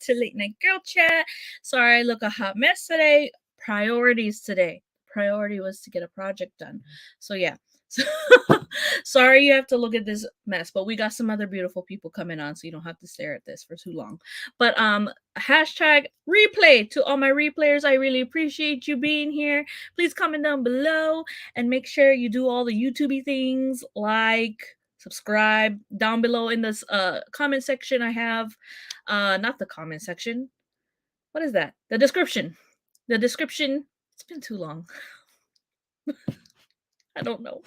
to Late Night Girl Chat. Sorry I look a hot mess today. Priorities today. Priority was to get a project done. So yeah. Sorry you have to look at this mess, but we got some other beautiful people coming on, so you don't have to stare at this for too long. But hashtag replay to all my replayers. I really appreciate you being here. Please comment down below and make sure you do all the YouTubey things, like, subscribe. Down below in this comment section I have not the comment section. What is that? The description. The description. It's been too long. I don't know.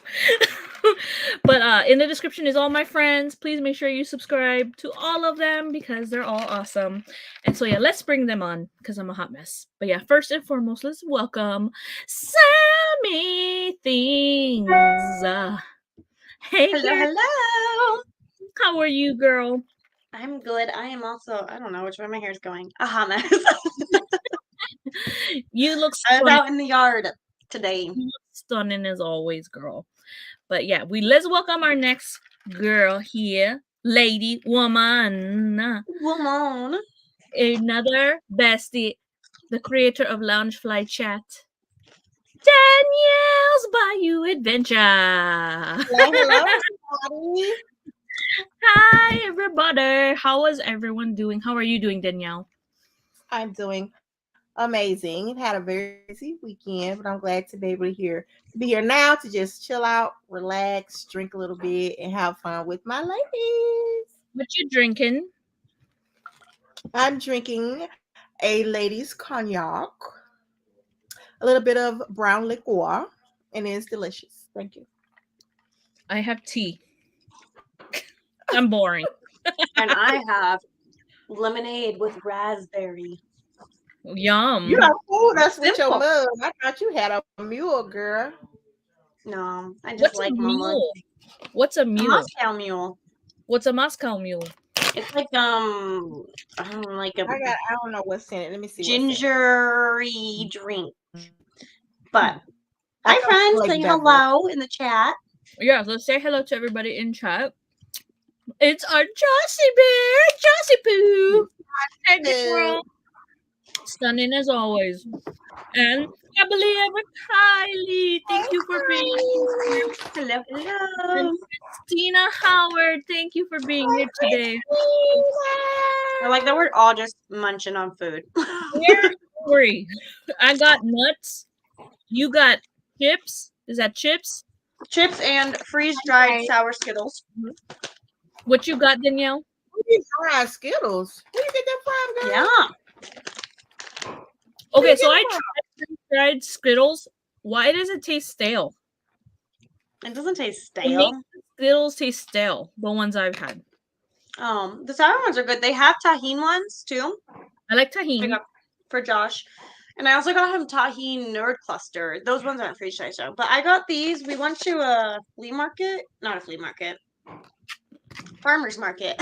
But in the description is all my friends. Please make sure you subscribe to all of them because they're all awesome. And so yeah, let's bring them on because I'm a hot mess. But yeah, first and foremost, let's welcome Sami Things. Hey, hello. How are you, girl? I'm good. I am also, I don't know which way my hair's going. A hot mess. You look I was out in the yard today. You look stunning as always, girl. But yeah, let's welcome our next girl here. Lady, woman. Another bestie. The creator of Loungefly Chat. Danielle's Bayou Adventure. Hello, everybody. Hi, everybody. How is everyone doing? How are you doing, Danielle? I'm doing amazing. Had a very busy weekend, but I'm glad to be able to be here now to just chill out, relax, drink a little bit, and have fun with my ladies. What you drinking? I'm drinking a ladies cognac, a little bit of brown liqueur, and it's delicious. Thank you. I have tea. I'm boring. And I have lemonade with raspberry. Yum. You know, food us with your mug. I thought you had a mule, girl. No, I just What's like a mule? mama. What's a mule? A Moscow mule. What's a Moscow mule? It's like I don't know what's in it. Let me see. Gingery drink. But hi, Like friends. Say hello in the chat. Yeah, let's say hello to everybody in chat. It's our Jossie Bear, Jossie Poo. Hey, girl. Stunning as always. And Bubbly and Hailey, thank you for being here. Hello. And Christina Howard, thank you for being here today. I like that we're all just munching on food. Don't worry. I got nuts. You got chips. Is that chips? Chips and freeze-dried sour Skittles. What you got, Danielle? Freeze-dried Skittles. Where you get that from, girl? Yeah. Okay, so I tried freeze-dried Skittles. Why does it taste stale? It doesn't taste stale. It makes Skittles taste stale, the ones I've had. The sour ones are good. They have tahini ones, too. I like tahini. For Josh. And I also got him tahini nerd cluster. Those ones aren't freeze-dried, so. But I got these. We went to a flea market. Not a flea market. Farmer's market.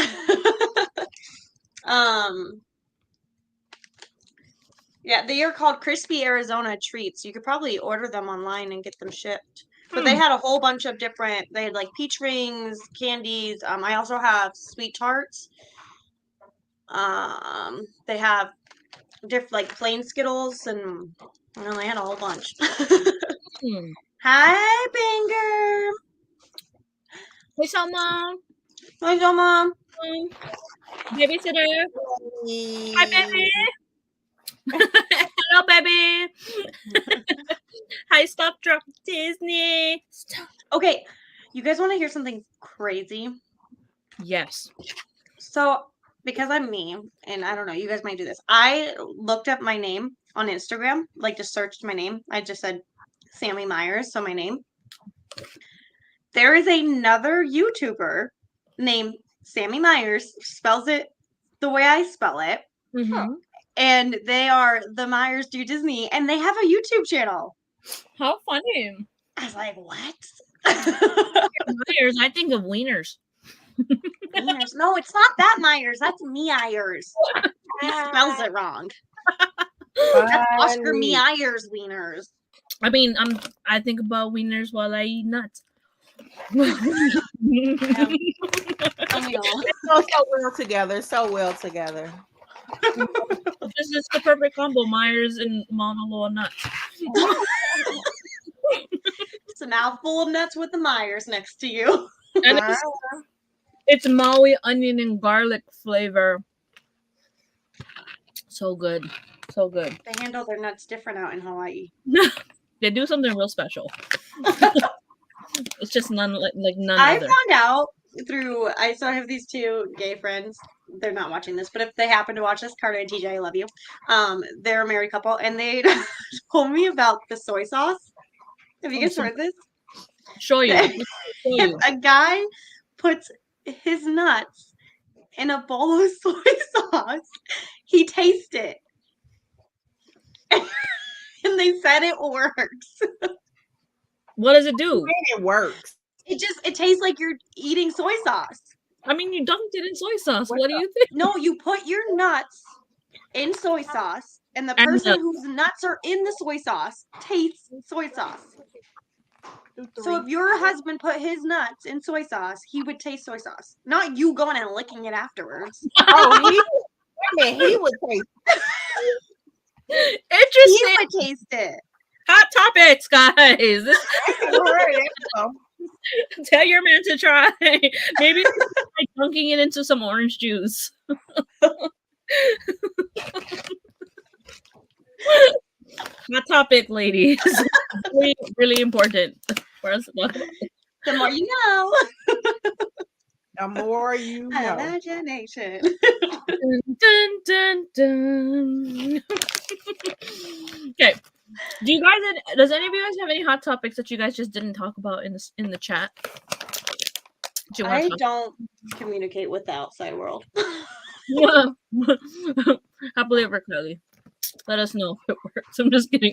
Yeah, they are called Crispy Arizona Treats. You could probably order them online and get them shipped. But they had a whole bunch of different, they had like peach rings, candies. I also have sweet tarts. They have different like plain Skittles, and they had a whole bunch. Hi, Banger. Hey, Salma. Hi, Salma. Babysitter. Hi, baby. Hello, baby. Hi, Stop, Drop, Disney. Stop. Okay, you guys want to hear something crazy? Yes. So, because I'm me, and I don't know, you guys might do this. I looked up my name on Instagram, like just searched my name. I just said Sami Myers, so my name. There is another YouTuber named Sami Myers, spells it the way I spell it. Mm-hmm. And they are the Myers Do Disney, and they have a YouTube channel. How funny. I was like, what? Myers, I think of wieners. Myers. No, it's not that Myers. That's Myers. He spells it wrong. That's Oscar Myers wieners. I mean, I think about wieners while I eat nuts. So well together. So well together. This is the perfect combo: Myers and Mauna Loa nuts. It's a mouthful of nuts with the Myers next to you. And it's Maui onion and garlic flavor. So good. So good. They handle their nuts different out in Hawaii. They do something real special. It's just none like none I other. found out through I have these two gay friends. They're not watching this, but if they happen to watch this, Carter and TJ, I love you. They're a married couple, and they told me about the soy sauce. Have you guys heard this? Show you. Show you. A guy puts his nuts in a bowl of soy sauce. He tastes it. And they said it works. What does it do? It works. It tastes like you're eating soy sauce. I mean, you dunked it in soy sauce. What do you think? No, you put your nuts in soy sauce, and the person whose nuts are in the soy sauce tastes soy sauce. So if your husband put his nuts in soy sauce, he would taste soy sauce. Not you going and licking it afterwards. Oh, he would taste. Interesting. He would taste it. Hot topics, guys. Tell your man to try. Maybe like dunking it into some orange juice. Hot topic, ladies. Really, really important for us. The more you know. The more you know. Imagination. Dun, dun, dun. Okay. Do you guys? Does any of you guys have any hot topics that you guys just didn't talk about in the chat? I don't communicate with the outside world. Yeah. Happily ever, Kelly. Let us know if it works. I'm just kidding.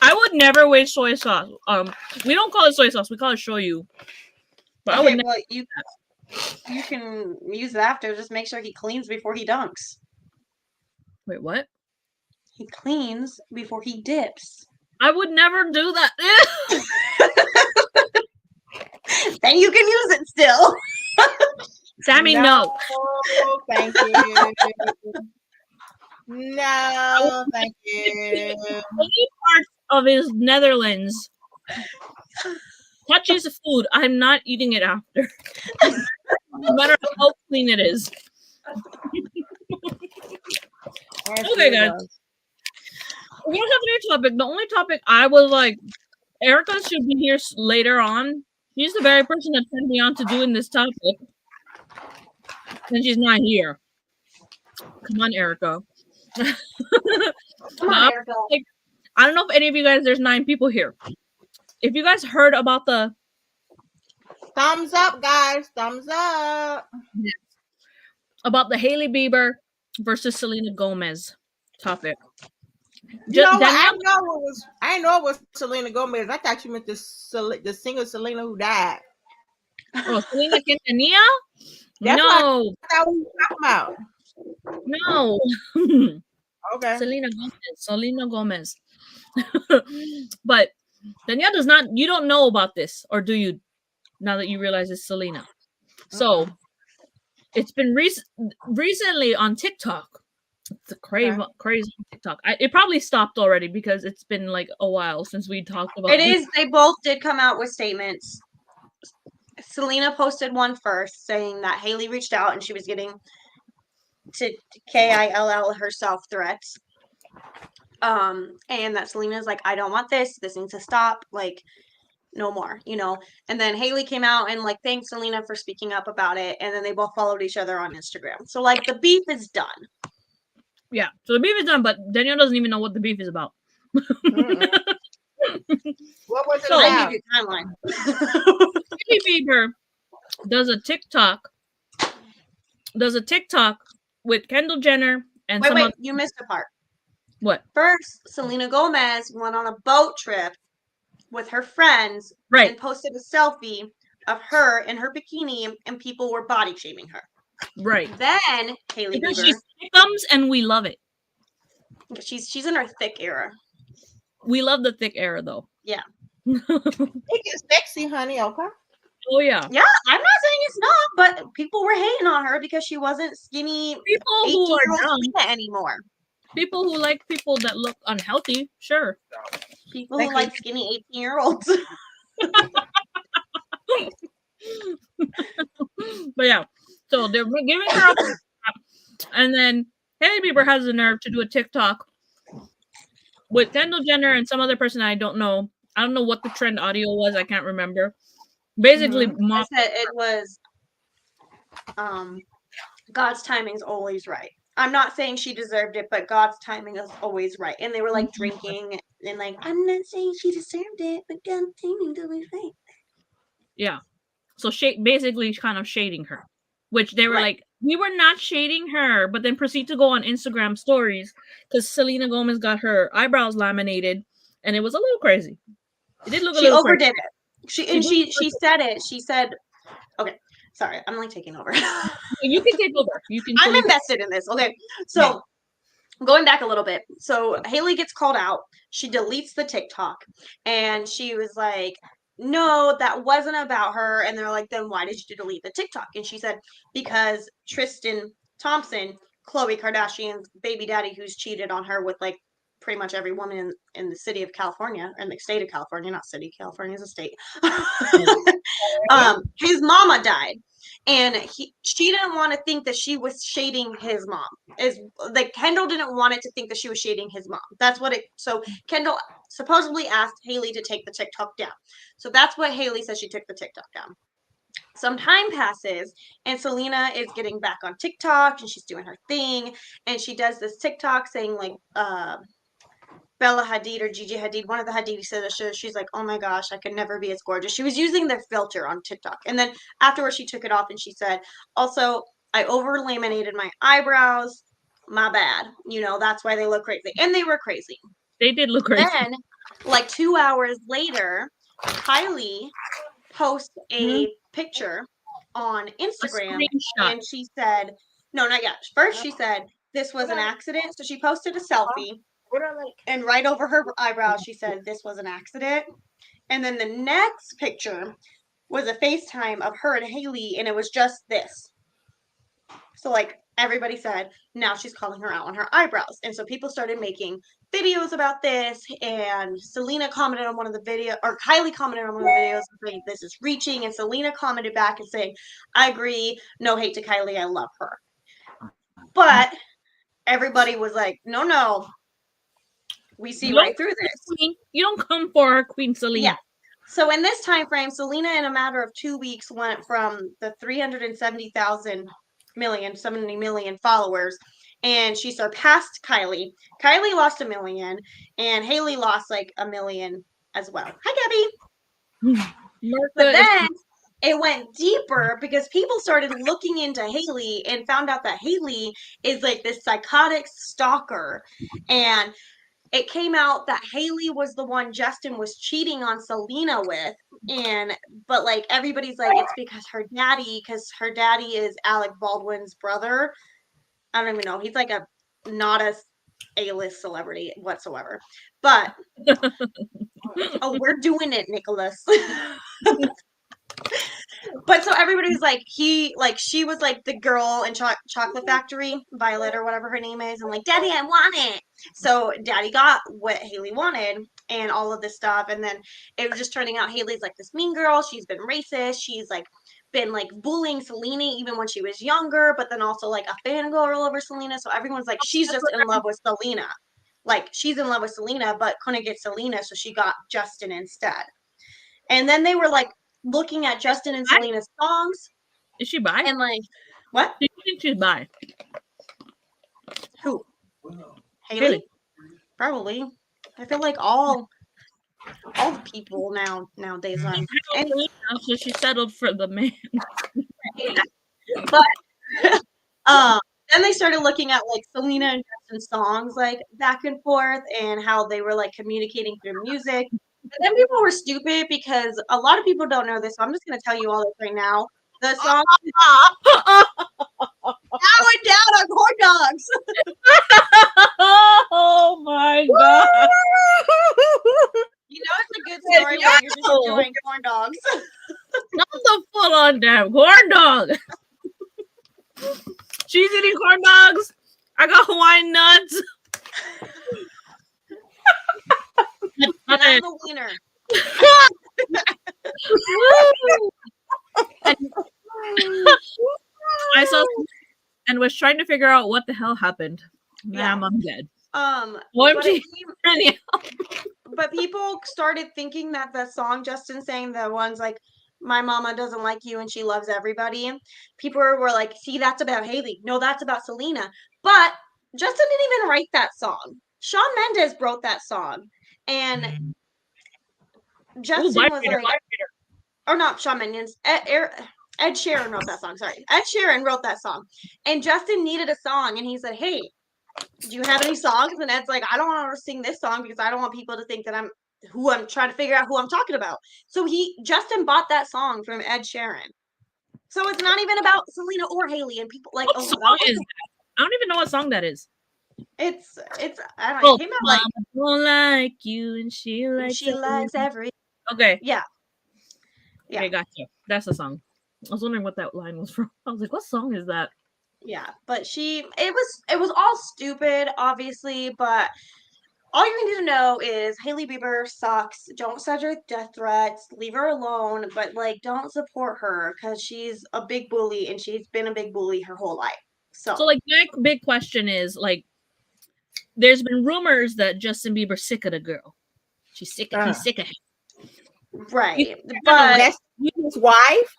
I would never waste soy sauce. We don't call it soy sauce. We call it shoyu. But okay, I would never. well, you can use it after. Just make sure he cleans before he dunks. Wait, what? He cleans before he dips. I would never do that. Then you can use it still. Sammy, no. Thank you. No, thank you. Any part of his Netherlands touches the food, I'm not eating it after. No matter how clean it is. Okay, guys. We don't have any topic. The only topic I was like, Erika should be here later on. She's the very person that turned me on to doing this topic. And she's not here. Come on, Erika. Come on, Erika. I don't know if any of you guys, there's 9 people here. If you guys heard about the... Thumbs up, guys. Thumbs up. About the Hailey Bieber versus Selena Gomez topic. You know what? I know it was Selena Gomez. I thought you meant the singer Selena who died. Oh, Selena Quintanilla? That's No. what I thought we were talking about. No. Okay. Selena Gomez. But Danielle does not, you don't know about this, or do you, now that you realize it's Selena? So, it's been recently on TikTok. It's a crazy TikTok. It probably stopped already because it's been like a while since we talked about it. Is. They both did come out with statements. Selena posted one first saying that Hailey reached out and she was getting to KILL herself threats. And that Selena's like, I don't want this. This needs to stop. Like, no more, you know. And then Hailey came out and like thanked Selena for speaking up about it. And then they both followed each other on Instagram. So like the beef is done. Yeah, so the beef is done, but Danielle doesn't even know what the beef is about. What was it I about? give you a timeline. Hailey Bieber does a TikTok with Kendall Jenner and Wait, you missed a part. What? First, Selena Gomez went on a boat trip with her friends and posted a selfie of her in her bikini and people were body shaming her. Right. Then Hailey because Bieber, she's thickums and we love it. She's in her thick era. We love the thick era though. Yeah. It gets sexy, honey. Okay. Oh yeah. Yeah, I'm not saying it's not, but people were hating on her because she wasn't skinny People who are 18-year-old dumb, Selena anymore. people who like people that look unhealthy, sure. People who like skinny 18-year-olds. But yeah, so they're giving her up, and then Hailey Bieber has the nerve to do a TikTok with Kendall Jenner and some other person I don't know. I don't know what the trend audio was. I can't remember. Basically, I said it was God's timing's always right. I'm not saying she deserved it, but God's timing is always right. And they were like drinking and like, I'm not saying she deserved it, but God's timing's always right. yeah. So basically kind of shading her, which they were Right. like, we were not shading her, but then proceed to go on Instagram stories because Selena Gomez got her eyebrows laminated, and it was a little crazy. It did look a She little overdid crazy. it. She said it. She said, okay, sorry, I'm like taking over. You can take over. You can. I'm invested in this. Okay, so going back a little bit. So Hailey gets called out. She deletes the TikTok, and she was like, no, that wasn't about her. And they're like, then why did you delete the TikTok? And she said, because Tristan Thompson, Khloe Kardashian's baby daddy, who's cheated on her with like pretty much every woman in the city of California, and the state of California, not city, California is a state. His mama died. And she didn't want to think that she was shading his mom. Is like Kendall didn't want it to think that she was shading his mom. That's what it. So Kendall supposedly asked Hailey to take the TikTok down. So that's what Hailey says, she took the TikTok down. Some time passes and Selena is getting back on TikTok and she's doing her thing. And she does this TikTok saying like, Bella Hadid or Gigi Hadid, one of the Hadid said that she's like, oh my gosh, I could never be as gorgeous. She was using their filter on TikTok. And then afterwards she took it off and she said, also, I over laminated my eyebrows. My bad. You know, that's why they look crazy. And they were crazy. They did look crazy. Then, like 2 hours later, Kylie posts a picture on Instagram and she said, no, not yet. First she said, this was an accident. So she posted a selfie. And right over her eyebrows, she said, this was an accident. And then the next picture was a FaceTime of her and Hailey, and it was just this. So, like, everybody said, now she's calling her out on her eyebrows. And so people started making videos about this, and Selena commented on one of the videos, or Kylie commented on one of the videos saying, this is reaching, and Selena commented back and saying, I agree, no hate to Kylie, I love her. But everybody was like, no. We see right through this. You don't come for her, Queen Selena. Yeah. So in this time frame, Selena, in a matter of 2 weeks, went from the 70 million followers, and she surpassed Kylie. Kylie lost 1 million, and Hailey lost like 1 million as well. Hi, Gabby. But then it went deeper because people started looking into Hailey and found out that Hailey is like this psychotic stalker, and it came out that Hailey was the one Justin was cheating on Selena with, but like everybody's like, it's because her daddy is Alec Baldwin's brother. I don't even know. He's like not a A-list celebrity whatsoever. But oh, we're doing it, Nicholas. But so everybody's like, she was like the girl in Chocolate Factory, Violet or whatever her name is, and like, Daddy, I want it. So Daddy got what Hailey wanted and all of this stuff, and then it was just turning out Hailey's like this mean girl. She's been racist. She's like been like bullying Selena even when she was younger, but then also like a fangirl over Selena. So everyone's like, she's just in love with Selena. Like she's in love with Selena, but couldn't get Selena, so she got Justin instead. And then they were like looking at Justin and Selena's songs. Is she bi? And like, what? Do you think she's bi? Who? Hailey? Probably. I feel like all the people nowadays are. So she settled for the man. But then they started looking at like Selena and Justin's songs like back and forth and how they were like communicating through music. And then people were stupid because a lot of people don't know this, so I'm just going to tell you all this right now. The song Now and Down on Corn Dogs. Oh my god. You know it's a good story when you're just enjoying corn dogs. Not the on damn corn dog. She's eating corn dogs. I got Hawaiian nuts. And I'm the winner. I saw and was trying to figure out what the hell happened. Yeah. I'm dead. But, but people started thinking that the song Justin sang, the ones like "My Mama Doesn't Like You and She Loves Everybody," people were like, "See, that's about Hailey. No, that's about Selena." But Justin didn't even write that song. Shawn Mendes wrote that song, and Justin was like, or not Shawn Mendes, Ed Sheeran wrote that song. Sorry, Ed Sheeran wrote that song, and Justin needed a song, and he said, "Hey, do you have any songs?" And Ed's like, "I don't want to sing this song because I don't want people to think that I'm trying to figure out who I'm talking about." So Justin bought that song from Ed Sheeran. So it's not even about Selena or Hailey, and people like, what song is that? I don't even know what song that is. It's I don't know. It came out like don't like you and she likes every. Okay. Yeah. Okay, gotcha. That's the song. I was wondering what that line was from. I was like, what song is that? Yeah, but it was all stupid, obviously, but all you need to know is Hailey Bieber sucks. Don't send her death threats. Leave her alone, but like don't support her because she's a big bully and she's been a big bully her whole life. So like my big question is like there's been rumors that Justin Bieber's sick of the girl. He's sick of him. Right. But that's his wife?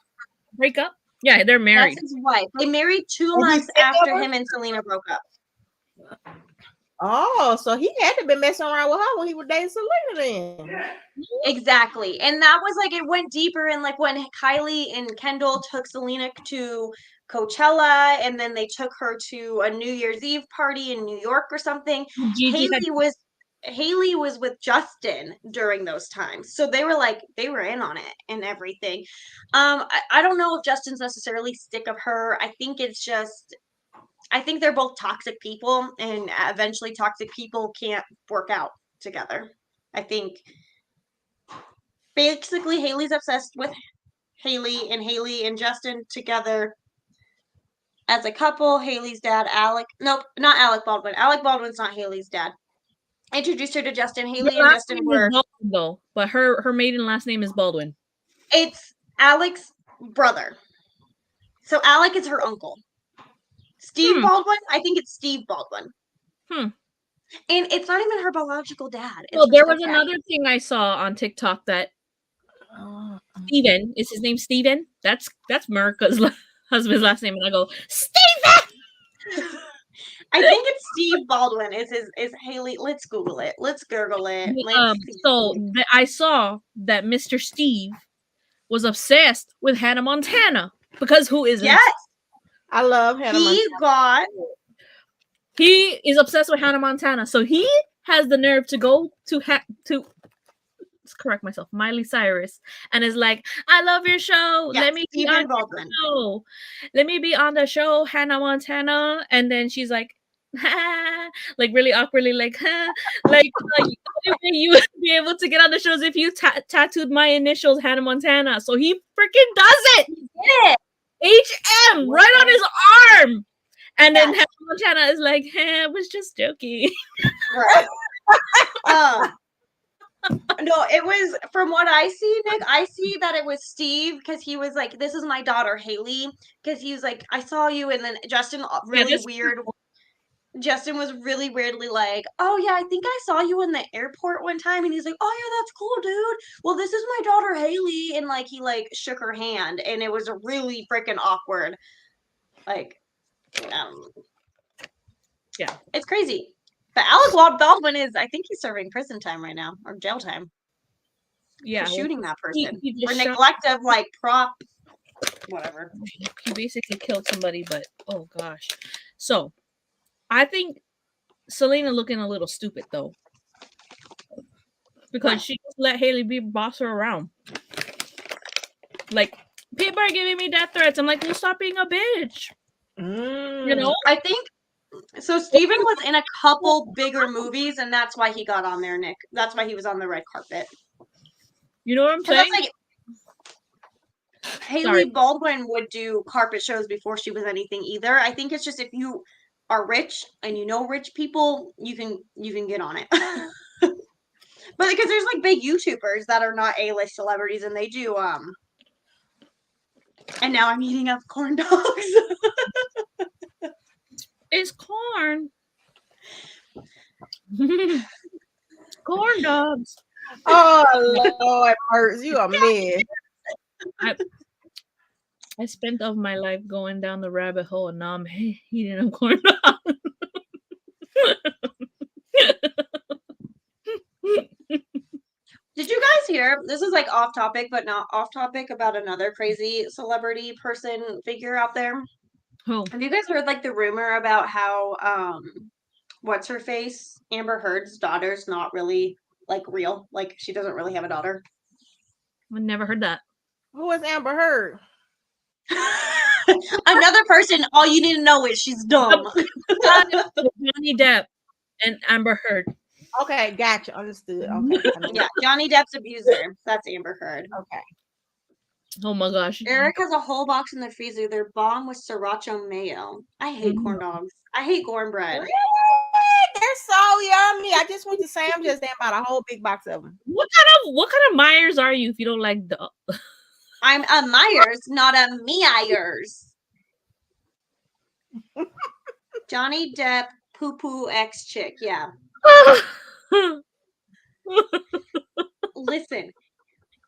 Break up? Yeah, they're married. That's his wife. They married 2 months after him and Selena broke up. Oh, so he had to be messing around with her when he was dating Selena then. Exactly. And that was like, it went deeper in like when Kylie and Kendall took Selena to Coachella and then they took her to a New Year's Eve party in New York or something. Hailey was with Justin during those times. So they were in on it and everything. I don't know if Justin's necessarily sick of her. I think they're both toxic people and eventually toxic people can't work out together. I think basically Hailey's obsessed with Hailey and Justin together as a couple. Hailey's dad, not Alec Baldwin. Alec Baldwin's not Hailey's dad. Introduced her to Justin. Hailey and Justin were Baldwin, though, but her maiden last name is Baldwin. It's Alec's brother. So Alec is her uncle. Steve Baldwin, I think it's Steve Baldwin. And it's not even her biological dad. Well, there was another thing I saw on TikTok that Steven, is his name Steven? That's Merca's husband's last name, and I go, Steven! I think it's Steve Baldwin is Hailey. Let's Google it. Let's Google it. I saw that Mr. Steve was obsessed with Hannah Montana because who isn't? Yes, I love Hannah Montana. He is obsessed with Hannah Montana, so he has the nerve to go to let's correct myself, Miley Cyrus, and is like, "I love your show. Yes, let me be on the show. Let me be on the show, Hannah Montana." And then she's like, like really awkwardly, like, like you would be able to get on the shows if you tattooed my initials, Hannah Montana. So he freaking does it. Yeah. HM right on his arm. And then Hannah Montana is like, I was just joking. Right. No, it was, from what I see, Nick, I see that it was Steve because he was like, "This is my daughter, Hailey," because he was like, "I saw you," and then Justin Justin was really weirdly like, "Oh yeah, I think I saw you in the airport one time," and he's like, "Oh yeah, that's cool, dude. Well, this is my daughter, Hailey," and like he like shook her hand, and it was really freaking awkward. Like, yeah, it's crazy. But Alec Baldwin I think he's serving prison time right now, or jail time. Yeah. For shooting that person. For neglect of, like, whatever. He basically killed somebody, but, oh, gosh. So, I think Selena looking a little stupid, though. Because she just let Hailey boss her around. Like, people are giving me death threats. I'm like, well, stop being a bitch. You know? I think... So Steven was in a couple bigger movies, and that's why he got on there, Nick. That's why he was on the red carpet. You know what I'm saying? Hailey Baldwin would do carpet shows before she was anything either. I think it's just if you are rich and you know rich people, you can get on it. But because there's like big YouTubers that are not A-list celebrities and they do and now I'm eating up corn dogs. It's corn. Corn dogs. Oh Lord, Mertz, you a mess. I spent all my life going down the rabbit hole, and now I'm eating up corn dogs. Did you guys hear? This is like off topic, but not off topic about another crazy celebrity person figure out there. Oh, Have you guys heard like the rumor about how what's her face? Amber Heard's daughter's not really like real. Like she doesn't really have a daughter. I never heard that. Who is Amber Heard? Another person, all you need to know is she's dumb. Johnny Depp and Amber Heard. Okay, gotcha. Understood. Okay. Yeah, Johnny Depp's abuser. That's Amber Heard. Okay. Oh my gosh. Eric has a whole box in the freezer. They're bomb with sriracha mayo. I hate corn dogs. I hate cornbread. Really? They're so yummy. I just went to Sam just then bought a whole big box of them. What kind of Myers are you if you don't like the? I'm a Myers, not a Myers. Johnny Depp, poo poo ex chick. Yeah. Listen,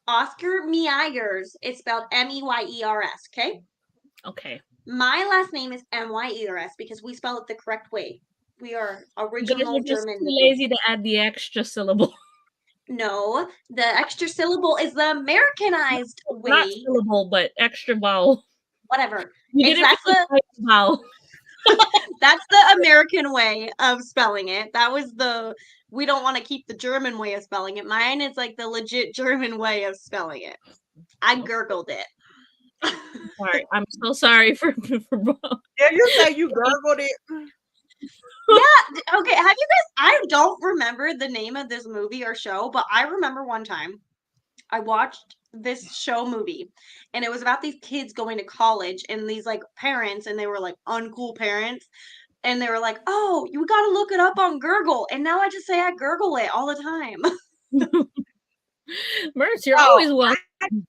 Oscar Myers. It's spelled Meyers. Okay. Okay. My last name is Myers because we spell it the correct way. We are original You're just German. too lazy to add the extra syllable. No, the extra syllable is the Americanized way. Not syllable, but extra vowel. Whatever. You It's, didn't that's the vowel. that's the American way of spelling it. That was we don't want to keep the German way of spelling it. Mine is like the legit German way of spelling it. I gurgled it. Sorry, I'm so sorry for Yeah, you say you gurgled it. Yeah. Okay. Have you guys? I don't remember the name of this movie or show, but I remember one time I watched this show movie, and it was about these kids going to college and these like parents, and they were like uncool parents, and they were like, "Oh, you got to look it up on Gurgle," and now I just say I Gurgle it all the time. Mertz, you're always welcome.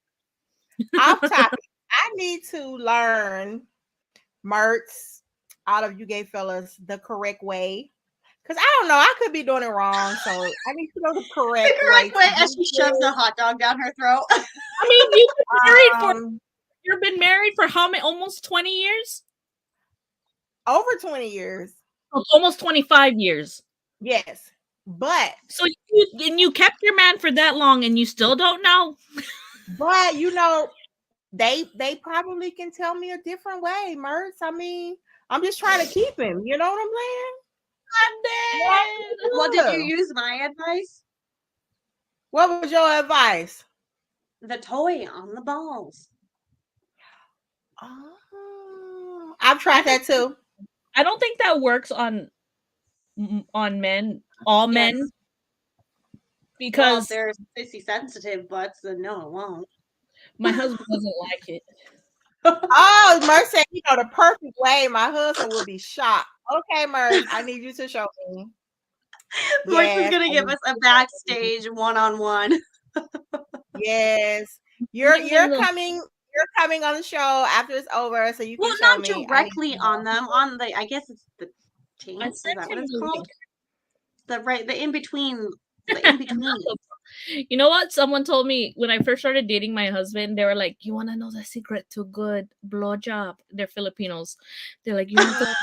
Off topic. I need to learn Mertz out of you gay fellas the correct way. Because I don't know, I could be doing it wrong. So I need to know the correct way as she shoves a hot dog down her throat. I mean, you've been married for how many? Almost 20 years? Over 20 years. Almost 25 years. Yes. But so you kept your man for that long and you still don't know? But you know, they probably can tell me a different way, Mertz. I mean, I'm just trying to keep him. You know what I'm saying? Well, did you use my advice? What was your advice? The toy on the balls. Oh, I've tried that too. I don't think that works on men, all men, because they're sissy sensitive butts, then no, it won't. My husband doesn't like it. Oh, Mertz said, you know, the perfect way. My husband would be shocked. Okay, Mertz, I need you to show me. Mertz is gonna give us a backstage one-on-one. Yes, you're coming. You're coming on the show after it's over, so you can show not me. Directly on them. On the, I guess it's the taint. Is that what it's called? The in between. The in between. You know what? Someone told me when I first started dating my husband, they were like, "You want to know the secret to a good blowjob?" They're Filipinos. They're like, "You want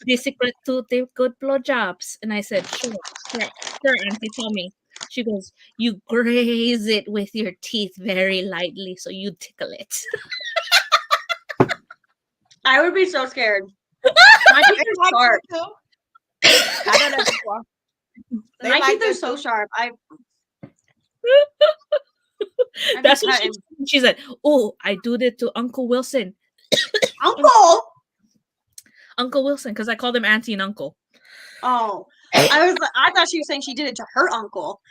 the secret to the good blowjobs?" And I said, "Sure, auntie, tell me." She goes, "You graze it with your teeth very lightly, so you tickle it." I would be so scared. My teeth are sharp. I don't know before. My teeth are so sharp. That's what she said. "Oh, I do that to Uncle Wilson." Uncle Wilson, because I called him auntie and uncle. Oh, I thought she was saying she did it to her uncle.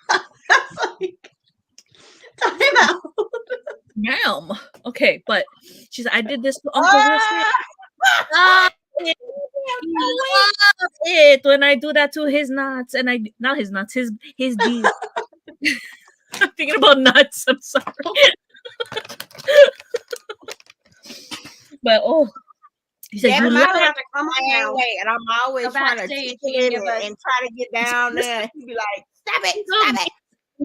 That's like Time out. Ma'am. Okay, but she's I did this to Uncle Will Smith. Love it. He loves it when I do that to his nuts, and I not his nuts, his D's. I'm thinking about nuts. I'm sorry. But he said, Yeah, you but You're love gonna have to come on now. way, and I'm always Go trying to backstage tickle and it give us- and try to get down there. He'd be like, "Stop it! Stop it!"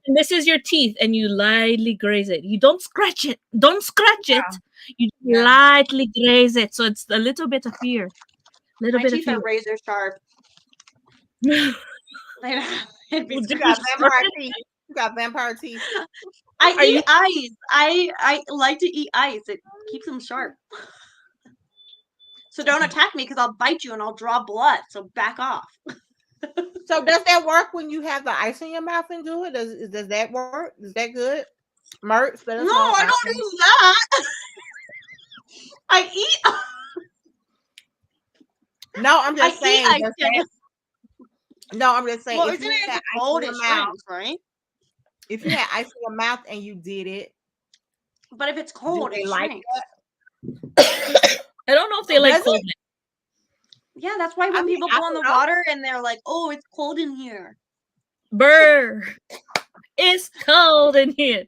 and this is your teeth, and you lightly graze it. You don't scratch it. Don't scratch it. You Yeah. lightly graze it. So it's a little bit of fear. Little My bit of teeth fear. are razor sharp. It'd be Well, You scary. got vampire teeth. You got vampire teeth. I Are eat you- ice. I like to eat ice. It keeps them sharp. So don't attack me because I'll bite you and I'll draw blood. So back off. So does that work when you have the ice in your mouth and do it? Does that work? Is that good? Merch, let us No, know. I don't do that. I eat. No, I'm I just saying. eat ice. does that- No, I'm just saying. Well, if isn't you it had if it's ice cold? in It your mouth, shrinks, right? if you had ice in your mouth and you did it, But if it's do cold, they it like shrinks. I don't know if they like Does it? coldness. Yeah, that's why when mean, people I go in the don't know. water and they're like, "Oh, it's cold in here." Brr. It's cold in here.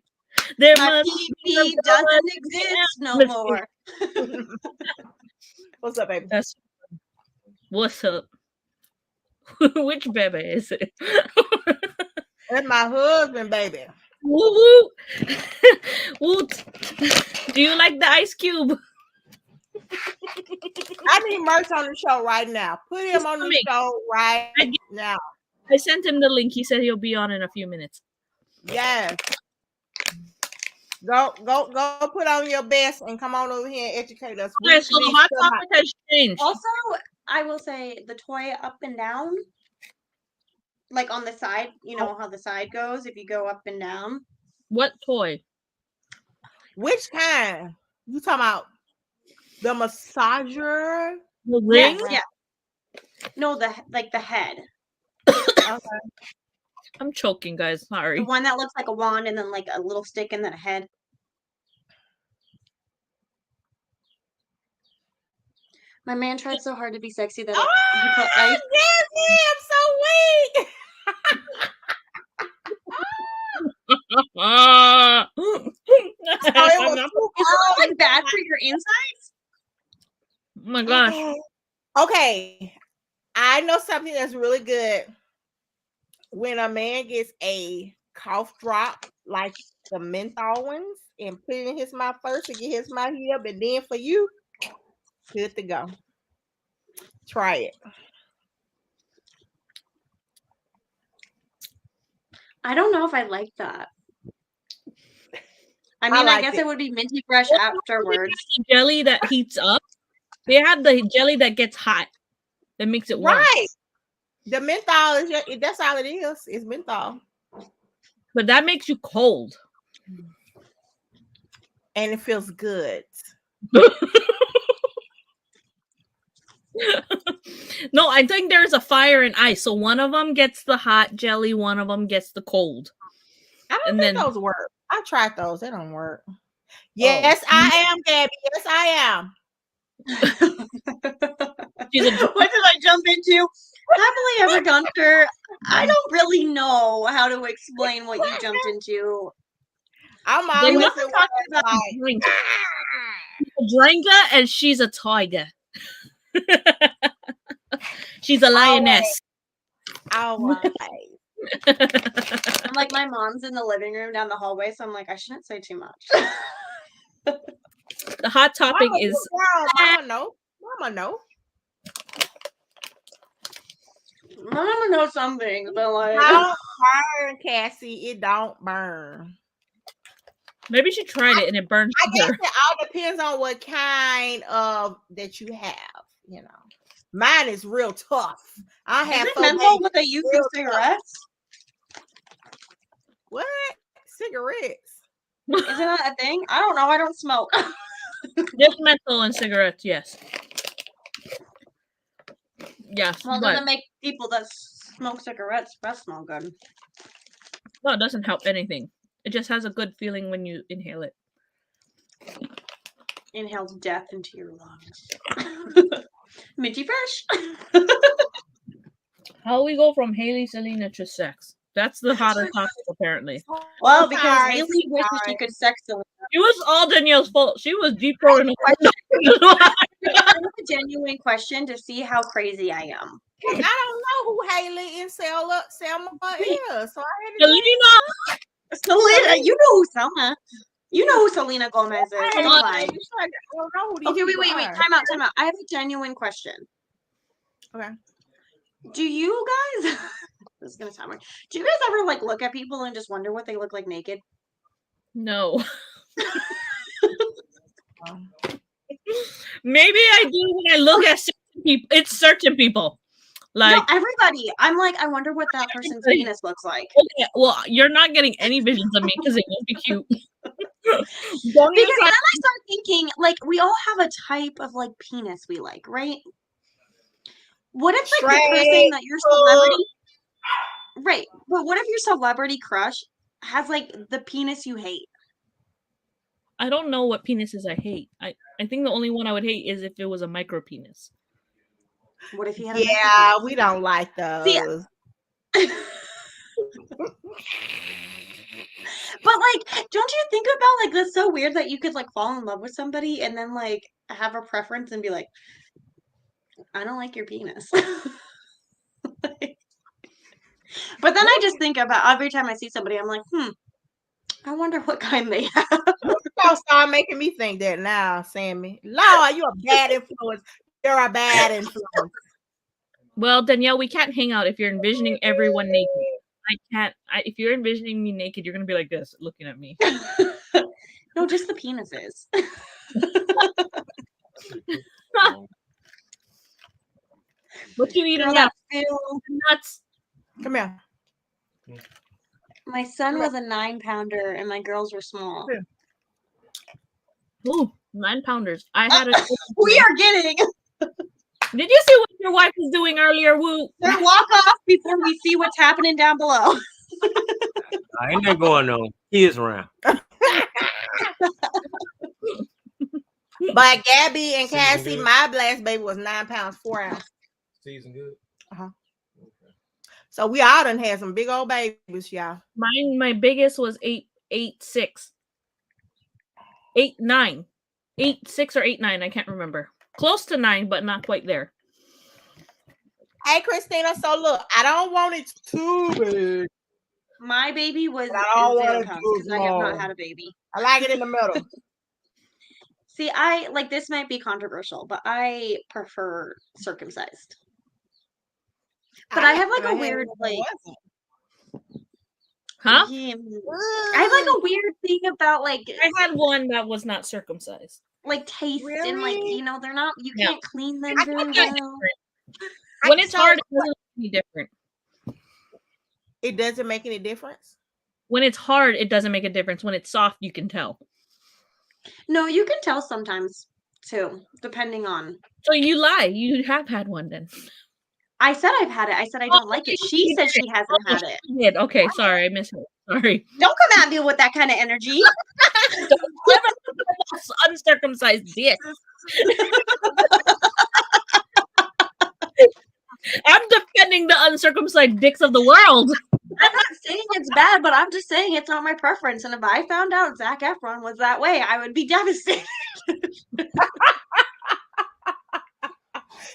There My must pee doesn't exist no more. What's up, baby? That's what's up. Which baby is it? That's my husband, baby. Woo woo. Woot. Do you like the ice cube? I need merch on the show right now. Put him He's on the coming. show right now. I sent him the link. He said he'll be on in a few minutes. Yes. Go put on your best and come on over here and educate us. Okay, so the hot topic has changed. Also, I will say the toy up and down, like on the side, you know how the side goes if you go up and down. What toy? Which kind? You talking about the massager? The Yes, ring? yeah. No, the head. Okay. I'm choking, guys. The Sorry. one that looks like a wand and then like a little stick and then a head. My man tried so hard to be sexy that he put ice. Yes, Ah. I'm so weak. So it was too Is it like bad for your insides? Oh my gosh. Okay. I know something that's really good. When a man gets a cough drop, like the menthol ones, and put it in his mouth first to get his mouth healed, and then for you, good to go. Try it. I don't know if I like that. I mean, I like guess it. it would be minty fresh afterwards. The jelly that heats up. They have the jelly that gets hot. That makes it warm. Right. The menthol is that's all it is. It's menthol. But that makes you cold. And it feels good. No, I think there's a fire and ice. So one of them gets the hot jelly, one of them gets the cold. I don't And think then- those work. I tried those. They don't work. Yes, I am, Gabby. Yes, I am. She's a What did I jump into? Happily ever gunter. I don't really know how to explain what you jumped into. I'm They always must the have one talked that's about like, drink. A drinker and she's a tiger. She's a lioness. always. I'm like, my mom's in the living room down the hallway, so I'm like, I shouldn't say too much. The hot topic Mama, is Mama know. Mama know. My mama knows some things, but like, Don't burn, Cassie. It don't burn. maybe she tried it and it burned I guess her. it all depends on what kind of that you have. You know, mine is real tough. I is have it so menthol many- what they use in real tough. cigarettes? What cigarettes? Isn't that a thing? I don't know. I don't smoke. There's menthol in cigarettes, yes. Yes, Well, it but doesn't make people that smoke cigarettes breath smell good. no, it doesn't help anything. It just has a good feeling when you inhale it. Inhales death into your lungs. Minty fresh. How we go from Hailey, Selena to sex? That's the hotter topic, apparently. Well, because Sorry, Hailey wishes she could sex Selena. It was all Danielle's fault. She was deep throating. I have a genuine question to see how crazy I am. I don't know who Hailey and Selma is. So Selena. Selena, you know who Selma. You know who Selena Gomez is. I Don't lie. don't know who these Okay, people wait. are. Time out. I have a genuine question. Okay. Do you guys this is gonna sound weird. Do you guys ever like look at people and just wonder what they look like naked? No. Maybe I do when I look at certain people. It's certain people. Like No, everybody. I'm like, I wonder what that person's penis looks like. okay, well, you're not getting any visions of me because it won't be cute. Because then I start thinking, like, we all have a type of like penis we like, right? What if like the person that your celebrity, right? But what if your celebrity crush has like the penis you hate? I don't know what penises I hate. I think the only one I would hate is if it was a micro penis. What if he had a Yeah, we don't like those. See, but like, don't you think about like that's so weird that you could like fall in love with somebody and then like have a preference and be like, I don't like your penis. But then I just think about every time I see somebody, I'm like, I wonder what kind they have. Don't start making me think that now, Sammy. Lord, you're a bad influence. You're a bad influence. Well, Danielle, we can't hang out if you're envisioning everyone naked. I can't. If you're envisioning me naked, you're gonna be like this, looking at me. No, just the penises. What you eating? That feel Nuts. Come here. My son was a 9-pounder and my girls were small. Ooh, 9 pounders. I had a. We are getting. Did you see what your wife was doing earlier? Woo. Walk off before we see what's happening down below. I ain't not going on. He is around. But Gabby and Season Cassie, good. my blast baby was 9 pounds, 4 ounces. Season good. So we all done had some big old babies, y'all. Mine, my biggest was 8'6". 8'9". 8'6" or 8'9". I can't remember. Close to 9, but not quite there. Hey, Christina. So look, I don't want it too big. My baby was I don't 0 want it pounds too because I have not small. had a baby. I like it in the middle. See, I like this might be controversial, but I prefer circumcised. But I have like a weird like, Huh? yeah, I have like a weird thing about like I had one that was not circumcised. like taste and like Really? they're not you Yeah. can't clean them I very think well. When it's hard, it doesn't make any different. It doesn't make any difference. When it's hard, it doesn't make a difference. When it's soft, you can tell. No, you can tell sometimes too, depending on. So you lie. You have had one then. I said I've had it. I said I don't like it. She said she hasn't had it. You did. Okay, sorry, I missed it. Sorry. Don't come at me with that kind of energy. Uncircumcised dick. I'm defending the uncircumcised dicks of the world. I'm not saying it's bad, but I'm just saying it's not my preference. And if I found out Zac Efron was that way, I would be devastated.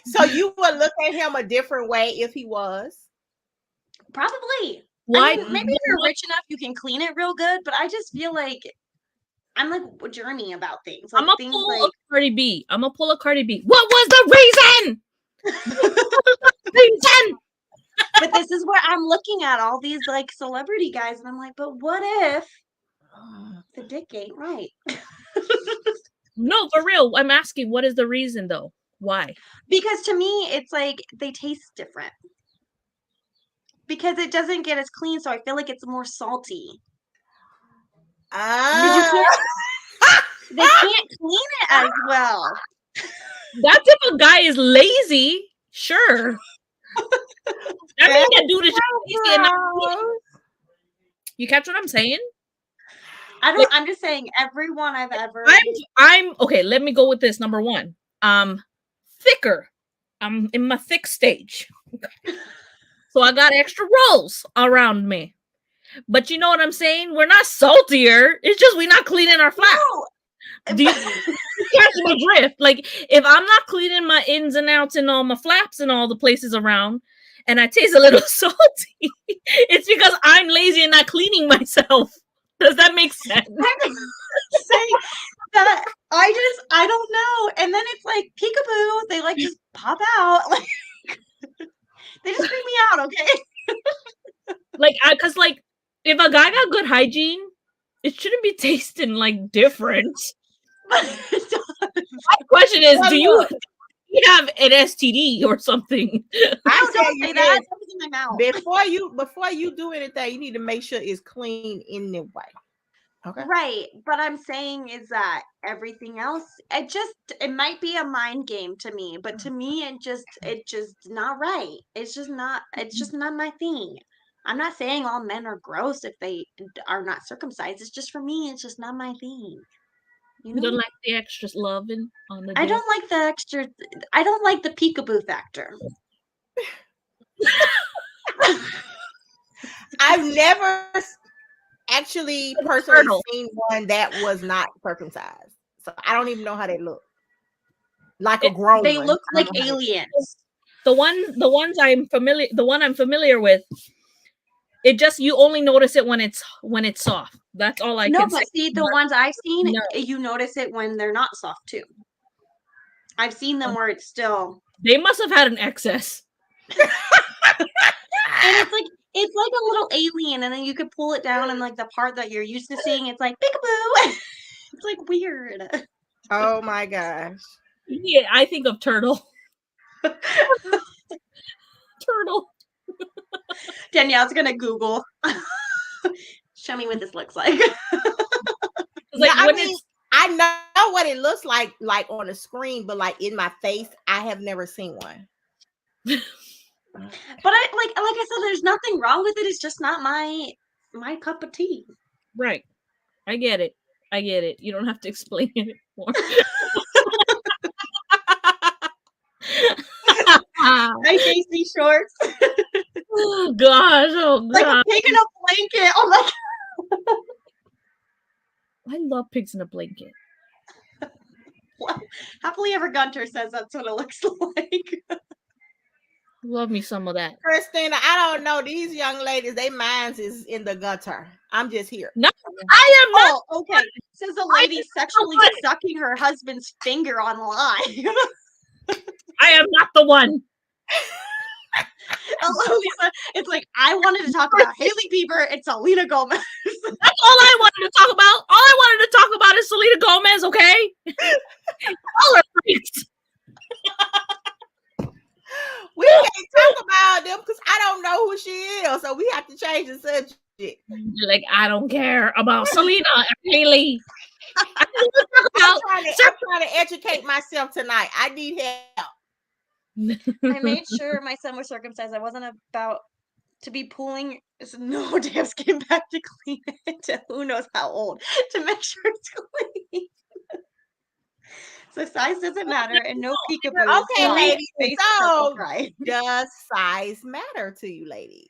So you would look at him a different way if he was. Probably. Why? I mean, maybe if you're rich enough, you can clean it real good. But I just feel like I'm like Jeremy about things. Like I'm a things pull like a Cardi B. I'm a pull a Cardi B. What was the reason? Reason. But this is where I'm looking at all these like celebrity guys, and I'm like, but what if the dick ain't right? No, for real. I'm asking, what is the reason though? Why? Because to me, it's like they taste different. Because it doesn't get as clean, so I feel like it's more salty. They can't clean it as well. That's if a guy is lazy. Sure. That means that dude is just lazy and not clean. You catch what I'm saying? I'm just saying everyone I've ever. I'm okay. Let me go with this. Number one, thicker. I'm in my thick stage, so I got extra rolls around me. But you know what I'm saying? We're not saltier. It's just we're not cleaning our flaps. No. Do you catch my drift? Like if I'm not cleaning my ins and outs and all my flaps and all the places around, and I taste a little salty, it's because I'm lazy and not cleaning myself. Does that make sense? Saying that I don't know. And then it's like peekaboo, they like just pop out. Like they just freak me out, okay? Like because like if a guy got good hygiene, it shouldn't be tasting like different. But it does. My question is, do you have an STD or something? I Don't tell say you that. this, Something's in my mouth. before you do anything, you need to make sure it's clean in the way. Okay. Right. But I'm saying is that everything else, it might be a mind game to me, but to me it just not right. It's just not my thing. I'm not saying all men are gross if they are not circumcised. It's just for me, it's just not my thing. You don't like the extra loving on the I dick? don't like the extra. I don't like the peekaboo factor. I've never actually personally seen one that was not circumcised, so I don't even know how they look. Like a grown They one. look I like don't know how they- aliens. The one I'm familiar with, it just you only notice it when it's soft. That's all I No, can but say. see, the ones I've seen, No. you notice it when they're not soft too. I've seen them where it's still, They must have had an excess. and it's like a little alien, and then you could pull it down, and like the part that you're used to seeing, it's like peekaboo. It's like weird. Oh my gosh. Yeah, I think of turtle. Turtle. Danielle's gonna Google. Show me what this looks like. Like yeah, when I know what it looks like on the screen, but like in my face, I have never seen one. But like I said, there's nothing wrong with it. It's just not my cup of tea. right. I get it. You don't have to explain it more. My Daisy shorts. Oh gosh. Oh Like god. a pig in a blanket. Oh my god. I love pigs in a blanket. Happily Ever Gunter says that's what it looks like. Love me some of that. Christina, I don't know. These young ladies, they minds is in the gutter. I'm just here. No, I am not. Oh, okay. Says a lady sexually sucking her husband's finger on live. I am not the one. Lisa, it's like I wanted to talk about Hailey Bieber and Selena Gomez. That's all I wanted to talk about. All I wanted to talk about is Selena Gomez, okay? All are freaks. We can't talk about them because I don't know who she is, so we have to change the subject. Like, I don't care about Selena and Hailey. I'm trying to educate myself tonight. I need help. I made sure my son was circumcised. I wasn't about to be pulling no damn skin back to clean it to who knows how old to make sure it's clean. So size doesn't matter and no peekaboo. Okay, ladies. Face So right. does size matter to you, ladies?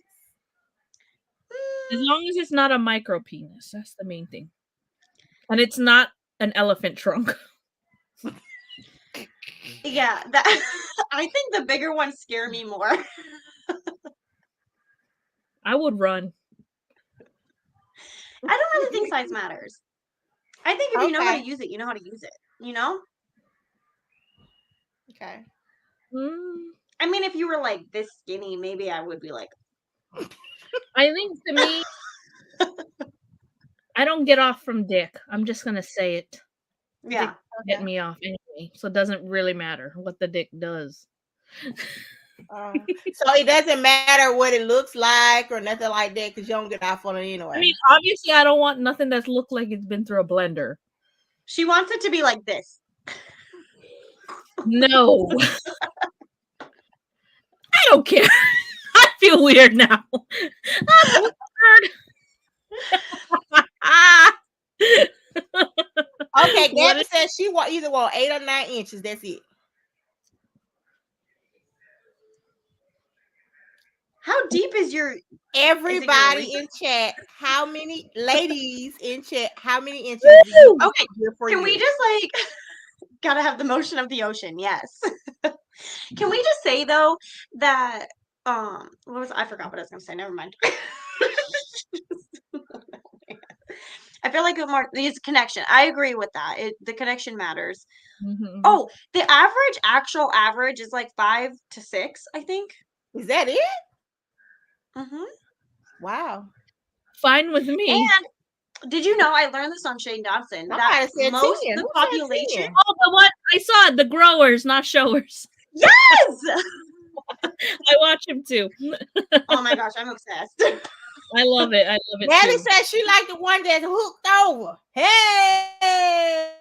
As long as it's not a micro penis, that's the main thing. And it's not an elephant trunk. Yeah, that I think the bigger ones scare me more. I would run. I don't really think size matters. I think if you know how to Okay. use it, you know how to use it. You know? Okay. I mean, if you were like this skinny, maybe I would be like, I think to me, I don't get off from dick. I'm just gonna say it. yeah. Dick get me off anyway, so it doesn't really matter what the dick does. So it doesn't matter what it looks like or nothing like that because you don't get off on it anyway. I mean, obviously, I don't want nothing that's looked like it's been through a blender. She wants it to be like this. No, I don't care. I feel weird now. I'm weird. Okay, What Gabby is- says she either want 8 or 9 inches. That's it. How deep is your? Everybody Erika? in chat, how many ladies in chat? How many inches do Woo! you Okay, here for can you? we just like gotta have the motion of the ocean? Yes. Can we just say though that what was I forgot what I was gonna say. Never mind. I feel like it's connection. I agree with that. The connection matters. Mhm. Oh, the actual average is like 5 to 6, I think. Is that it? Mm-hmm. Wow. Fine with me. And did you know I learned this on Shane Dodson Somebody that said most 10. the Who said population? 10? Oh, the what? I saw it. The growers, not showers. Yes. I watch him too. Oh my gosh, I'm obsessed. I love it. I love it Nelly too. says she like the one that's hooked over.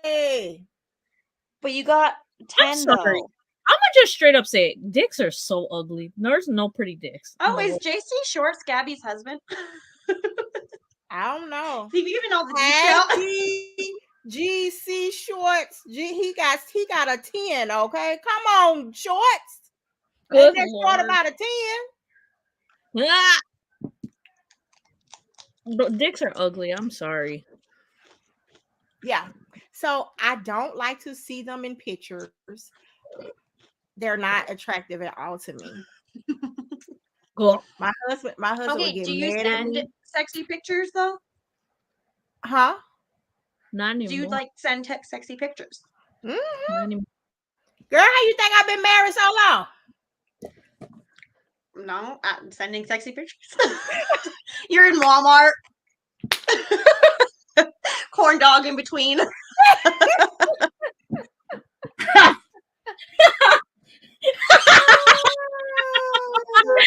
Hey. But you got I'm 10 sorry. though. I'm gonna just straight up say it. Dicks are so ugly. There's no pretty dicks. Oh, in the is world. JC Short Gabby's husband? I don't know. Have you given all the Hey, details? GC Shorts. He got a 10, okay? Come on, Shorts. Good Ain't that short Lord. about a 10? Ah! But dicks are ugly. I'm sorry. Yeah. So I don't like to see them in pictures. They're not attractive at all to me. Cool. My husband would Okay, get do you mad at send me. sexy pictures though? Huh? Not Do you anymore. like send sexy pictures? Mhm. Not anymore. Girl, how you think I've been married so long? No, sending sexy pictures. You're in Walmart. Corn dog in between.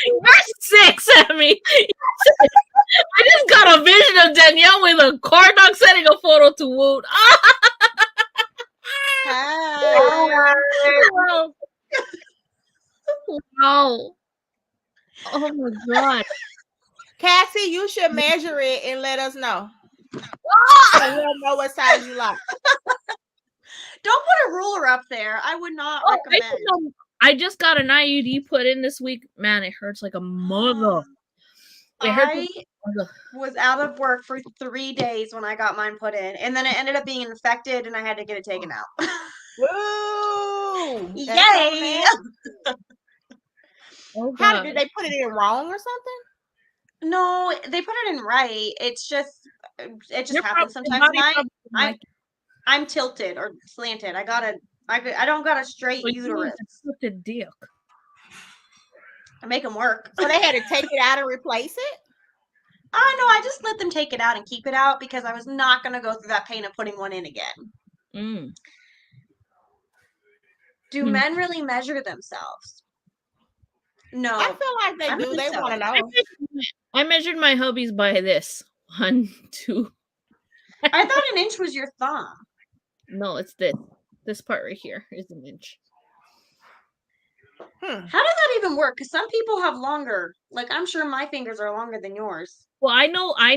You're sick, Sammy. I just got a vision of Danielle with a car dog sending a photo to Woot. Hi. Wow. Wow. Oh my god. Cassie, you should measure it and let us know. So we'll know what size you like. Don't put a ruler up there. I would not Oh, recommend. I just got an IUD put in this week. Man, it hurts like a mother. It hurts I like a mother. was out of work for 3 days when I got mine put in, and then it ended up being infected, and I had to get it taken out. Woo! Yay! Oh How god. did they put it in wrong or something? No, they put it in right. It just Your happens your sometimes. body Mine, probably doesn't like it. I'm tilted or slanted. I don't got a straight So you need uterus. a tilted dick. I make them work. So they had to take it out and replace it? Oh no, I just let them take it out and keep it out because I was not gonna go through that pain of putting one in again. Mm. Do men really measure themselves? No. I feel like I they do. think They so. want to know. I measured my hubbies by this. 1, 2. I thought an inch was your thumb. No, it's this. This part right here is an inch. How does that even work? Because some people have longer. Like I'm sure my fingers are longer than yours. Well, I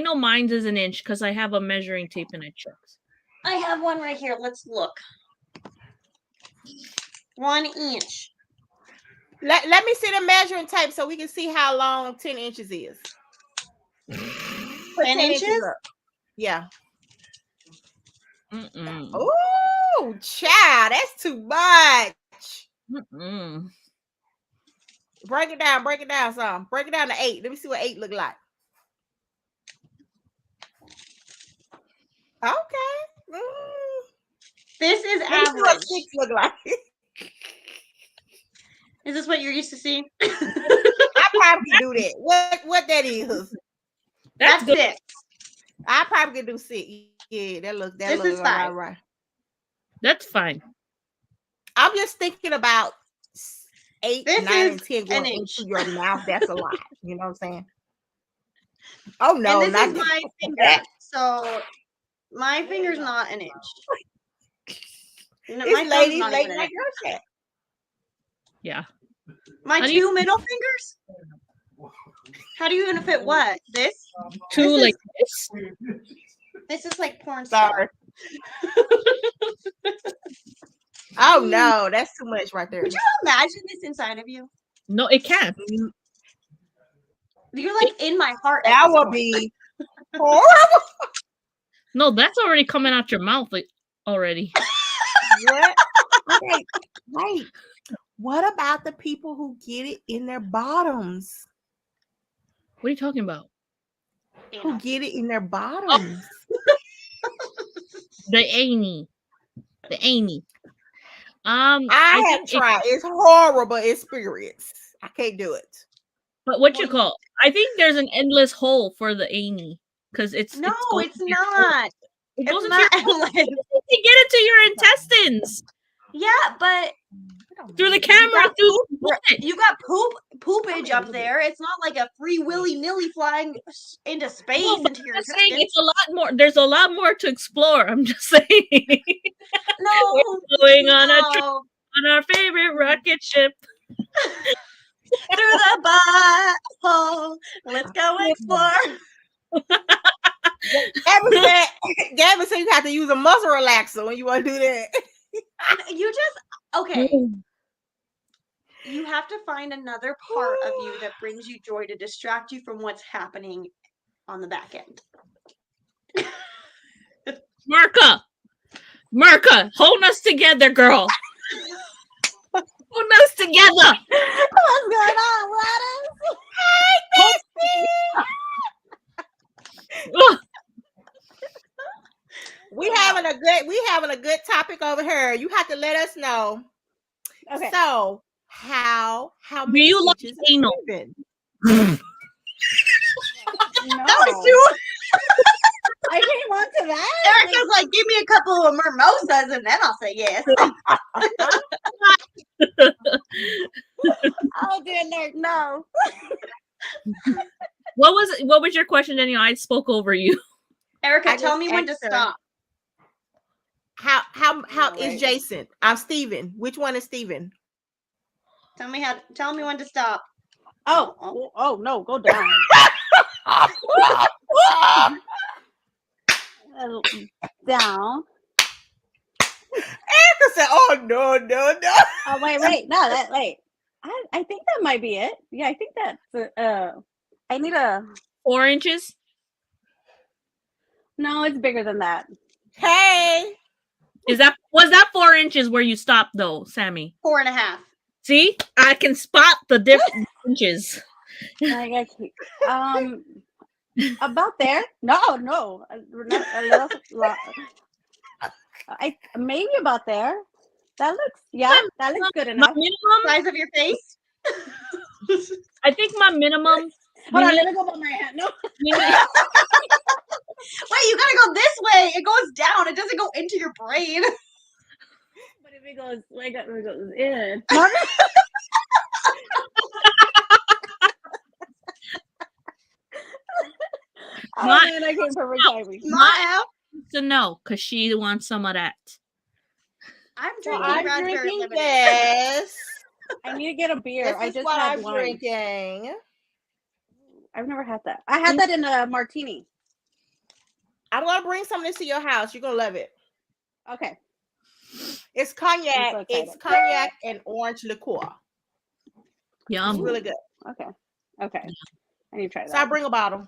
know mine's is an inch because I have a measuring tape and I checked. I have one right here. Let's look. 1 inch. Let me see the measuring tape so we can see how long 10 inches is. Put 10 inches? up. Yeah. Mm-mm. Oh, child, that's too much. Mm-mm. Break it down some. Break it down to 8. Let me see what 8 look like. Okay. This is Let me see what average. 6 look like. Is this what you're used to seeing? I probably do that. What that is? That's good. 6. I probably could do 6. Yeah, that looks This is 5. right. That's fine. I'm just thinking about 8, This 9, is and 10 an going inch. into your mouth. That's a lot. You know what I'm saying? Oh no, And this not is my that. finger. So my finger's not an inch. No, my This thumb's lady not late even an like inch. your chat. Yeah. My How do you- 2 middle fingers? How do you even fit what? This? Two This like is- this. This is like porn star. Sorry. Oh no, that's too much right there. Could you imagine this inside of you? No, it can't. You're like in my heart. That would be horrible. No, that's already coming out your mouth already. What? Okay, wait. What about the people who get it in their bottoms? What are you talking about? Who get it in their bottoms? The Amy. The Amy. I have think tried. It's horrible experience. I can't do it. But what you call? I think there's an endless hole for the Amy because it's No, going it's to your not. It goes It's into your not endless. You can get into your intestines Yeah, but through the camera. you got poopage up there. It's not like a free willy-nilly flying into space No, but into your I'm just saying intestines. it's a lot more. There's a lot more to explore. I'm just saying. No, We're going on a trip no. on our favorite rocket ship. Through the butthole. Let's go explore. Gabby said you have to use a muscle relaxer when you want to do that. You just okay. You have to find another part of you that brings you joy to distract you from what's happening on the back end. Marka, hold us together, girl. Hold us together. What's going on, Waters? Ugh. We having a good topic over here. You have to let us know. Okay. So how Do many you like stitches anal? have you been? No. That was too. I came on to that. Erica's like, give me a couple of mimosas and then I'll say yes. Oh dear Lord, no. What was your question, Danielle? I spoke over you. Erica, I tell just me when to asked her. stop. How No, is right. Jason? I'm Steven. Which one is Steven? Tell me when to stop. Oh no, go down. Down. Erica said, "Oh no. Oh wait. No, wait. I think that might be it. Yeah, I think that's I need a 4 inches. no, it's bigger than that. Hey, Was that 4 inches where you stopped though, Sammy? 4.5. See, I can spot the different inches. I got about there. No, not a little, I maybe about there. That looks good My enough. minimum, Size of your face? I think my minimum. Hold on, let me go by my hand. No. Wait, you gotta go this way. It goes down. It doesn't go into your brain. But if it goes like it goes in. My- man, I came perfect timing. My to know because she wants some of that. I'm so drinking I'm raspberry drinking lemonade. this. I need to get a beer. This I is just what had I'm wine. drinking. I've never had that. I had that in a martini. I'm gonna bring some of this to your house. You're gonna love it. Okay. It's I'm so cognac. It's excited. cognac and orange liqueur. It's Yum. really good. Okay. I need to try that. So I bring a bottle.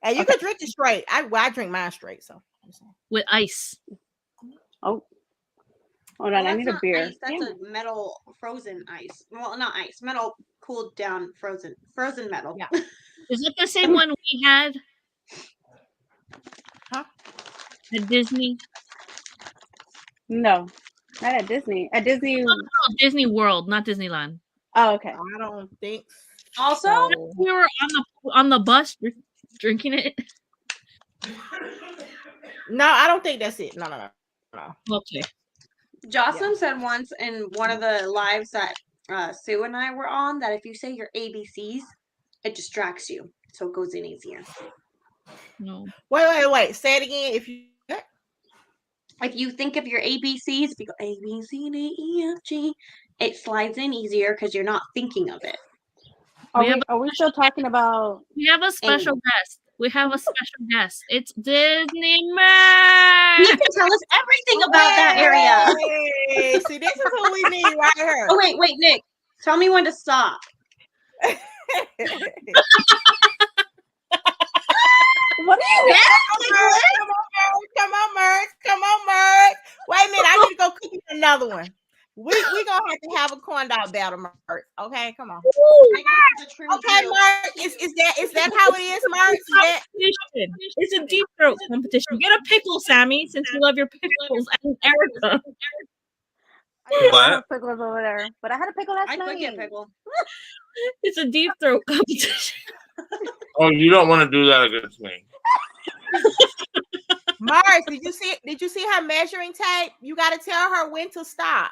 And you can drink it straight. I drink mine straight. So With ice. Oh. Hold Well, on, I that's need a not beer. ice. That's a metal frozen ice. Well, not ice. Metal cooled down frozen metal. Yeah. Is it the same one we had? Huh? At Disney? No, not at Disney. At Disney. No, Disney World, not Disneyland. Oh, okay. I don't think Also, so. We were on the bus drinking it. No, I don't think that's it. No. Okay. Jocelyn said once in one of the lives that Sue and I were on that if you say your ABCs, it distracts you, so it goes in easier. No. Wait. Say it again. If you think of your ABCs, if you go A B C D E F G, it slides in easier because you're not thinking of it. Are we still talking about? We have a special guest. We have a special guest. It's Disney Man. You can tell us everything about that area. Hey, see, this is who we need right here. Oh wait, Nick. Tell me when to stop. What are you Come on, Merch. Wait a minute, I need to go cook you another one. We gonna have a corn dog battle, Merch. Okay, come on. Okay, Merch. Is that how it is, Merch? Competition. It's a deep throat competition. Get a pickle, Sami, since you love your pickles, and Erika. I What? have pickles over there, but I had a pickle last I night. could get pickle. It's a deep throat competition. Oh, you don't want to do that against me. Merch, did you see her measuring tape? You got to tell her when to stop.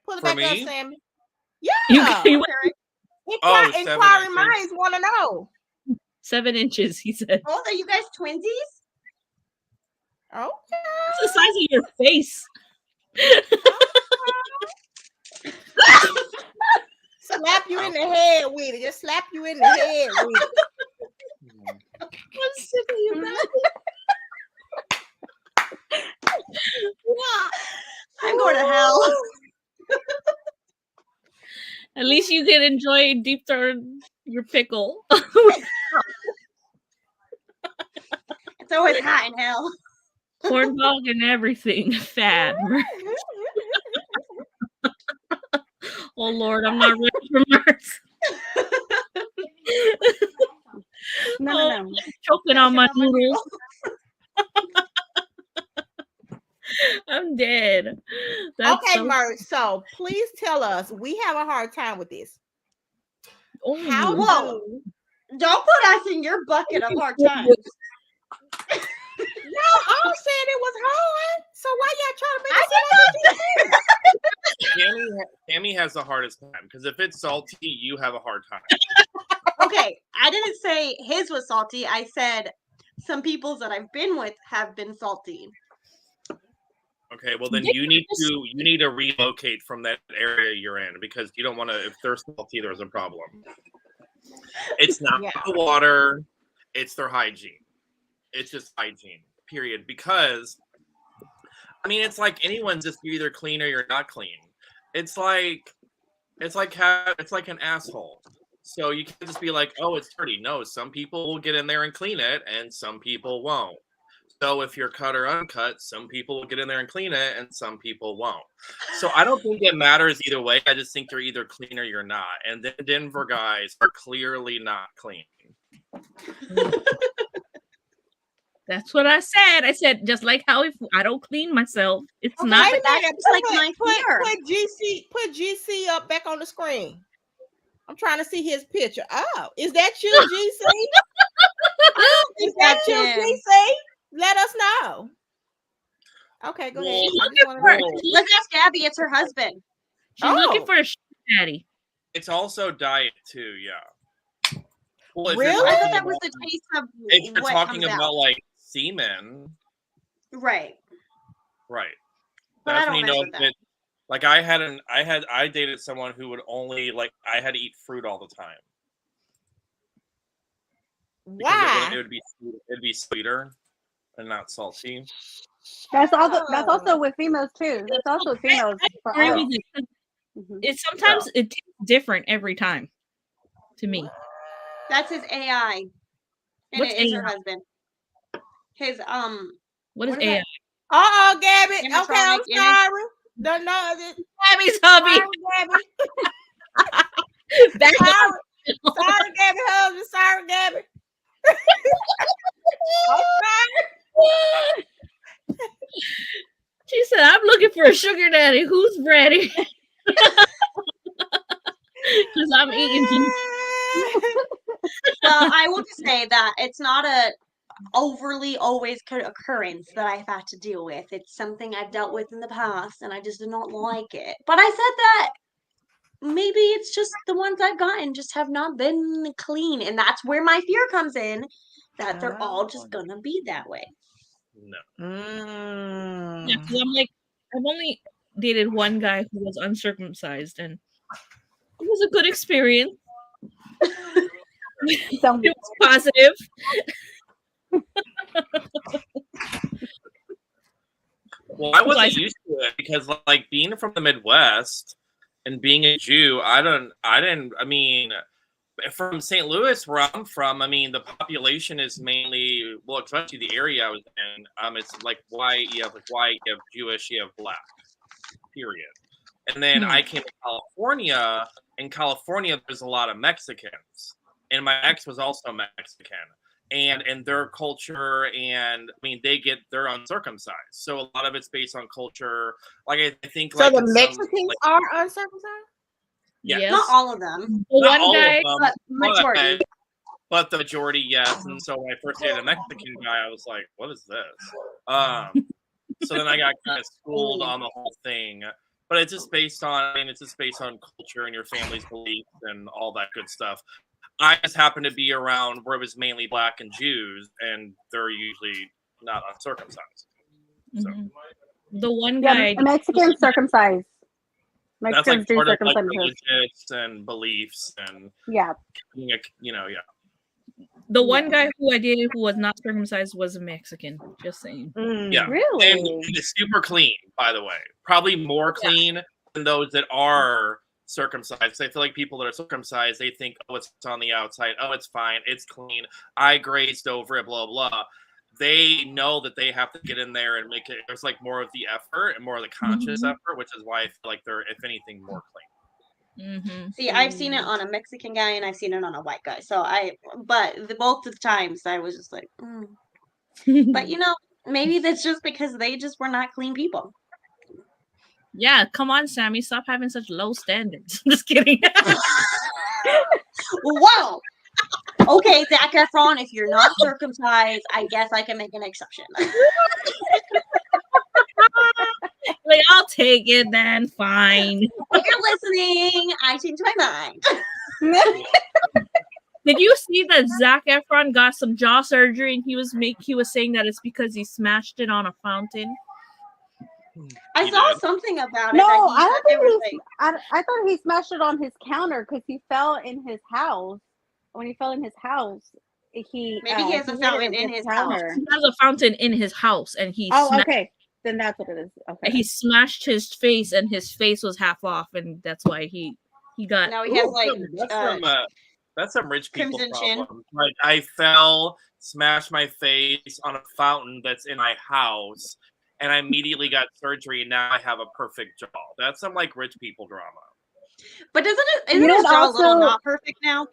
Pull it For back up, me? Sammy. Yeah. You Oh, 7 Inquiring inches. minds want to know. 7 inches, he said. Oh, are you guys twinsies? Okay. It's the size of your face. Slap you in the head with it. Just slap you in the head with it. I'm sick of you, man. I'm going to hell. At least you can enjoy deep throat your pickle. It's always hot in hell. Corn dog and everything. Fad. Oh Lord, I'm not ready for Mertz. No. Choking on my noodles. I'm dead. That's Okay, so- Merch. So please tell us. We have a hard time with this. Oh, How Whoa. do? Don't put us in your bucket of hard times. No, I was saying it was hard. So why y'all trying to make it sound like Tammy has the hardest time because if it's salty, you have a hard time. Okay, I didn't say his was salty. I said some peoples that I've been with have been salty. Okay, well then you need to relocate from that area you're in because you don't want to. If they're salty, there's a problem. It's not the water; it's their hygiene. It's just hygiene, period. Because I mean, it's like anyone's just you're either clean or you're not clean. It's like an asshole. So you can't just be like, oh, it's dirty. No, some people will get in there and clean it, and some people won't. So if you're cut or uncut, some people will get in there and clean it, and some people won't. So I don't think it matters either way. I just think you're either clean or you're not. And the Denver guys are clearly not clean. That's what I said. I said just like how if I don't clean myself, it's Okay, not. but that's like my fear. Put GC up back on the screen. I'm trying to see his picture. Oh, is that you, GC? Is that you, GC? Let us know. Okay, go ahead. I just wanna know. Let's ask Gabby. It's her husband. She's looking for a sugar daddy. It's also diet too, yeah. Well, if Really? you're I thought talking that was about- the taste of If you're what talking comes about out. like semen, Right. right? But I That's don't when you mess know with that. that. Like I dated someone who would only I had to eat fruit all the time. Because Why? it'd be sweeter and not salty. That's also with females too. That's also with females. For Agree all. with you. Mhm. It sometimes it tastes different every time. To me, That's his AI. And What's it is her AI? husband. His what is What is AI? that? Uh-oh, Gabby. Okay, I'm Animatronic image. sorry. Don't know it. Gabby's hubby. Sorry, Gabby. Back Sorry. up. Sorry, Gabby husband. Sorry, Gabby. I'm sorry. She said, "I'm looking for a sugar daddy. Who's ready?" Because I'm eating. Well, I will just say that it's not a overly always occurrence that I've had to deal with. It's something I've dealt with in the past, and I just did not like it. But I said that maybe it's just the ones I've gotten just have not been clean, and that's where my fear comes in. That they're all just gonna be that way. No. Yeah, 'cause I'm like, I've only dated one guy who was uncircumcised, and it was a good experience. Some It was positive. Well, I wasn't used to it because, like, being from the Midwest and being a Jew, I mean, from St. Louis, where I'm from, I mean, the population is mainly, well, especially the area I was in, it's like white, you have Jewish, you have black, period. And then I came to California. In California, there's a lot of Mexicans, and my ex was also Mexican. And their culture, and I mean, they're uncircumcised, so a lot of it's based on culture. Like I think, So like the Mexicans are uncircumcised? yeah, Yes. Not all of them, The not one all guy, of them, but majority. but the majority, yes. And so when I first dated a Mexican guy, I was like, "What is this?" So then I got kind of schooled on the whole thing. But it's just based on, I mean, it's just based on culture and your family's beliefs and all that good stuff. I just happened to be around where it was mainly black and Jews, and they're usually not uncircumcised. So the one guy, Mexicans circumcised. that's Mexicans like do part of like circumcision. religious and beliefs, and Yeah. yeah. the one guy who I dated who was not circumcised was a Mexican. Just saying. Yeah. Really? And it's super clean, by the way. Probably more clean than those that are circumcised. I feel like people that are circumcised, they think, oh, it's on the outside. Oh, it's fine. It's clean. I grazed over it, blah, blah. They know that they have to get in there and make it. There's like more of the effort and more of the conscious effort, which is why I feel like they're, if anything, more clean. See, I've seen it on a Mexican guy and I've seen it on a white guy. So both of the times I was just like, but you know, maybe that's just because they just were not clean people. Yeah, come on, Sami, stop having such low standards. I'm just kidding. Whoa. Okay, Zac Efron, if you're not circumcised, I guess I can make an exception. Like, I'll take it then. Fine. If you're listening, I changed my mind. Did you see that Zac Efron got some jaw surgery and he was saying that it's because he smashed it on a fountain? I saw something about it. No, that I don't they were think I thought he smashed it on his counter because he fell in his house. When he fell in his house, maybe he has a fountain in his house. He has a fountain in his house, and he okay, then that's what it is. Okay, he smashed his face, and his face was half off, and that's why he got. Now he has like that's some rich people crimson problem. chin. Like I fell, smashed my face on a fountain that's in my house, and I immediately got surgery, and now I have a perfect jaw. That's some like rich people drama. But isn't his jaw a little not perfect now?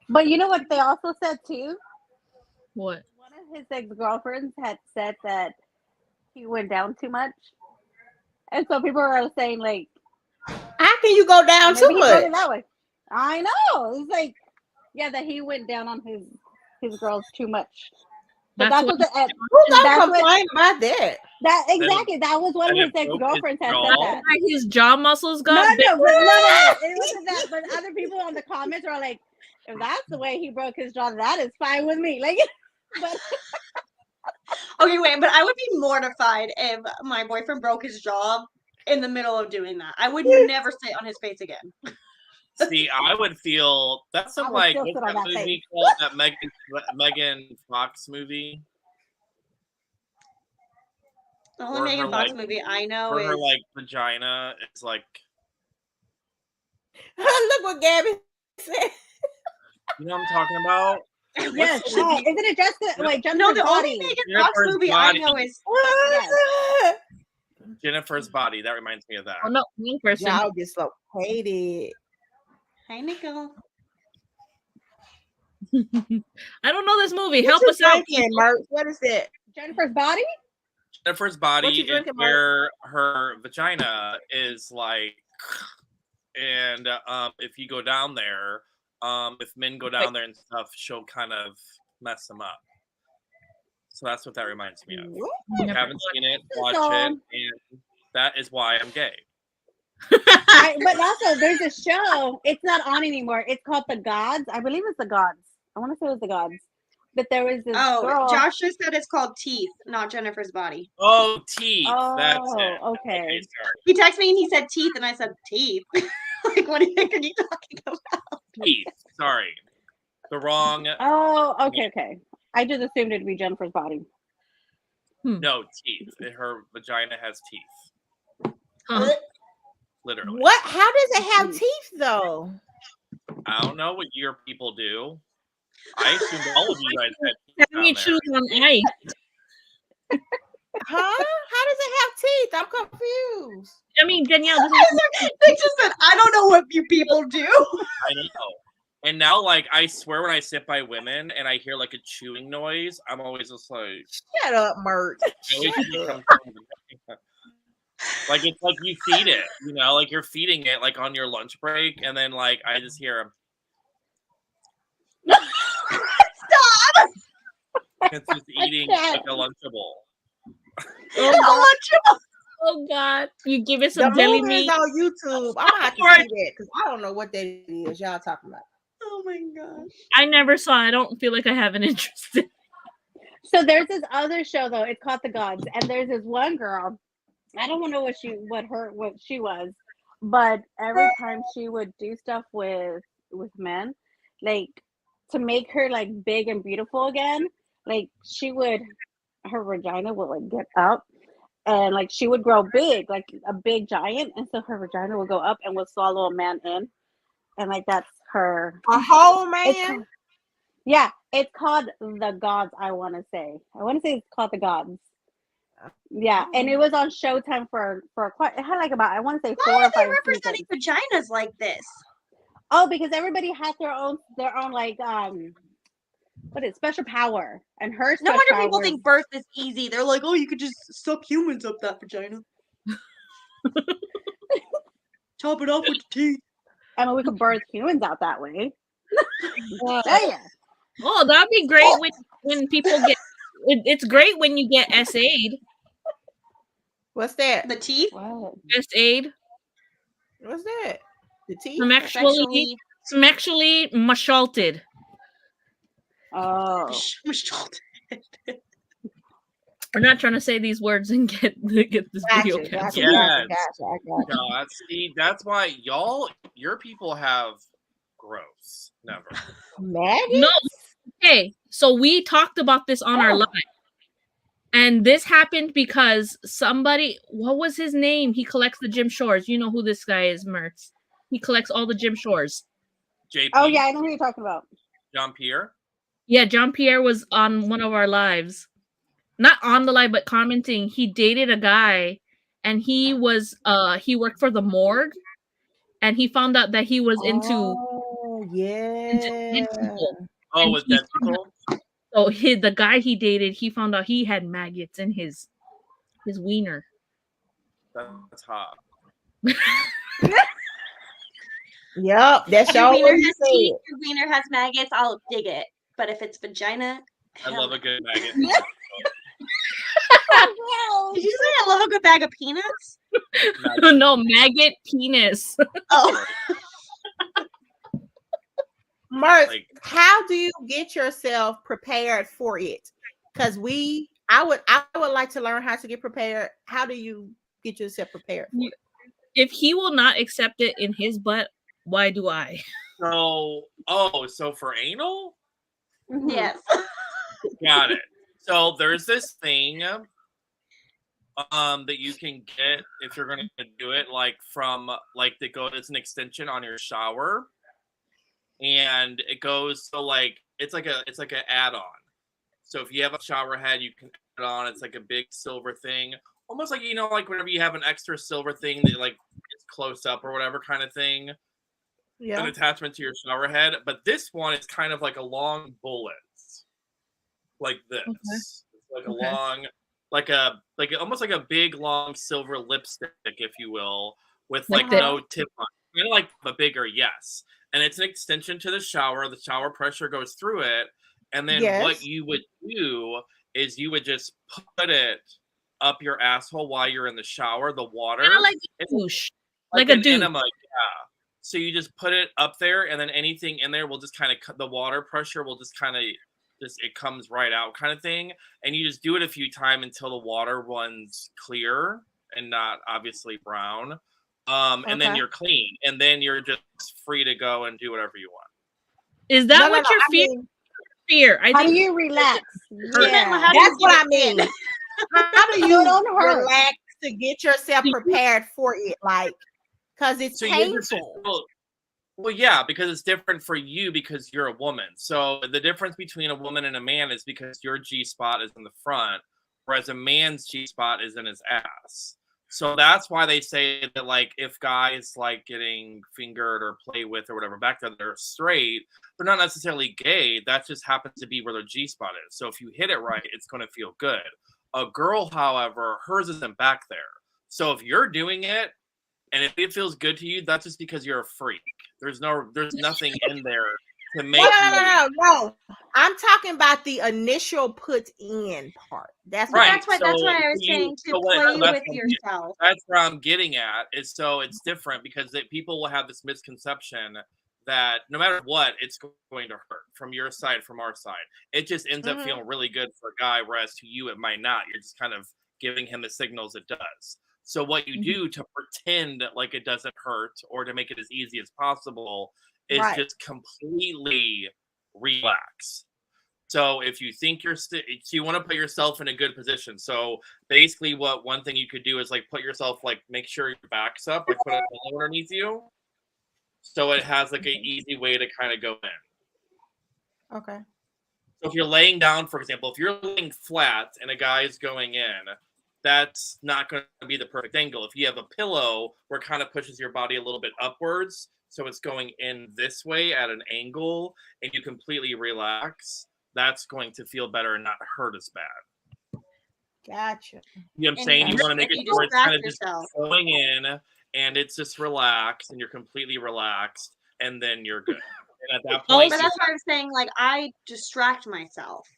But you know what they also said too? What? One of his ex-girlfriends had said that he went down too much. And so people are saying, like, how can you go down too much? That way. I know. It's like, yeah, that he went down on his girls too much. But that's what who's gonna complain about that? That exactly. That was one of his ex-girlfriends had said that. His jaw muscles got big. No, it wasn't that. But other people on the comments are like, if that's the way he broke his jaw, that is fine with me. Like, but okay, wait, but I would be mortified if my boyfriend broke his jaw in the middle of doing that. I would never sit on his face again. See, I would feel that's some like what's that movie called? That Megan Fox movie. The only Megan Fox movie I know is her like vagina. It's like look what Gabby said. You know what I'm talking about? Yes. Isn't it just no? The only Megan Fox movie I know is Jennifer's Body. That reminds me of that. Oh no, one person. Y'all just so hated. Hey, Nicole. I don't know this movie. Help us out. What is that? Jennifer's Body? Jennifer's Body is where her vagina is like, and if you go down there, if men go down there and stuff, she'll kind of mess them up. So that's what that reminds me of. If you haven't seen it, watch it, and that is why I'm gay. But also, there's a show. It's not on anymore. It's called The Gods. I believe it's The Gods. I want to say it was The Gods. But there was this girl. Josh just said it's called Teeth, not Jennifer's Body. Oh, Teeth. Oh, that's it. Okay. He texted me and he said Teeth, and I said Teeth. Like, what the heck are you talking about? Teeth. Sorry. The wrong. Oh, okay. I just assumed it'd be Jennifer's body. No, teeth. Her vagina has teeth. Huh. Literally. What? How does it have teeth though? I don't know what your people do. I assumed all of you guys had teeth Let me down choose there. on ice. Huh? How does it have teeth? I'm confused. I mean, Danielle, They just said, I don't know what you people do. I know. And now, like, I swear when I sit by women and I hear like a chewing noise, I'm always just like, Shut up, Mert. Like, it's like you feed it, you know, like you're feeding it like on your lunch break, and then like I just hear him. Stop! It's just eating like a Lunchable. oh God, you give it The some jelly movie is meat. on YouTube. I'm gonna have to see that because I don't know what that is y'all talking about. Oh my gosh. I never saw. I don't feel like I have an interest in. So there's this other show though. It's called The Gods, and there's this one girl. I don't know what she was, but every time she would do stuff with men, like to make her like big and beautiful again, like her vagina would like get up, and like she would grow big, like a big giant, and so her vagina would go up and would swallow a man in, and like that's her. A whole man. It's called The Gods. I want to say it's called The Gods. Yeah, and it was on Showtime for quite. It had like about, I want to say, 4 Why or are they 5 representing seasons. vaginas like this? Oh, because everybody has their own like what is special power, and her No special wonder power people is- think birth is easy. They're like, oh, you could just suck humans up that vagina. Chop it off with the teeth. I mean, we could birth humans out that way. Yeah. Oh, that'd be great when people get. It's great when you get SA'd. What's that? The teeth? What? SA'd. What's that? The teeth? Some actually mashalted. Oh. We're not trying to say these words and get this video canceled. Gotcha. See, that's why your people have gross. Never. Maggots? No. Okay, so we talked about this on our live. And this happened because somebody, what was his name? He collects the gym shores. You know who this guy is, Mertz. He collects all the gym shores. JP. Oh yeah, I know who you're talking about. Jean Pierre. Yeah, Jean Pierre was on one of our lives. Not on the live, but commenting. He dated a guy, and he worked for the morgue, and he found out that he was into dead people. Oh, was dead people? So the guy he dated, he found out he had maggots in his wiener. That's hot. Yep, that's Your all. wiener has teeth, your wiener has maggots, I'll dig it. But if it's vagina, I love a good maggot. Did you say I love a good bag of peanuts? No, maggot penis. Oh. Mark, how do you get yourself prepared for it? Because I would like to learn how to get prepared. How do you get yourself prepared for it? If he will not accept it in his butt, why do I? So for anal? Yes. Got it. So there's this thing that you can get if you're gonna do it, like from like it's an extension on your shower. And it goes it's like an add-on. So if you have a shower head, you can put it on. It's like a big silver thing, almost like like whenever you have an extra silver thing that like it's close up or whatever kind of thing. Yeah. An attachment to your shower head, but this one is kind of like a long bullet, like this. Okay. It's like a long, like almost like a big long silver lipstick, if you will, with like no tip on. Kind of like a bigger yes. And it's an extension to the shower. The shower pressure goes through it. And then what you would do is you would just put it up your asshole while you're in the shower, the water. Kind of like a douche. Like an a douche. enema, yeah. So you just put it up there, and then anything in there will just kind of, the water pressure will just kind of, it comes right out kind of thing. And you just do it a few times until the water runs clear and not obviously brown. And then you're clean, and then you're just free to go and do whatever you want. Is that No, what you're I fearing? mean, Fear. I How do think you relax? How Yeah. do you that's what get I it in? mean. How do So you it don't hurt. relax to get yourself prepared for it? Like, because it's So you're just painful. well, yeah, because it's different for you because you're a woman. So the difference between a woman and a man is because your G spot is in the front, whereas a man's G spot is in his ass. So that's why they say that, like, if guys like getting fingered or play with or whatever back there, they're straight. They're not necessarily gay. That just happens to be where their G spot is. So if you hit it right, it's going to feel good. A girl, however, hers isn't back there. So if you're doing it, and if it feels good to you, that's just because you're a freak. There's nothing in there to make No. I'm talking about the initial put in part. That's But right. that's why I was saying to play with yourself. That's where I'm getting at. Is so it's different because people will have this misconception that no matter what, it's going to hurt from your side, from our side. It just ends up feeling really good for a guy, whereas to you it might not. You're just kind of giving him the signals it does. So what you do to pretend like it doesn't hurt or to make it as easy as possible is just completely relax. So if you think so you want to put yourself in a good position. So basically one thing you could do is like put yourself, like make sure your back's up, like put a pillow underneath you. So it has like an easy way to kind of go in. Okay. So if you're laying down, for example, if you're laying flat and a guy is going in, that's not going to be the perfect angle. If you have a pillow where it kind of pushes your body a little bit upwards, so it's going in this way at an angle, and you completely relax, that's going to feel better and not hurt as bad. Gotcha. You know what I'm saying? You want to make it where it's kind of just going in, and it's just relaxed, and you're completely relaxed, and then you're good. And at that point, but that's why I was saying, like, I distract myself.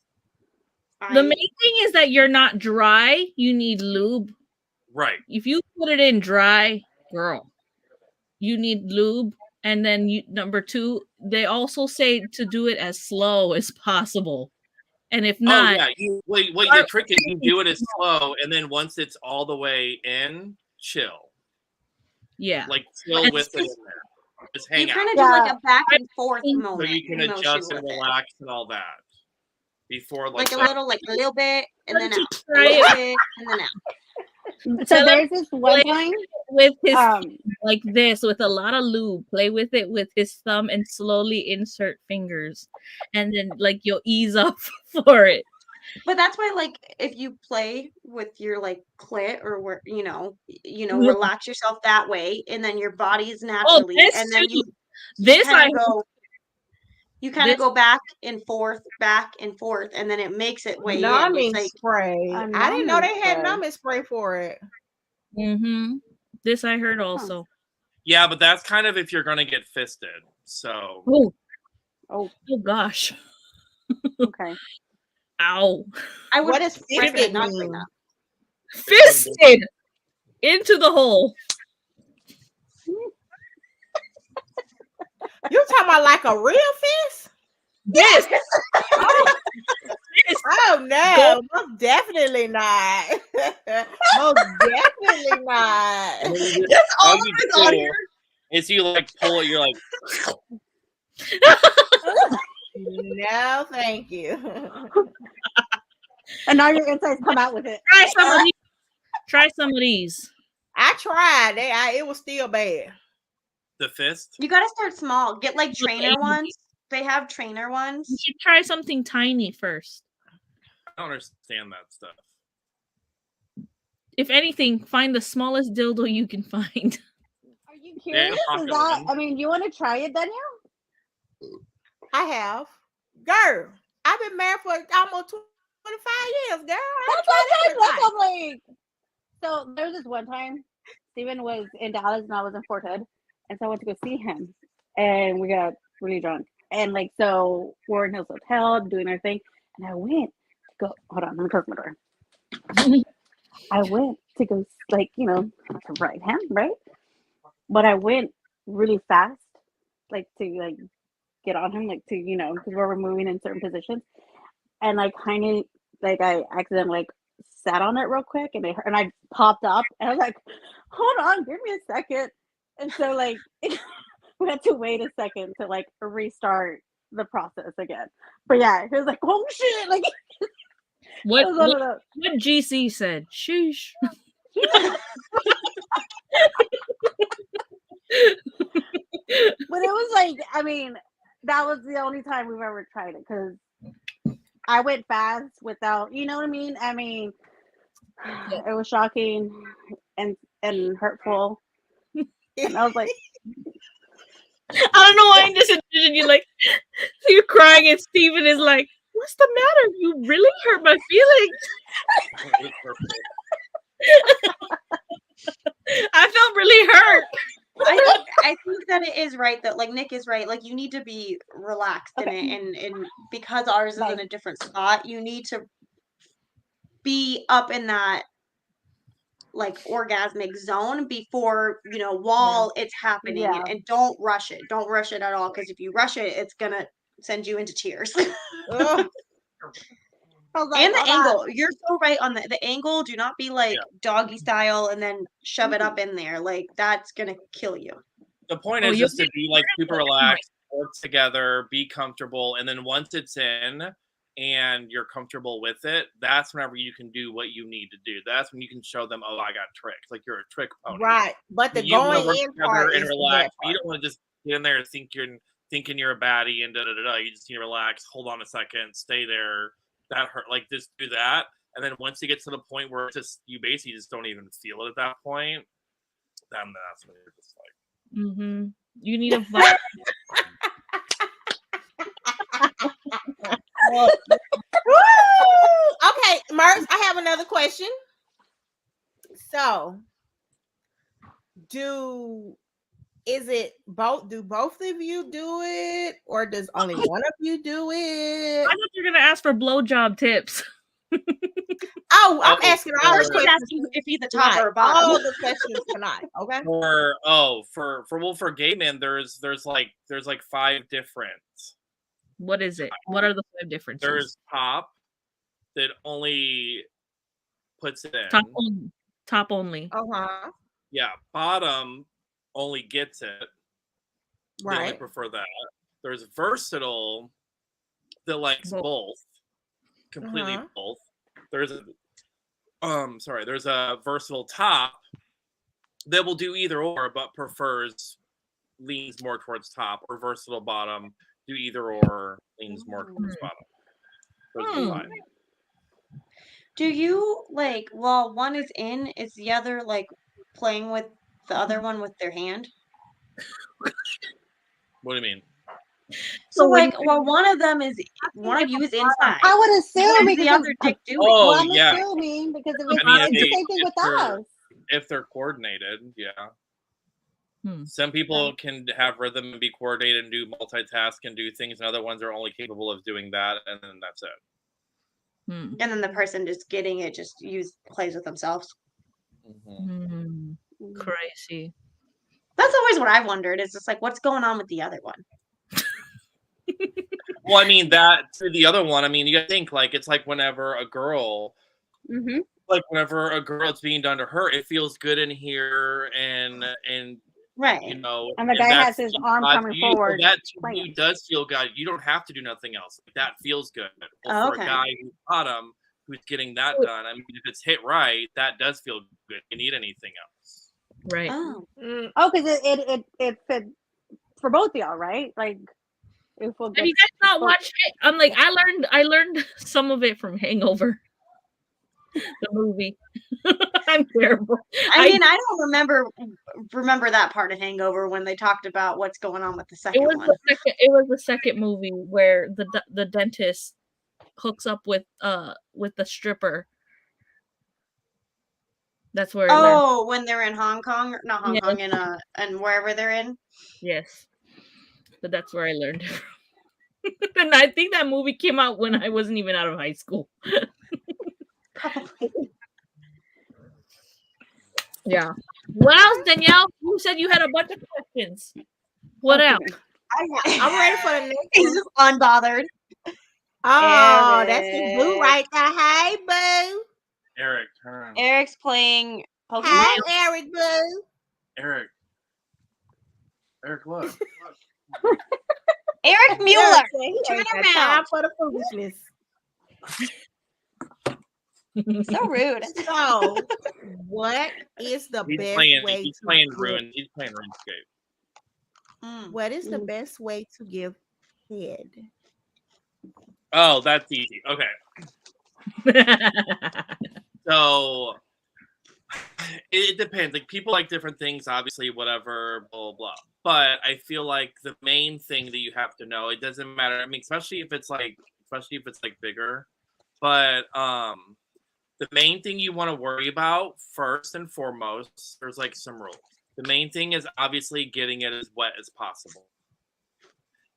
The main thing is that you're not dry. You need lube. Right. If you put it in dry, girl, you need lube. And then number two, they also say to do it as slow as possible. And if not, the trick is you do it as slow, and then once it's all the way in, chill. Yeah. Like chill with it in there. Just hang out. You kind of do like a back and forth moment. So you can adjust and relax and all that. Before like a little bit and then out. A little bit and then out. So there's this one time with his like this with a lot of lube. Play with it with his thumb and slowly insert fingers, and then like you'll ease up for it. But that's why, like, if you play with your like clit or where relax yourself that way, and then your body's naturally, and then you kind of go back and forth, and then it makes it way numbing spray. I didn't know they had numbing spray for it. This I heard also. Yeah, but that's kind of if you're gonna get fisted. So. Oh gosh. Okay. Ow. What does fisted mean? Fisted into the hole. You talking about like a real fist? Yes. Oh no, most definitely not. Most definitely not. Just all on here. Is you like pull it? You're like. No, thank you. And now your insides come out with it. Try some of these. I tried. It was still bad. The fist? You gotta start small. Get like trainer ones. They have trainer ones. You should try something tiny first. I don't understand that stuff. If anything, find the smallest dildo you can find. Are you curious? You want to try it, Danielle? I have. Girl, I've been married for almost 25 years, girl. That's like. So there was this one time, Steven was in Dallas and I was in Fort Hood. And so I went to go see him. And we got really drunk. And so we're in his hotel doing our thing. And I went to go, hold on, let me close my door. I went to go, to right hand, right? But I went really fast, to get on him, because we were moving in certain positions. And I accidentally sat on it real quick and I popped up and I was like, hold on, give me a second. And so we had to wait a second to restart the process again. But yeah, he was like, oh shit, like What, it was one what, of those. what GC said? Sheesh. But it was like, I mean, that was the only time we've ever tried it because I went fast without, you know what I mean? I mean, it was shocking and hurtful. And I was like, I don't know why in this edition you're like, you're crying and Steven is like, what's the matter? You really hurt my feelings. I felt really hurt. I think that it is right that like Nick is right. Like you need to be relaxed in it, and because ours is in a different spot, you need to be up in that like orgasmic zone before while it's happening, and don't rush it. Don't rush it at all, because if you rush it, it's gonna send you into tears. And the angle, you're so right on the angle. Do not be like doggy style and then shove it up in there. Like that's gonna kill you. The point is just to be like super relaxed, work together, be comfortable, and then once it's in and you're comfortable with it, that's whenever you can do what you need to do. That's when you can show them, oh, I got tricks. Like you're a trick pony. Right. But the going in part and is relax. You don't want to just get in there and thinking you're a baddie and da da da da. You just need to relax. Hold on a second. Stay there. That hurt. Like just do that. And then once you get to the point where it's just you basically just don't even feel it at that point, then that's when you're just like. Mm-hmm. You need a vibe. Okay, Merce, I have another question. So, do both of you do it, or does only one of you do it? I thought you're gonna ask for blowjob tips. Oh, I'm asking all the questions. Asking if he's the top or bottom. All the questions tonight. Okay. For gay men, there's like 5 different. What is it? What are the 5 differences? There's top that only puts it in. Top only. Uh-huh. Yeah, bottom only gets it. Right. They only prefer that. There's versatile that likes both. Completely both. There's a versatile top that will do either or, but leans more towards top, or versatile bottom, do either or, leans more towards bottom. Those are 5. Do you like while one is in, is the other like playing with the other one with their hand? What do you mean? So like while one of you is inside. I would assume because the other dick doing. Oh, I'm yeah. assuming because it's the same thing with us. If they're coordinated, yeah. Some people can have rhythm and be coordinated and do multitask and do things, and other ones are only capable of doing that, and then that's it. And then the person just getting it plays with themselves. Crazy. That's always what I've wondered. It's just like, what's going on with the other one? Well, I mean, the other one, I mean, you gotta think, like, it's like whenever a girl, it's being done to her, it feels good in here, and right, and the guy has his arm coming forward. That to you does feel good. You don't have to do nothing else. That feels good. Well, for a guy who's bottom, who's getting that done, I mean, if it's hit right, that does feel good. You need anything else, right? Because it fit for both of y'all, right? Like, have you guys not watched it? I'm like, I learned some of it from Hangover, the movie. I'm terrible. I mean, I don't remember that part of Hangover when they talked about what's going on with the second one. It was the second movie where the dentist hooks up with the stripper. That's where. When they're in Hong Kong, not Hong Kong, and wherever they're in. Yes, but that's where I learned it from. And I think that movie came out when I wasn't even out of high school. Probably. Yeah. What else, Danielle? You said you had a bunch of questions. What else? I'm ready for the next. He's just unbothered. Oh, that's the boo right there. Hey, boo. Eric, turn. Eric's playing Pokemon. Hi, Eric, boo. Eric, look. Eric Mueller. Eric said he Shut ain't your got time mouth. for the foolishness. So rude. So, what is the He's best playing. way He's to playing give- Ruin. He's playing RuneScape. What is the best way to give head? Oh, that's easy. Okay. So it depends. Like people like different things, obviously, whatever, blah, blah, blah. But I feel like the main thing that you have to know, it doesn't matter. I mean, especially if it's like bigger. But the main thing you want to worry about first and foremost, there's like some rules. The main thing is obviously getting it as wet as possible.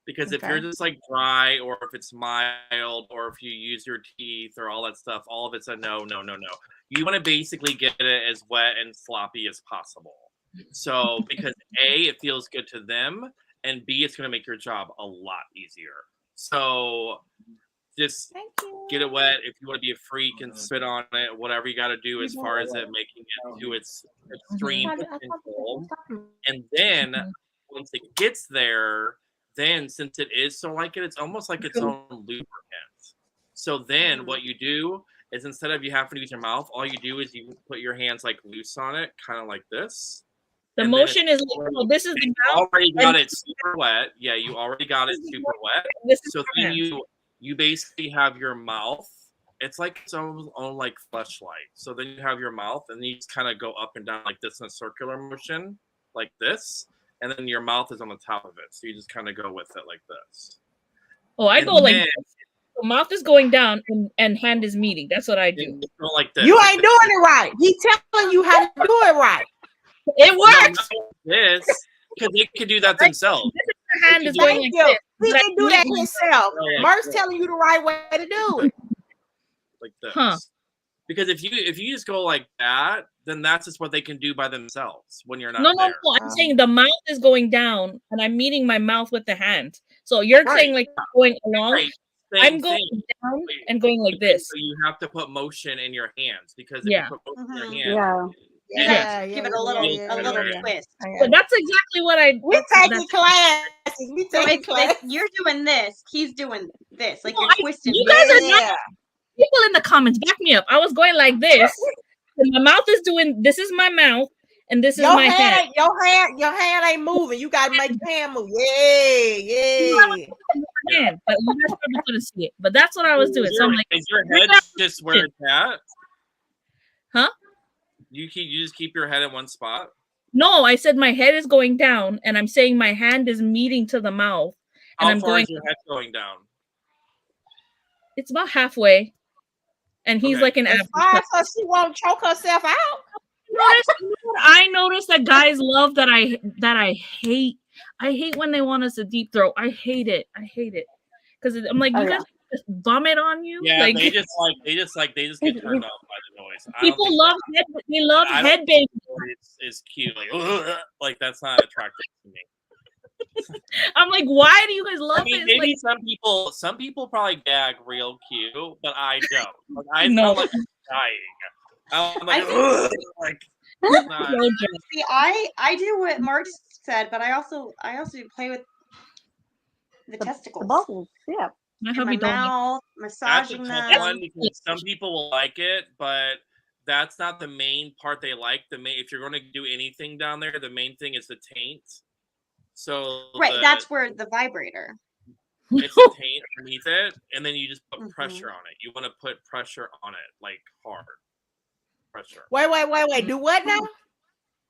Because if you're just like dry, or if it's mild, or if you use your teeth or all that stuff, all of it's a no. You want to basically get it as wet and sloppy as possible. So because A, it feels good to them, and B, it's going to make your job a lot easier. So just get it wet. If you want to be a freak and spit on it, whatever you got to do as far as it making it to its extreme potential. And then once it gets there, then since it is so like it's almost like its own lubricant. So then what you do is instead of you having to use your mouth, all you do is you put your hands like loose on it, kind of like this. The motion is like, oh, this is the mouth. Already got it super wet. Yeah, you already got it super wet. So then you basically have your mouth. It's like its own like fleshlight. So then you have your mouth, and you just kind of go up and down like this in a circular motion, like this. And then your mouth is on the top of it. So you just kind of go with it like this. Oh, I go like this. So mouth is going down and hand is meeting. That's what I do. Go like this. You ain't doing it right. He's telling you how to do it right. It works. This, because they could do that themselves. Your hand is going like this. He can do that himself. Mert's telling you the right way to do it. Like this. Because if you just go like that, then that's just what they can do by themselves when you're not there. No. I'm saying the mouth is going down, and I'm meeting my mouth with the hand. So you're saying like going along. Right. I'm going down and going like this. So you have to put motion in your hands, because if you put motion in your hands, give it a little twist. But that's exactly what I. We're taking classes. We taking classes. You're doing this. He's doing this. Like you're twisting. You guys are not. People in the comments, back me up. I was going like this, and my mouth is doing. This is my mouth, and this is my hand. Your hand ain't moving. You gotta make your hand move. Yeah. But you guys probably couldn't see it. But that's what I was doing. So I'm like, is your head just where it's at? Huh? You just keep your head in one spot? No, I said my head is going down, and I'm saying my hand is meeting to the mouth, and I'm going. Is your head going down? It's about halfway, and he's like an average. So she won't choke herself out. I noticed that guys love that I hate. I hate when they want us to deep throat. I hate it because I'm like, you guys just vomit on you. Yeah, like, they just get turned off by the noise. People love head banging. It's cute. Like that's not attractive to me. I'm like, why do you guys love it? Maybe some people probably gag real cute, but I don't. Like, I No. feel like I'm dying. I'm like, See, I do what Mark said, but I also play with the testicles, the bubbles. Yeah, my mouth, massaging them. One because some people will like it, but that's not the main part they like. If you're going to do anything down there, the main thing is the taint. So that's where the vibrator. It's the taint underneath it, and then you just put pressure on it. You want to put pressure on it, like hard pressure. Wait. Do what now?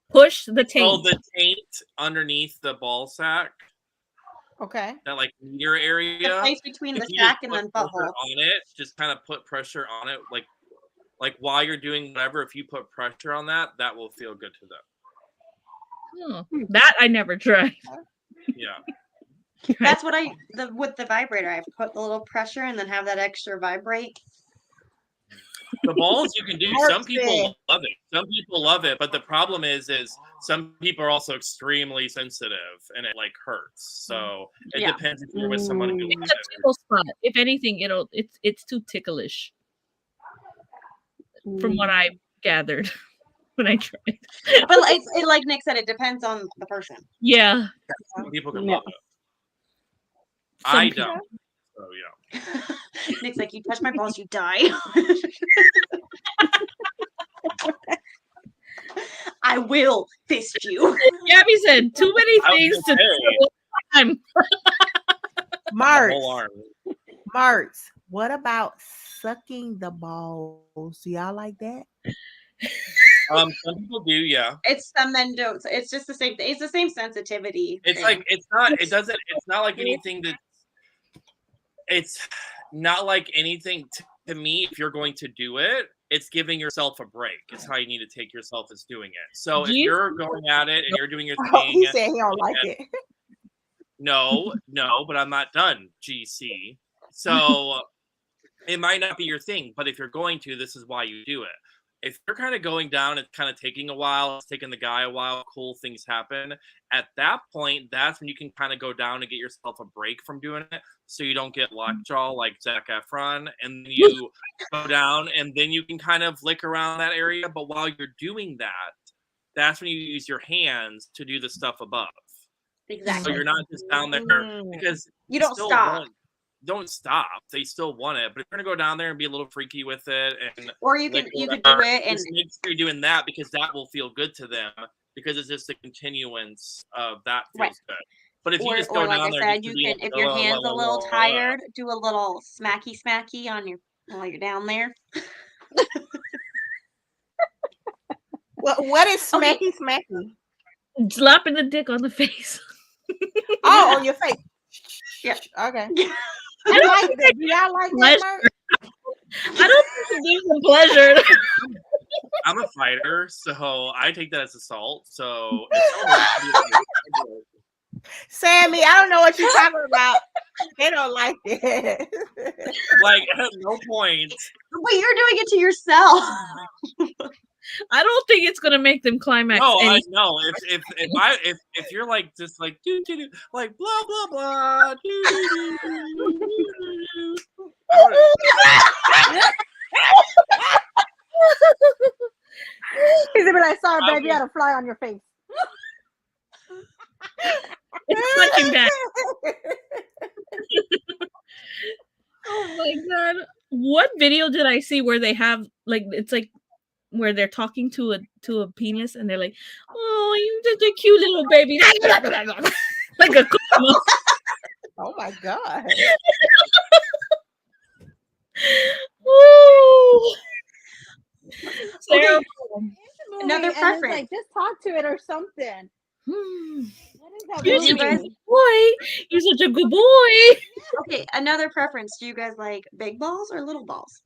Push the taint. So the taint underneath the ball sack. Okay. That like meter area. The place between the sack and the butthole. On it, just kind of put pressure on it, like while you're doing whatever. If you put pressure on that, that will feel good to them. That I never tried. Yeah. That's what with the vibrator. I put a little pressure and then have that extra vibrate. The balls you can do. Some people love it. Some people love it, but the problem is some people are also extremely sensitive and it like hurts. So it depends if you're with someone who it's a tickle spot. If anything, it's too ticklish. From what I gathered when I tried. But like Nick said, it depends on the person. Yeah. Some people can love it. I people- don't. So yeah. Nick's like, you touch my balls, you die. I will fist you. Gabby said too many I was things to gonna do say, at one time. the Marks. whole arm. Marks. What about sucking the balls? Do y'all like that? Some people do, yeah. It's some men don't. It's just the same. It's the same sensitivity. It's thing. like it's not like anything that it's not like anything to me. If you're going to do it, it's giving yourself a break. It's how you need to take yourself as doing it. So if you're going at it and you're doing your Oh, thing, he said he don't like it. no, but I'm not done, GC. So it might not be your thing, but if you're going to, this is why you do it. If you're kind of going down, it's kind of taking a while, it's taking the guy a while, cool things happen. At that point, that's when you can kind of go down and get yourself a break from doing it so you don't get lockjaw like Zac Efron. And then you go down and then you can kind of lick around that area. But while you're doing that, that's when you use your hands to do the stuff above. Exactly. So you're not just down there because You don't still stop. don't stop. They still want it, but if you're gonna go down there and be a little freaky with it, and Or you could do it and just make sure you're doing that because that will feel good to them because it's just a continuance of that feels Right. good. But if you just go or like down I there, said, just you to be can like, if your "Oh, hand's a la, la, little la, la." tired, do a little smacky on your while you're down there. What is Okay. smacky? Slapping the dick on the face. Oh, on your face. Yeah. Okay. I I don't like that. Do y'all like that, Mark? I don't think it gives them pleasure. I'm a fighter, so I take that as assault. So it's Sammy, I don't know what you're talking about. They don't like that. like at no point. But you're doing it to yourself. I don't think it's gonna make them climax. No, any- I know. If you're like just like do do do like blah blah blah do do do do do. He's gonna be like, sorry, I baby, you would- had a fly on your face. It's punching bag. Oh my god! What video did I see where they have like it's like where they're talking to a penis and they're like, "Oh, you're just a cute little baby," like a cookie. Oh my god. Woo! Sarah, Another And it's preference. like, just talk to it or something. hmm, What is that you're You such a guys- movie? good boy. You're such a good boy. Okay, another preference. Do you guys like big balls or little balls?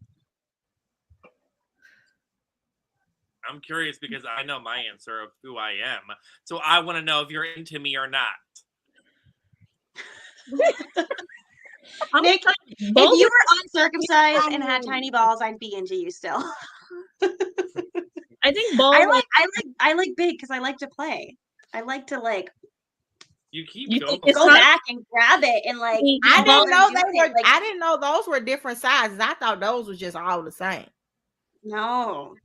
I'm curious because I know my answer of who I am, so I want to know if you're into me or not. I'm Nick, like, if you were uncircumcised and had tiny balls, I'd be into you still. I think balls. I like big because I like to play. I like to like You keep You going. think it's go not- back and grab it and like I Balls didn't know do they it, were. like, I didn't know those were different sizes. I thought those were just all the same. no.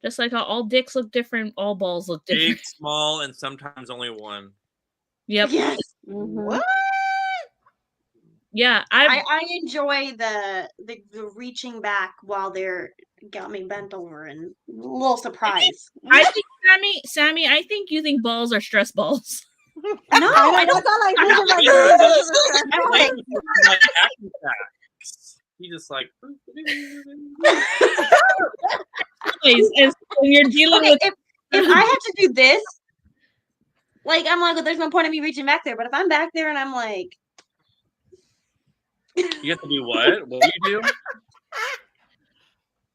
Just like how all dicks look different, all balls look different. Big, small, and sometimes only one. Yep. Yes. Mhm. What? Yeah. I enjoy the reaching back while they're got me bent over and a little surprise. I think Sammy, I think you think balls are stress balls. No, I know, I don't. that's all I I'm think not about like it. I'm like, Like action facts. He just like. Anyways, and when you're dealing okay, with if I have to do this, like I'm like, well, there's no point in me reaching back there. But if I'm back there and I'm like, You have to do what? What do you do?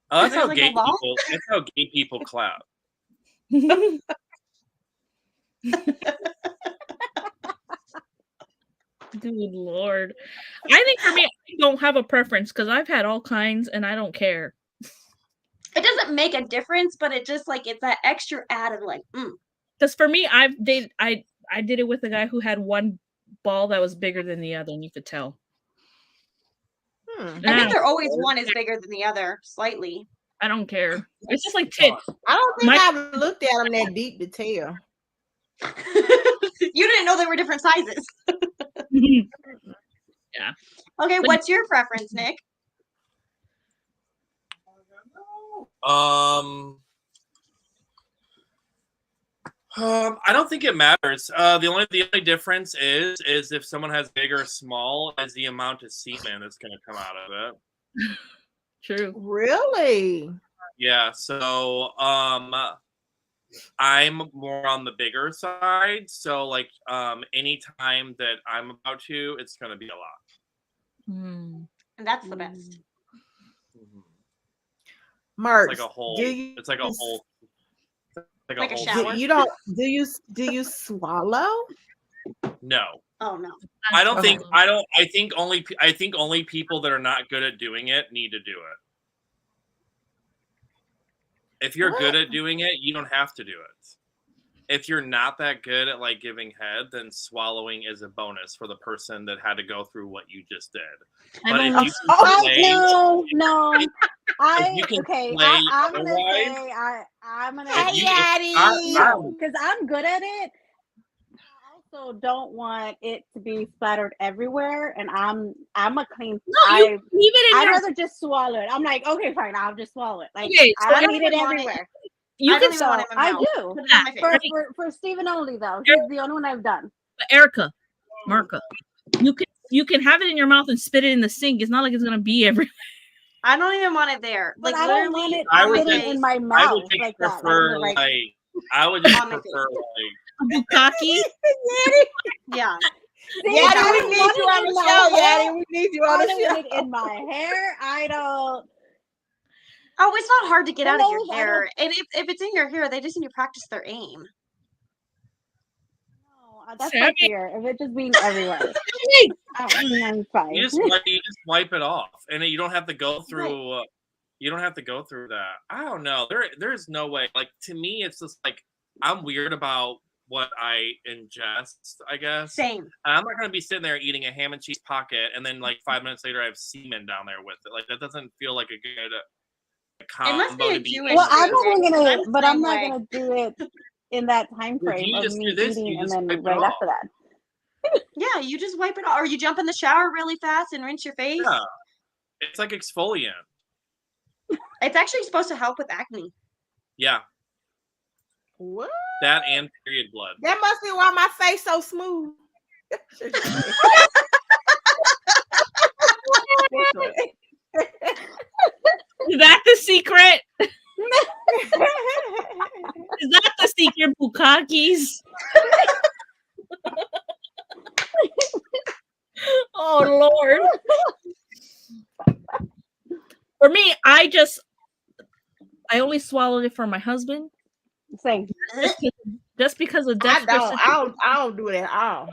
Oh, that's There's how like gay a ball? people. That's how gay people clap. Dude, Lord. I think for me, I don't have a preference because I've had all kinds and I don't care. it doesn't make a difference, but it just like it's that extra added like, Because for me, I did it with a guy who had one ball that was bigger than the other, and you could tell. Hmm. And I I think don't, they're always one is bigger than the other slightly. I don't care. It's just like tits. I don't think My- I've looked at them that deep to tell. You didn't know they were different sizes. Yeah. Okay, But- what's your preference, Nick? I don't think it matters. The only difference is if someone has big or small, is the amount of semen that's going to come out of it. True. Really? Yeah. So, I'm more on the bigger side. So, like, anytime that I'm about to, it's going to be a lot. Mm. And that's the best. Mhm. Merch. It's like a whole. It's like a whole. Like Like a whole shower? scene. You don't do you swallow? No. Oh no. I don't think Okay. I think only people that are not good at doing it need to do it. If you're good at doing it, you don't have to do it. If you're not that good at like giving head, then swallowing is a bonus for the person that had to go through what you just did. But if you can play, No. you can Okay. play I'm gonna otherwise, say I'm gonna if you- no, because I'm good at it. I also don't want it to be splattered everywhere, and I'm a clean. No, you leave it in I'd your. rather just swallow it. I'm like, okay, fine, I'll just swallow it. Like, Okay, so I don't I need don't it even want it. everywhere. You I can don't even want it in my I mouth. do. Put it on my face. For Stephen only though. He's the only one I've done. Erica, Marca. You can have it in your mouth and spit it in the sink. It's not like it's gonna be everywhere. I don't even want it there. But Like I don't literally want it I on my would sitting face. in my I mouth would just like that. prefer Like, I would just On my face. prefer like Bukkake. Yeah. see, Yaddy, I we don't need want you it on in the my show, hair. Yaddy. We need you on I the don't show. want it in my hair. I don't. Oh, it's not hard to get Who out of your knows? I hair. And if it's in your hair, they just need to practice their aim. No, that's Sammy. my fear. If it just being everywhere, I'm fine. you just wipe it off, and you don't have to go through. You don't have to go through that. I don't know. There's no way. Like, to me, it's just like I'm weird about what I ingest, I guess. Same. I'm not gonna be sitting there eating a ham and cheese pocket, and then like 5 minutes later I have semen down there with it. Like, that doesn't feel like a good combo must be a to be. Jewish Well, I'm thing. not I'm gonna, the but same I'm not way. gonna do it in that time Well, frame you of just me do this, eating you and just then wipe it right off. after that. Yeah, you just wipe it off. Or you jump in the shower really fast and rinse your face. Yeah, it's like exfoliant. It's actually supposed to help with acne. Yeah, What? that and period blood. That must be why my face so smooth. Is that the secret? Is that the secret, Bukkakes? Oh Lord. For me, I only swallowed it for my husband. Same. Just because of I desperate. don't do it at all.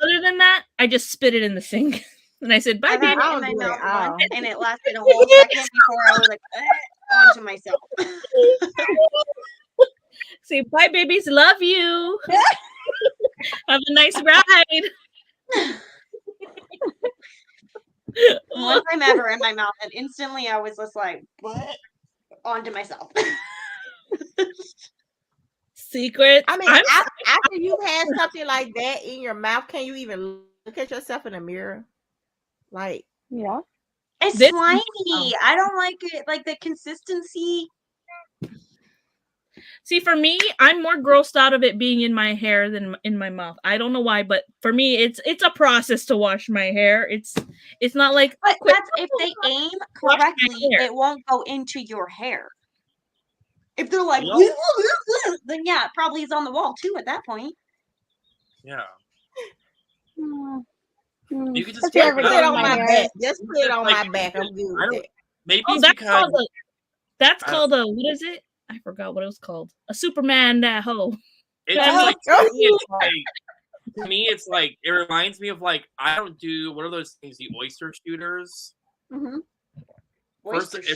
Other than that, I just spit it in the sink. And I said, bye, I've baby. had it in don't my do it mouth at all. once, and it lasted a whole second before I was like, onto myself. Say, bye, babies. Love you. Have a nice ride. One time ever in my mouth, and instantly I was just like, what? Onto myself. Secret. I mean, after you've had something like that in your mouth, can you even look at yourself in the mirror? Like, Yeah. It's This- slimy. I don't like it. Like the consistency. See, for me, I'm more grossed out of it being in my hair than in my mouth. I don't know why, but for me, it's a process to wash my hair. It's not like. But quick, that's if they aim wash my correctly, hair. it won't go into your hair. If they're like, Yeah. then yeah, it probably is on the wall too at that point. Yeah. You could just just wipe put it it off on my back. Just put it on my back. I'm good with it. Maybe Oh, it's that's because called a what is it? I forgot what it was called. A Superman that hoe. it's Yeah. like, to me, it's like it reminds me of like I don't do what are those things? The oyster shooters. Mm-hmm. First, Oyster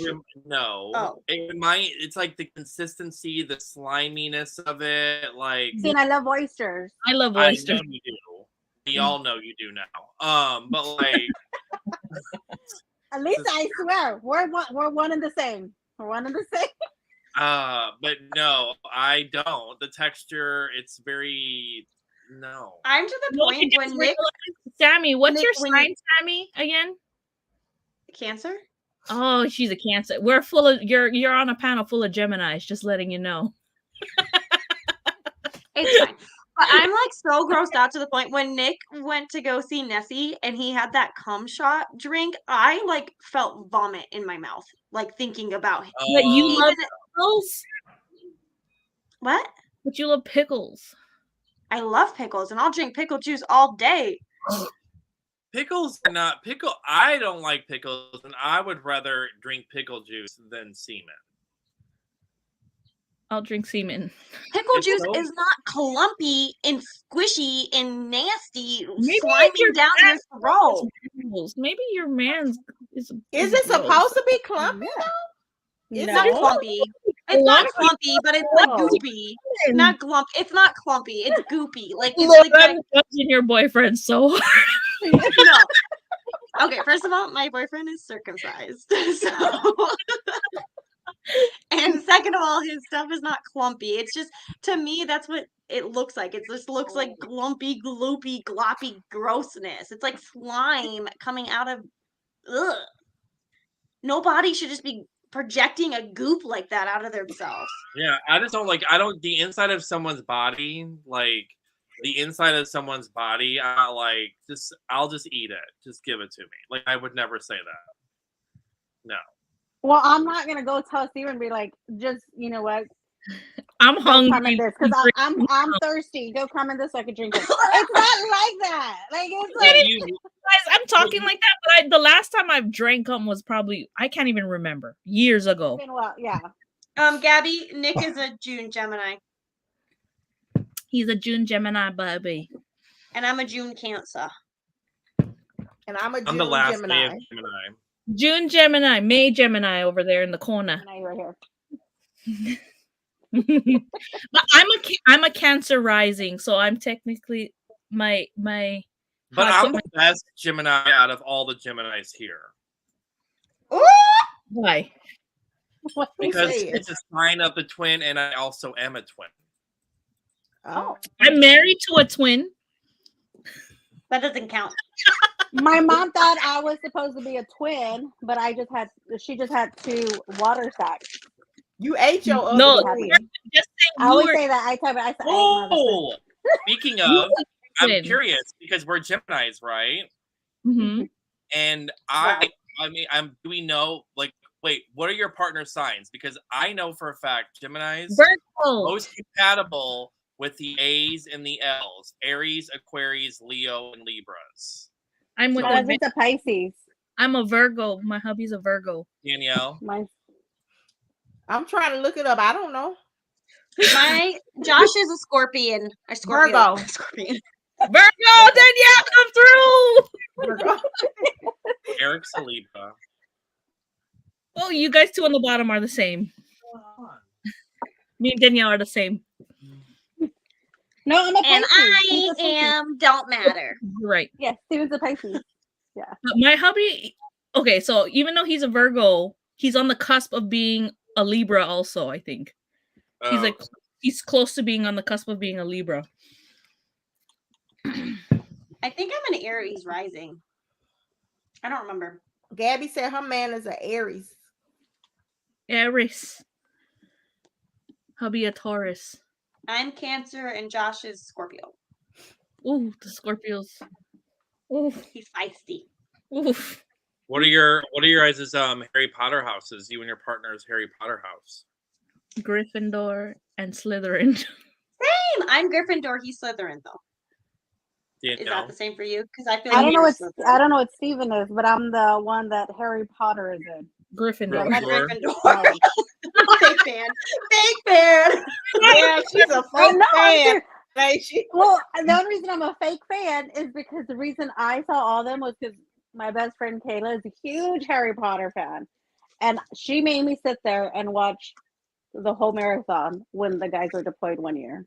it's like the consistency, the sliminess of it. Like See, and I love oysters. I love I oysters. know you do. We all know you do now. But like, At least I swear we're one and the same. We're one and the same. but no, I don't. The texture, it's very no. I'm to the No, point I when just Nick Sammy, what's Nick, your when you- sign, Sammy, again? Cancer? Oh, she's a Cancer. We're full of you're on a panel full of Geminis, just letting you know. It's fine. But I'm like so grossed out to the point when Nick went to go see Nessie and he had that cum shot drink, I like felt vomit in my mouth, like thinking about him. But you Oh, love Even pickles? what? But you love pickles. I love pickles and I'll drink pickle juice all day. pickles are not pickle. I don't like pickles, and I would rather drink pickle juice than semen. I'll drink semen. Pickle It's juice so- is not clumpy and squishy and nasty, Maybe slimy it's your down your throat. Pickles. Maybe your man's is Is it gross. supposed to be clumpy though? It's No. not clumpy. It's not clumpy, but it's like Oh. goopy. Not glump. It's not clumpy. It's goopy. Like it's Look, like that. I'm judging your boyfriend so hard. No. Okay, first of all, my boyfriend is circumcised. So and second of all, his stuff is not clumpy. It's just to me, that's what it looks like. It just looks like glumpy, gloopy, gloppy grossness. It's like slime coming out of ugh. Nobody should just be projecting a goop like that out of themselves. Yeah, I just don't like. I don't the inside of someone's body, like the inside of someone's body. I like just. I'll just eat it. Just give it to me. Like I would never say that. No. Well, I'm not gonna go tell Steven and be like, just you know what, I'm go come in hungry. this because I'm thirsty. Go come in this so I can drink it. It's not like that. Like it's But like you, Guys, I'm talking like that, but the last time I've drank cum was probably I can't even remember. Years ago. been well, yeah. Gabby, Nick is a June Gemini, He's a June Gemini baby. and I'm a June Cancer. And I'm a I'm the June last Gemini. day of Gemini. June Gemini, May Gemini over there in the corner. Now you're here. But I'm a Cancer rising, so I'm technically my But hot I'm the best Gemini out of all the Geminis here Ooh! why? What you because say it's a sign of the twin, and I also am a twin. Oh. I'm married to a twin. That doesn't count. My mom thought I was supposed to be a twin, but she just had 2 water sacks. You ate your other No, twin. Just I saying always you were say that. I tell her, I say, I ate my other twin. Oh, speaking you of, were I'm twin. curious because we're Geminis, right? Mhm. And Right. I mean, do we know, like, wait, what are your partner signs? Because I know for a fact Geminis Virgo. most compatible with the A's and the L's: Aries, Aquarius, Leo, and Libras. I'm with My a, husband's a Pisces. I'm a Virgo. My hubby's a Virgo. Danielle, Mine's I'm trying to look it up. I don't know. My Josh is a Scorpion. A Scorpio. Virgo. Scorpion. Virgo, Danielle, come through. Virgo. Eric's a Libra. Oh, you guys two on the bottom are the same. Me and Danielle are the same. no, I'm a Pisces. And I He's a Pisces. am don't matter. You're right. Yes, Steven's a Pisces. But my hubby, okay, so even though he's a Virgo, he's on the cusp of being a Libra also, I think. He's Oh, like he's close to being on the cusp of being a Libra. I think I'm an Aries rising. I don't remember. Gabby said her man is an Aries. Aries. Hubby a Taurus. I'm Cancer and Josh is Scorpio. Ooh, the Scorpios. Ooh, He's feisty. oof. what are your guys' Harry Potter houses? You and your partner's Harry Potter house. Gryffindor and Slytherin. Same. I'm Gryffindor. He's Slytherin though. Is that Danielle, the same for you? Because I feel I like don't know you're what Slytherin. I don't know what Steven is, but I'm the one that Harry Potter is in. Gryffindor. I'm a Gryffindor. Gryffindor. Fake fan. Fake fan. Yeah, she's a Oh, fake no, fan. Ain't she? Well, the only reason I'm a fake fan is because the reason I saw all of them was because my best friend Kayla is a huge Harry Potter fan, and she made me sit there and watch the whole marathon when the guys were deployed one year.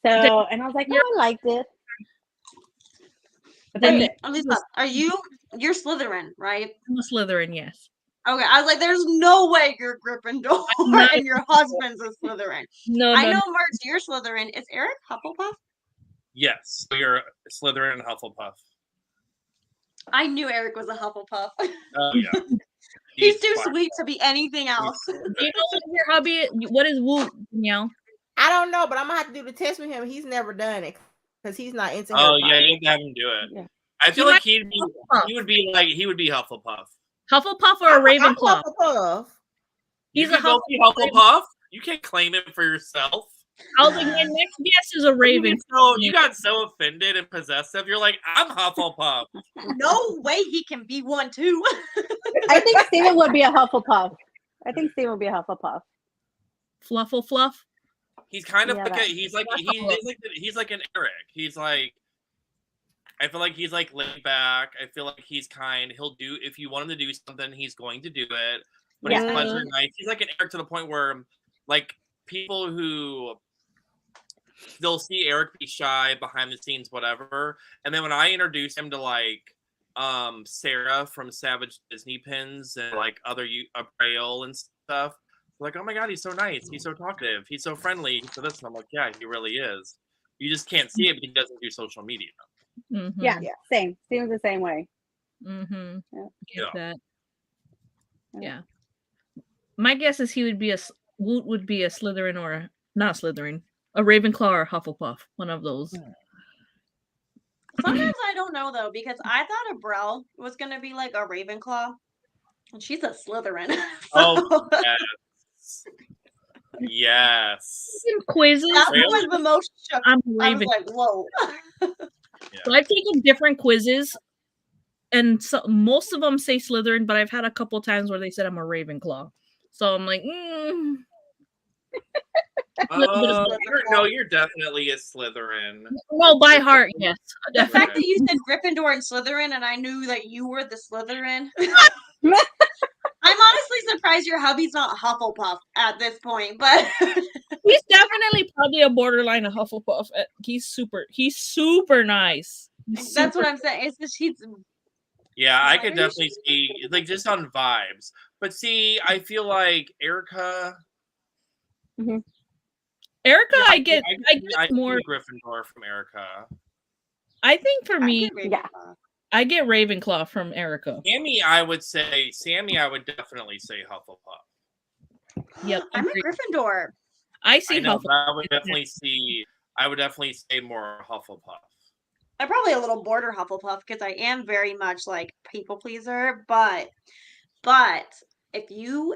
So, and I was like, oh, I liked it. But then Wait, Lisa, you're Slytherin, right? I'm a Slytherin, yes. Okay, I was like, there's no way you're Gryffindor not- and your husband's a Slytherin. No, I no, know Mark's you're Slytherin. Is Eric Hufflepuff? yes, so you're Slytherin and Hufflepuff. I knew Eric was a Hufflepuff. Oh yeah. He's too fine. sweet to be anything else. You know what your hobby is? What is Woot, Danielle? I don't know, but I'm gonna have to do the test with him. He's never done it because he's not into. Oh Harry yeah, Potter. you can have him do it. Yeah. I feel He like might he would be Hufflepuff. Hufflepuff or a I'm Ravenclaw? Hufflepuff. You He's a can both be Hufflepuff. You can't claim it for yourself. I was like, my next guess is a Ravenclaw. So you got so offended and possessive. You're like, I'm Hufflepuff. No way he can be one too. I think Steven would be a Hufflepuff. I think Steven would be a Hufflepuff. Fluffle fluff. He's kind of Yeah, like that- he's like an Eric. He's like, I feel like he's like laid back. I feel like he's kind. He'll do, if you want him to do something, he's going to do it. But he's Yeah. pleasure nice. He's like an Eric to the point where like people who they'll see Eric be shy behind the scenes, whatever. And then when I introduce him to like Sarah from Savage Disney Pins and like other Apprail and stuff, like, oh my god, he's so nice, he's so talkative, he's so friendly, so this, and I'm like, yeah, he really is. You just can't see it because he doesn't do social media. Mm-hmm. Yeah, same. Steven's the same way. Mm-hmm. Yeah. Get that. Yeah. My guess is he would be Woot would be a Slytherin or not Slytherin, a Ravenclaw or a Hufflepuff, one of those. Sometimes I don't know though, because I thought Abrel was gonna be like a Ravenclaw, and she's a Slytherin. Oh yes, yes. In quizzes, That was the most shook. I'm I was Ravenclaw. like, whoa. So I've taken different quizzes, and so most of them say Slytherin, but I've had a couple times where they said I'm a Ravenclaw. So I'm like, You're definitely a Slytherin. well, by heart, yes. The Definitely. fact that you said Gryffindor and Slytherin, and I knew that you were the Slytherin. I'm honestly surprised your hubby's not Hufflepuff at this point, but He's definitely probably a borderline of Hufflepuff. He's super nice. that's what I'm saying. It's just he's. Yeah, I Why could are you definitely see, like, just on vibes. But see, I feel like Erika. Erica, I get more more. Gryffindor from Erica. I think for me, Yeah. I get Ravenclaw from Erica. Sammy, I would definitely say Hufflepuff. Yep, I'm a agreed. Gryffindor. I see I know, Hufflepuff. but I would definitely say more Hufflepuff. I'm probably a little border Hufflepuff because I am very much like people pleaser, but if you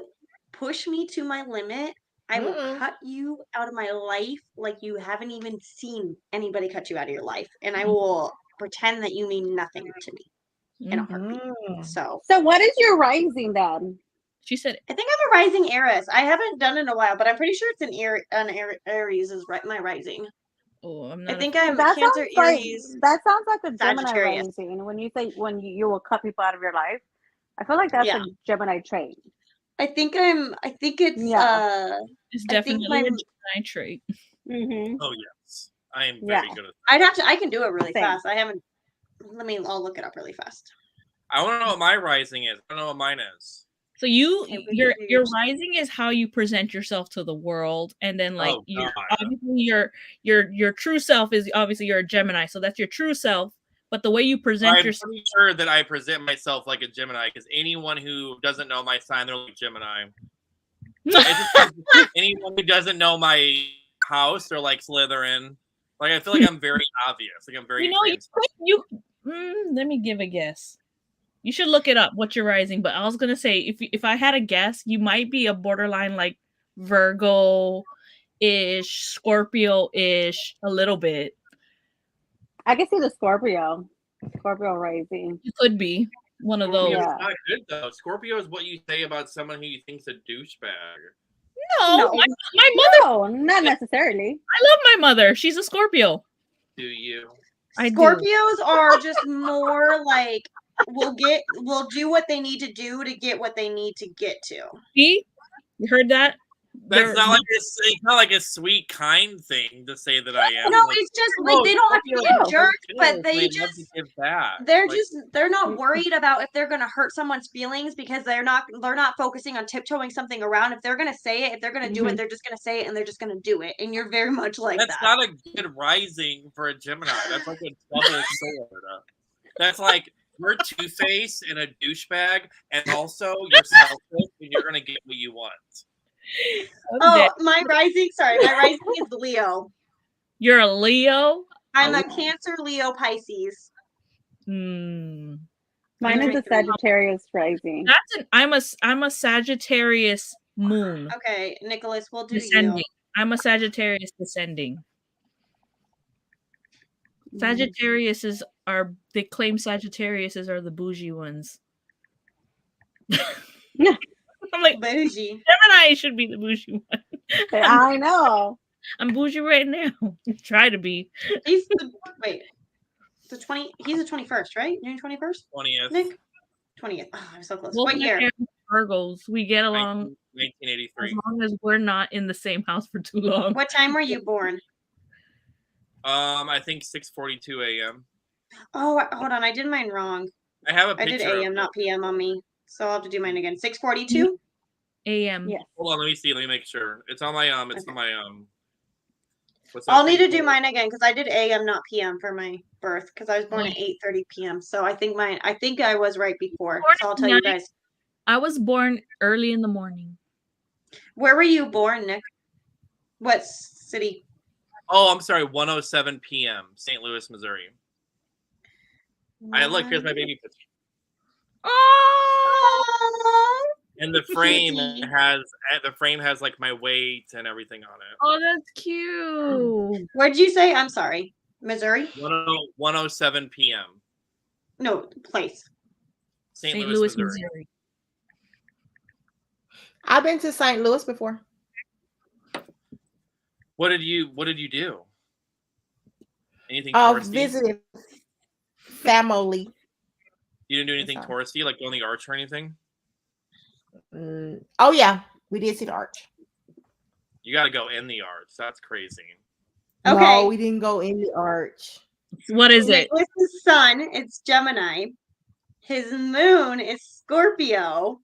push me to my limit, I will cut you out of my life like you haven't even seen anybody cut you out of your life, and I will pretend that you mean nothing to me in a heartbeat. So what is your rising then? She said, I think I'm a rising Aries. I haven't done it in a while, but I'm pretty sure it's an Aries is my rising. "Oh, I'm I not." think I'm That Cancer, sounds like Aries. that sounds like a Gemini Sagittarius. rising. When you say you will cut people out of your life, I feel like that's Yeah. a Gemini trait. I think it's Yeah. It's I think definitely my- a Gemini trait. Mm-hmm. Oh yes, I am very Yeah. good at I can do it really Same. fast. I'll look it up really fast. I want to know what my rising is. I don't know what mine is. So Okay, we your can do rising is how you present yourself to the world, and then like Oh, your God. obviously your true self is obviously you're a Gemini, so that's your true self. But the way you present I'm yourself, pretty sure that I present myself like a Gemini because anyone who doesn't know my sign, they're like Gemini. Anyone who doesn't know my house, they're like Slytherin. Like I feel like I'm very obvious. Like I'm very. let me give a guess. You should look it up what you're rising. But I was gonna say if I had a guess, you might be a borderline like Virgo-ish, Scorpio-ish, a little bit. I can see the Scorpio rising. You could be one of those. Scorpio Yeah. is not good though. Scorpio is what you say about someone who you think's a douchebag. No, No. my mother. No, not necessarily. I love my mother. She's a Scorpio. Do you? I do. Scorpios are just more like will do what they need to do to get what they need to get to. See? You heard that? That's it's not like a sweet, kind thing to say that I am. No, Like, it's just no, like they don't have to be Scorpios a are jerk, good, but they love just to give back. they're Like, just they're not worried about if they're gonna hurt someone's feelings because they're not focusing on tiptoeing something around. If they're gonna say it, if they're gonna do it, they're just gonna say it and they're just gonna do it. And you're very much like that's that. not a good rising for a Gemini. That's like a double sword. That's like You're two-faced and a douchebag, and also you're selfish, and you're gonna get what you want. Oh, my rising is Leo. You're a Leo. I'm a Cancer, Leo, Pisces. Mine is a Sagittarius rising. I'm a Sagittarius moon. Okay, Nicholas, we'll do Descending. you. I'm a Sagittarius descending. Sagittariuses they claim Sagittariuses are the bougie ones. I'm like, bougie. Gemini should be the bougie one. I know. I'm bougie right now. Try to be. He's the 21st, right? June 21st? 20th. Nick? 20th. Oh, I'm so close. Both What my year? parents are Virgos. We get along 1983. as long as we're not in the same house for too long. What time were you born? I think 6:42 a.m. Oh, hold on. I did mine wrong. I have a I picture. did AM, not PM on me. So I'll have to do mine again. 6:42? AM. Yeah. Hold on, let me see. Let me make sure. It's on my It's Okay. on my What's I'll that need to thing do called? mine again because I did AM, not PM for my birth because I was born at 8:30 PM. So I think I was right before. So I'll tell you guys. I was born early in the morning. Where were you born, Nick? What city? Oh, I'm sorry. 1:07 p.m. St. Louis, Missouri. Look, here's my baby picture. Oh, And the frame Cutie. has like my weight and everything on it. oh, that's cute. What did you say? I'm sorry. Missouri? 1:07 p.m. No, place. St. St. Louis, Louis, Missouri. Missouri. I've been to St. Louis before. What did you do? Anything touristy? Visited family. You didn't do anything Sorry. touristy, like go on the arch or anything? Oh yeah, we did see the arch. You got to go in the arch. That's crazy. Okay. No, we didn't go in the arch. What is it? Nicholas's sun is Gemini. His moon is Scorpio.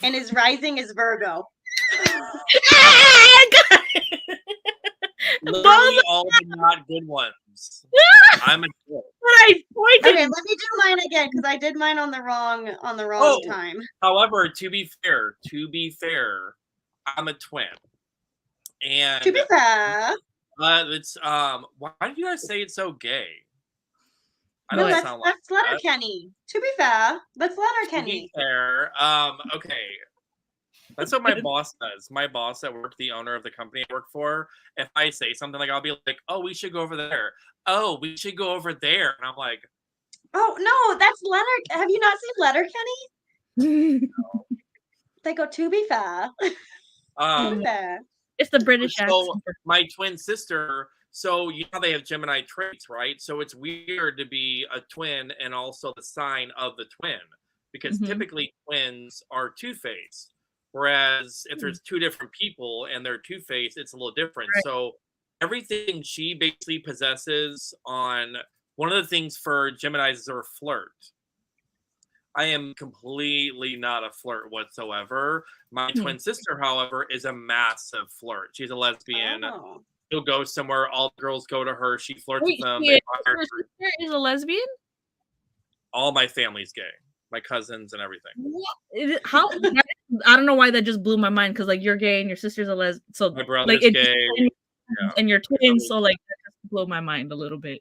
And his rising is Virgo. Literally all the not good ones. I'm a kid. I pointed. Okay, let me do mine again because I did mine on the wrong time. However, to be fair, I'm a twin. And To be fair, it's why did you guys say it's so gay? I no, don't that's sound like Letterkenny. To be fair, that's To be Letterkenny. fair, okay. That's what my boss does. My boss at work, the owner of the company I work for, if I say something like, I'll be like, oh, we should go over there. Oh, we should go over there. And I'm like, Oh no, that's Have you not seen Letterkenny? They go to be fair. To be fair. It's the British so accent. my twin sister, so you know they have Gemini traits, right? So it's weird to be a twin and also the sign of the twin because typically twins are two-faced. Whereas if there's two different people and they're two-faced, it's a little different. Right. So everything she basically possesses on one of the things for Geminis is her flirt. I am completely not a flirt whatsoever. My twin sister, however, is a massive flirt. She's a lesbian. Oh. She'll go somewhere. All the girls go to her. She flirts with them. Your sister is a lesbian? All my family's gay. My cousins and everything. What? How? I don't know why that just blew my mind because like you're gay and your sister's a lesbian. So my brother's like, gay. And you're twins. So like that just blew my mind a little bit.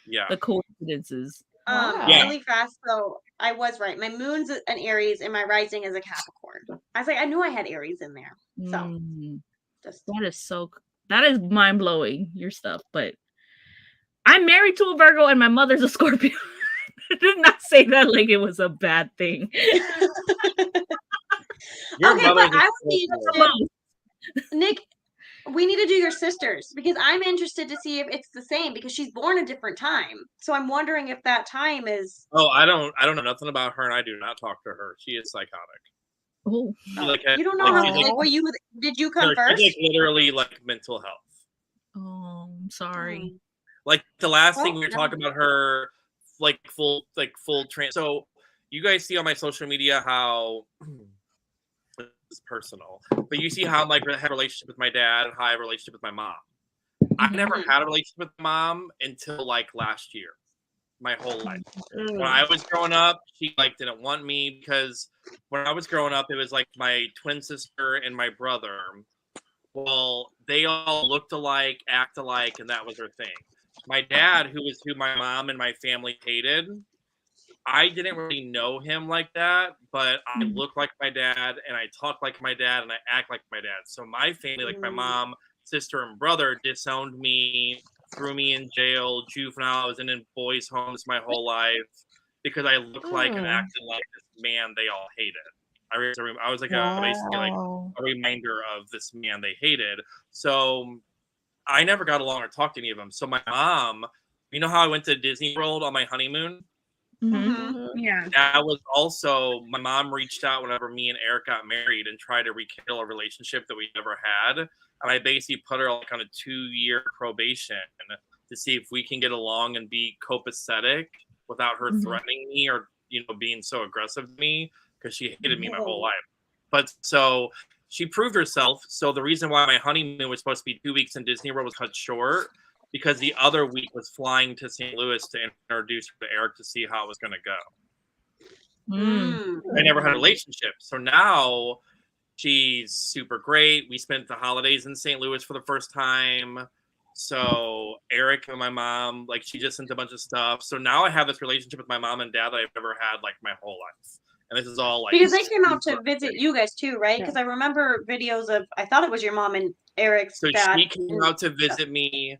Yeah. The coincidences. Really fast. So I was right. My moon's an Aries and my rising is a Capricorn. I was like, I knew I had Aries in there. So that is mind blowing, your stuff. But I'm married to a Virgo and my mother's a Scorpio. I did not say that like it was a bad thing. Nick, we need to do your sisters because I'm interested to see if it's the same because she's born a different time. So I'm wondering if that time is. Oh, I don't know nothing about her, and I do not talk to her. She is psychotic. Oh, you don't know her. Did you come first? She's like literally like mental health. Oh, I'm sorry. Like the last thing we were talking about her, like full trans. So you guys see on my social media how. Is personal, but you see how I'm like I have a relationship with my dad and how I have a relationship with my mom. I've never had a relationship with my mom until like last year. my whole life. When Mm. I was growing up, she like didn't want me because when I was growing up, it was like my twin sister and my brother. Well, they all looked alike, act alike, and that was her thing. My dad, who my mom and my family hated, I didn't really know him like that, but I look like my dad and I talk like my dad and I act like my dad. So my family, like my mom, sister, and brother, disowned me, threw me in jail, juvenile. I was in boys' homes my whole life because I looked like and acted like this man they all hated. I was like basically like a reminder of this man they hated. So I never got along or talked to any of them. So my mom, you know how I went to Disney World on my honeymoon? Yeah. That was also, my mom reached out whenever me and Eric got married and tried to rekindle a relationship that we never had. And I basically put her like on a 2-year probation to see if we can get along and be copacetic without her threatening me or, being so aggressive to me, because she hated me my whole life. But so she proved herself. So the reason why my honeymoon was supposed to be 2 weeks in Disney World was cut short because the other week was flying to St. Louis to introduce her to Eric to see how it was going to go. I never had a relationship. So now she's super great. We spent the holidays in St. Louis for the first time. So Eric and my mom, like, she just sent a bunch of stuff. So now I have this relationship with my mom and dad that I've never had like my whole life. And this is all like because they came out to visit you guys too, right? Because I remember videos of, I thought it was your mom and Eric's dad. She came out to visit me.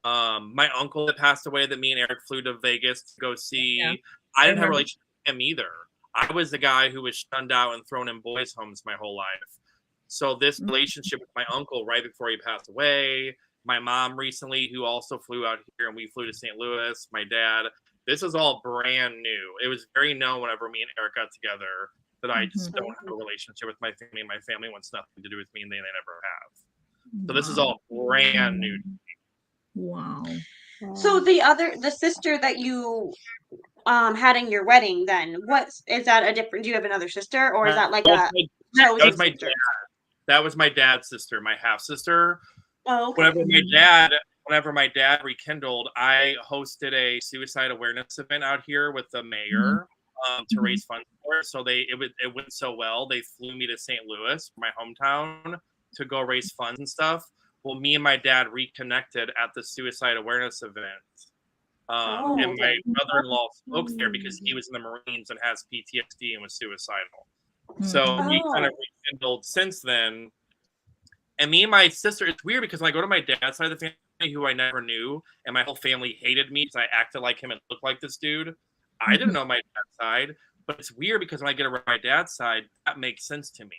My uncle that passed away that me and Eric flew to Vegas to go see. Yeah. I didn't have a relationship with him either. I was the guy who was shunned out and thrown in boys' homes my whole life. So this relationship with my uncle right before he passed away, my mom recently, who also flew out here and we flew to St. Louis, my dad, this is all brand new. It was very known whenever me and Eric got together that I just don't have a relationship with my family. My family wants nothing to do with me and they never have. So this is all brand new. Wow. So the sister that you had in your wedding, then is that a different? Do you have another sister, or is that like that was my dad? That was my dad's sister, my half sister. Oh, okay. Whenever my dad rekindled, I hosted a suicide awareness event out here with the mayor to raise funds for it. So it went so well, they flew me to St. Louis, my hometown, to go raise funds and stuff. Well, me and my dad reconnected at the suicide awareness event. And my brother-in-law spoke there because he was in the Marines and has PTSD and was suicidal. So we kind of rekindled since then. And me and my sister, it's weird because when I go to my dad's side of the family, who I never knew, and my whole family hated me because I acted like him and looked like this dude. I didn't know my dad's side, but it's weird because when I get around my dad's side, that makes sense to me.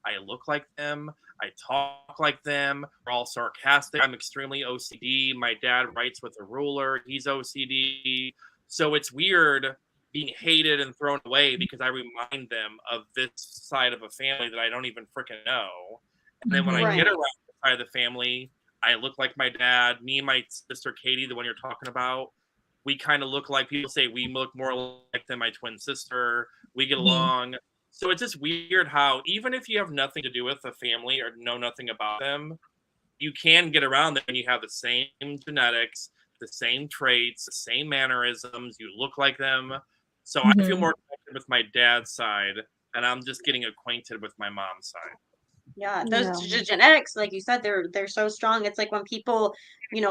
I look like them. I talk like them. We're all sarcastic. I'm extremely OCD. My dad writes with a ruler. He's OCD. So it's weird being hated and thrown away because I remind them of this side of a family that I don't even freaking know. And then when I get around the side of the family, I look like my dad. Me and my sister Katie, the one you're talking about, we kind of look like, people say we look more like than my twin sister. We get along. So it's just weird how even if you have nothing to do with a family or know nothing about them, you can get around them and you have the same genetics, the same traits, the same mannerisms. You look like them. So I feel more connected with my dad's side, and I'm just getting acquainted with my mom's side. Yeah, those genetics, like you said, they're so strong. It's like when people,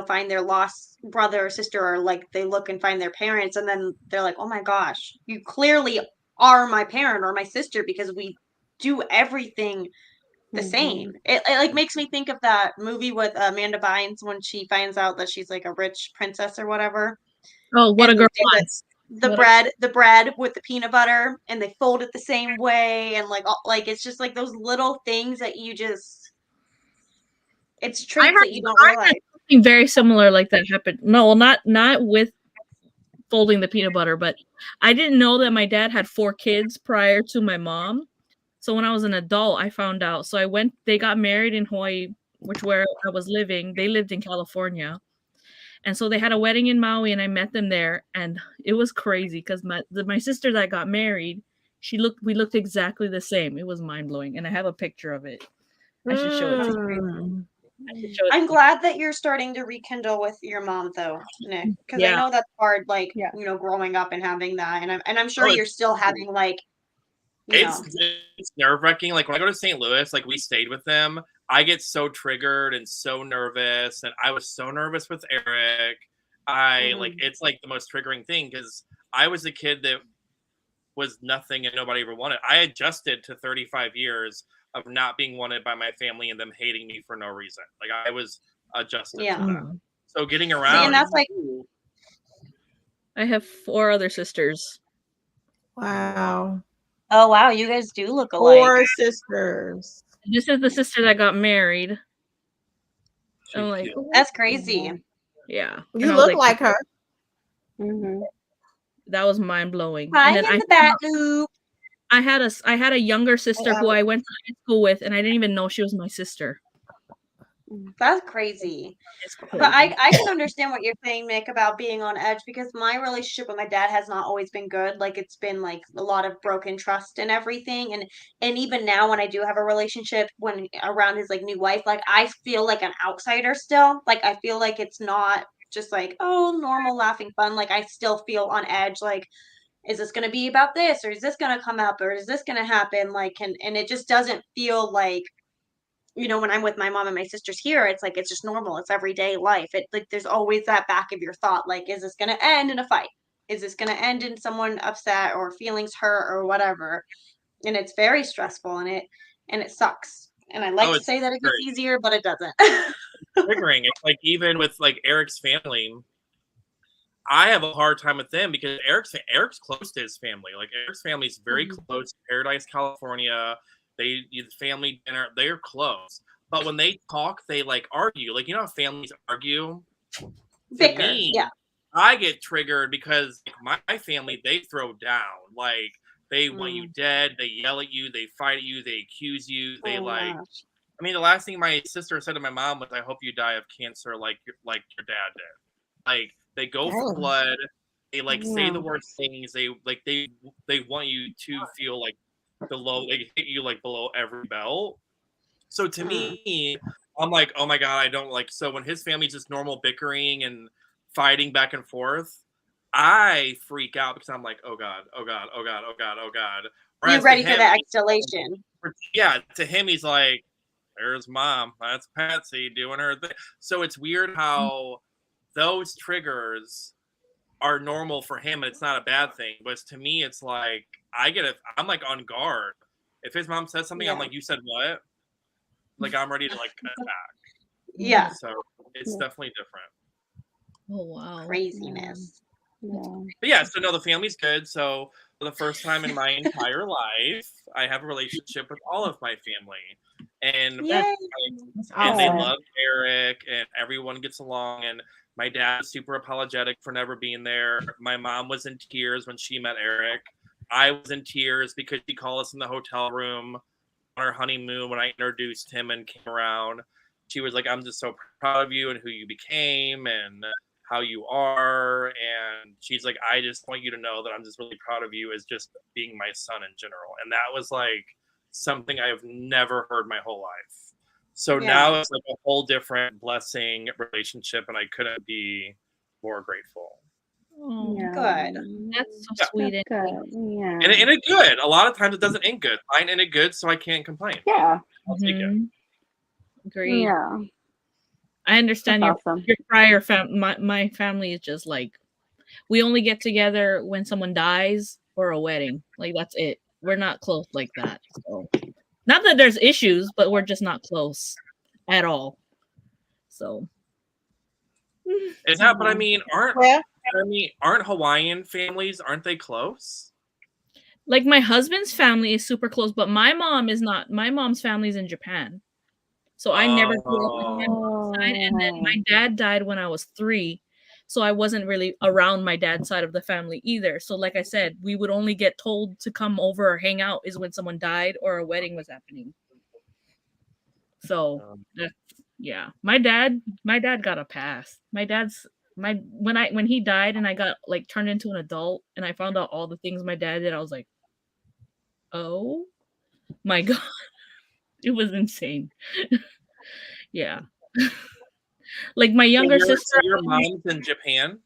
find their lost brother or sister, or like they look and find their parents, and then they're like, "Oh my gosh, you clearly are my parent or my sister because we do everything the same." It like makes me think of that movie with Amanda Bynes when she finds out that she's like a rich princess or whatever. Oh, what a girl wants. The bread with the peanut butter, and they fold it the same way, and like it's just like those little things that you just, it's traits that you don't realize. Something very similar like that happened. No, well, not with folding the peanut butter, but I didn't know that my dad had 4 kids prior to my mom. So when I was an adult, I found out. So they got married in Hawaii, where I was living. They lived in California. And so they had a wedding in Maui and I met them there. And it was crazy because my sister that got married, we looked exactly the same. It was mind blowing. And I have a picture of it. I should show it to you. I should show it I'm to you. glad that you're starting to rekindle with your mom, though, Nick, because I Yeah. know that's hard. Like, Yeah. growing up and having that, and I'm sure Oh, you're still having like, it's nerve-wracking. Like when I go to St. Louis, like we stayed with them, I get so triggered and so nervous, and I was so nervous with Eric. Like it's like the most triggering thing because I was a kid that was nothing and nobody ever wanted. I adjusted to 35 years of not being wanted by my family and them hating me for no reason. Like I was adjusted to that. So getting around, See, and that's like, I have 4 other sisters. Wow. oh wow, you guys do look alike. 4 sisters. This is the sister that got married. I'm like, That's crazy. yeah. You look like her. Mm-hmm. That was mind blowing. Hi And then in the back loop. I had a younger sister who I went to high school with, and I didn't even know she was my sister. That's crazy. It's But crazy. I can understand what you're saying, Nick, about being on edge because my relationship with my dad has not always been good. Like it's been like a lot of broken trust and everything. And even now when I do have a relationship when around his like new wife, like I feel like an outsider still. Like I feel like it's not just like, oh, normal laughing fun. Like I still feel on edge, like, is this gonna be about this or is this gonna come up or is this gonna happen? Like and it just doesn't feel like when I'm with my mom and my sisters here, it's like it's just normal. It's everyday life. It like there's always that back of your thought, like, is this gonna end in a fight? Is this gonna end in someone upset or feelings hurt or whatever? And it's very stressful and it sucks. And I like to say that it gets easier, but it doesn't. triggering. It's like even with like Eric's family, I have a hard time with them because Eric's close to his family. Like Eric's family is very close to Paradise, California. They family dinner, they're close. But when they talk, they like argue. Like how families argue? Bicker, yeah. I get triggered because my family, they throw down. Like they want you dead, they yell at you, they fight at you, they accuse you, they gosh. I mean, the last thing my sister said to my mom was, "I hope you die of cancer like your dad did." Like they go for blood. They say the worst things. They want you to feel like below. They hit you like below every belt. So to me, I'm like, oh my god, I don't like. So when his family's just normal bickering and fighting back and forth, I freak out because I'm like, oh god, oh god, oh god, oh god, oh god. You're ready for that escalation. Yeah, to him, he's like, there's mom. That's Patsy doing her thing. So it's weird how those triggers are normal for him and it's not a bad thing. But to me, it's like I'm like on guard. If his mom says something, I'm like, you said what? Like I'm ready to like attack. Yeah. So it's definitely different. Oh wow. Craziness. But yeah, so no, the family's good. So for the first time in my entire life, I have a relationship with all of my family. And they love Eric and everyone gets along and my dad is super apologetic for never being there. My mom was in tears when she met Eric. I was in tears because she called us in the hotel room on our honeymoon when I introduced him and came around. She was like, I'm just so proud of you and who you became and how you are. And she's like, I just want you to know that I'm just really proud of you as just being my son in general. And that was like something I've never heard my whole life. So now it's like a whole different blessing relationship and I couldn't be more grateful. Oh, good. That's so sweet. Good. Yeah. And it good. A lot of times it doesn't end good. Mine ended good, so I can't complain. Yeah. I'll take it. Great. Yeah. I understand That's your awesome. prior my family is just like we only get together when someone dies or a wedding. Like that's it. We're not close like that. So not that there's issues, but we're just not close at all. So Is that? But I mean, aren't Hawaiian families? Aren't they close? like my husband's family is super close, but my mom is not. My mom's family's in Japan, so I never grew up on my mom's side. And then my dad died when I was 3, so I wasn't really around my dad's side of the family either. So, like I said, we would only get told to come over or hang out is when someone died or a wedding was happening. So, yeah, my dad got a pass. When he died and I got like turned into an adult and I found out all the things my dad did, I was like, oh my god, it was insane. Yeah, Like my younger So sister. your mom's in Japan?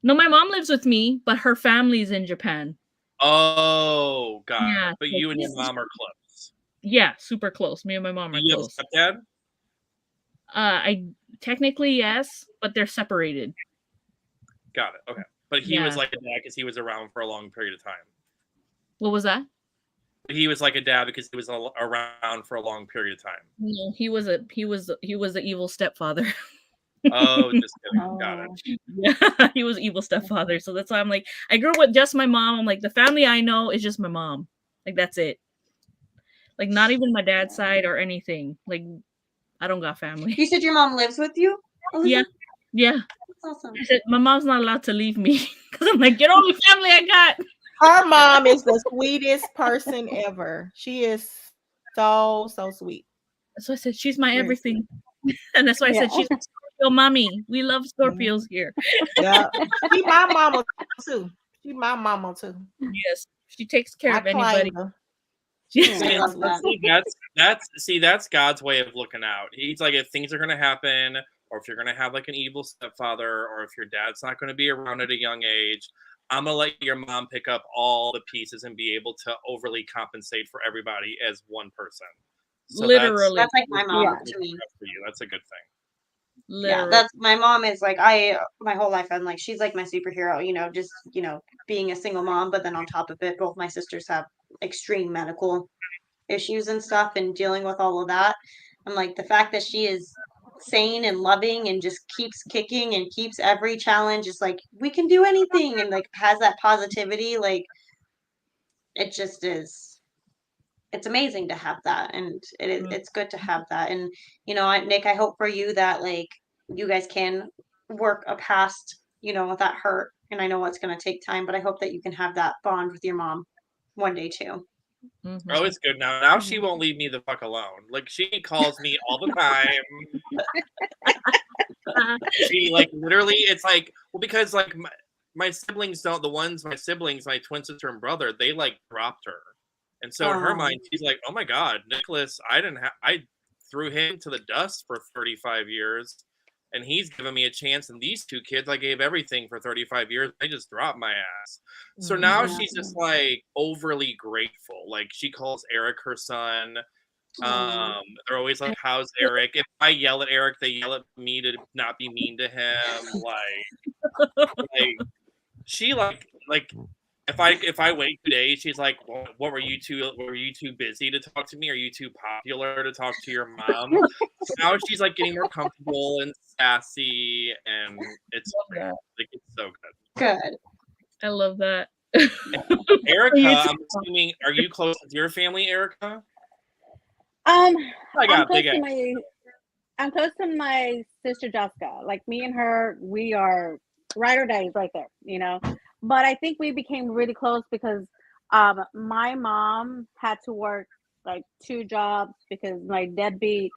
No, my mom lives with me, but her family's in Japan. Oh, God. Yeah, But so you and your she's- mom are close. Yeah, super close. Me and my mom Do are you close. have a stepdad? I technically yes, but they're separated. Got it. Okay. But he was like a dad because he was around for a long period of time. What was that? He was like a dad because he was around for a long period of time. No, he was the evil stepfather. Oh, just kidding. Got it. Yeah, he was evil stepfather. So that's why I'm like, I grew up with just my mom. I'm like, the family I know is just my mom. Like that's it. Like not even my dad's side or anything. Like I don't got family. You said your mom lives with you? Yeah, yeah. That's awesome. I said my mom's not allowed to leave me because I'm like, you're the only family I got. Her mom is the sweetest person ever. She is so sweet. So I said, she's my Very everything. And that's why I said, she's a Scorpio mommy. We love Scorpios here. Yeah. She my mama too. She my mama too. Yes. She takes care I of anybody. claim her. Yes. I love that. That's God's way of looking out. He's like, if things are going to happen, or if you're going to have like an evil stepfather, or if your dad's not going to be around at a young age, I'm going to let your mom pick up all the pieces and be able to overly compensate for everybody as one person. So Literally. That's like my mom Yeah. to me. for you. That's a good thing. Literally. Yeah, that's my mom is like my whole life I'm like she's like my superhero, just being a single mom, but then on top of it, both my sisters have extreme medical issues and stuff and dealing with all of that. I'm like the fact that she is sane and loving and just keeps kicking and keeps every challenge is like we can do anything and like has that positivity, like it just is. It's amazing to have that, and it's good to have that. And Nick, I hope for you that like you guys can work past that hurt, and I know it's going to take time, but I hope that you can have that bond with your mom one day too. Mm-hmm. Oh, it's good now. Now she won't leave me the fuck alone. Like she calls me all the time. She like literally, it's like, well, because like my siblings don't. My siblings, my twin sister and brother, they like dropped her, and so in her mind, she's like, oh my god, Nicholas, I threw him to the dust for 35 years. And he's given me a chance, and these two kids, I gave everything for 35 years. They just dropped my ass. So now she's just like overly grateful. Like she calls Eric her son. They're always like, "How's Eric?" If I yell at Eric, they yell at me to not be mean to him. Like she like if I wait 2 days, she's like, well, "What were you two? Were you too busy to talk to me? Are you too popular to talk to your mom?" So now she's like getting more comfortable and sassy, and it's great. Like it's so good. Good. I love that. Erika, I'm assuming, are you close with your family, Erika? I'm got close big to ass. I'm close to my sister Jessica. Like me and her, we are ride or dies right there, But I think we became really close because my mom had to work like 2 jobs because my deadbeat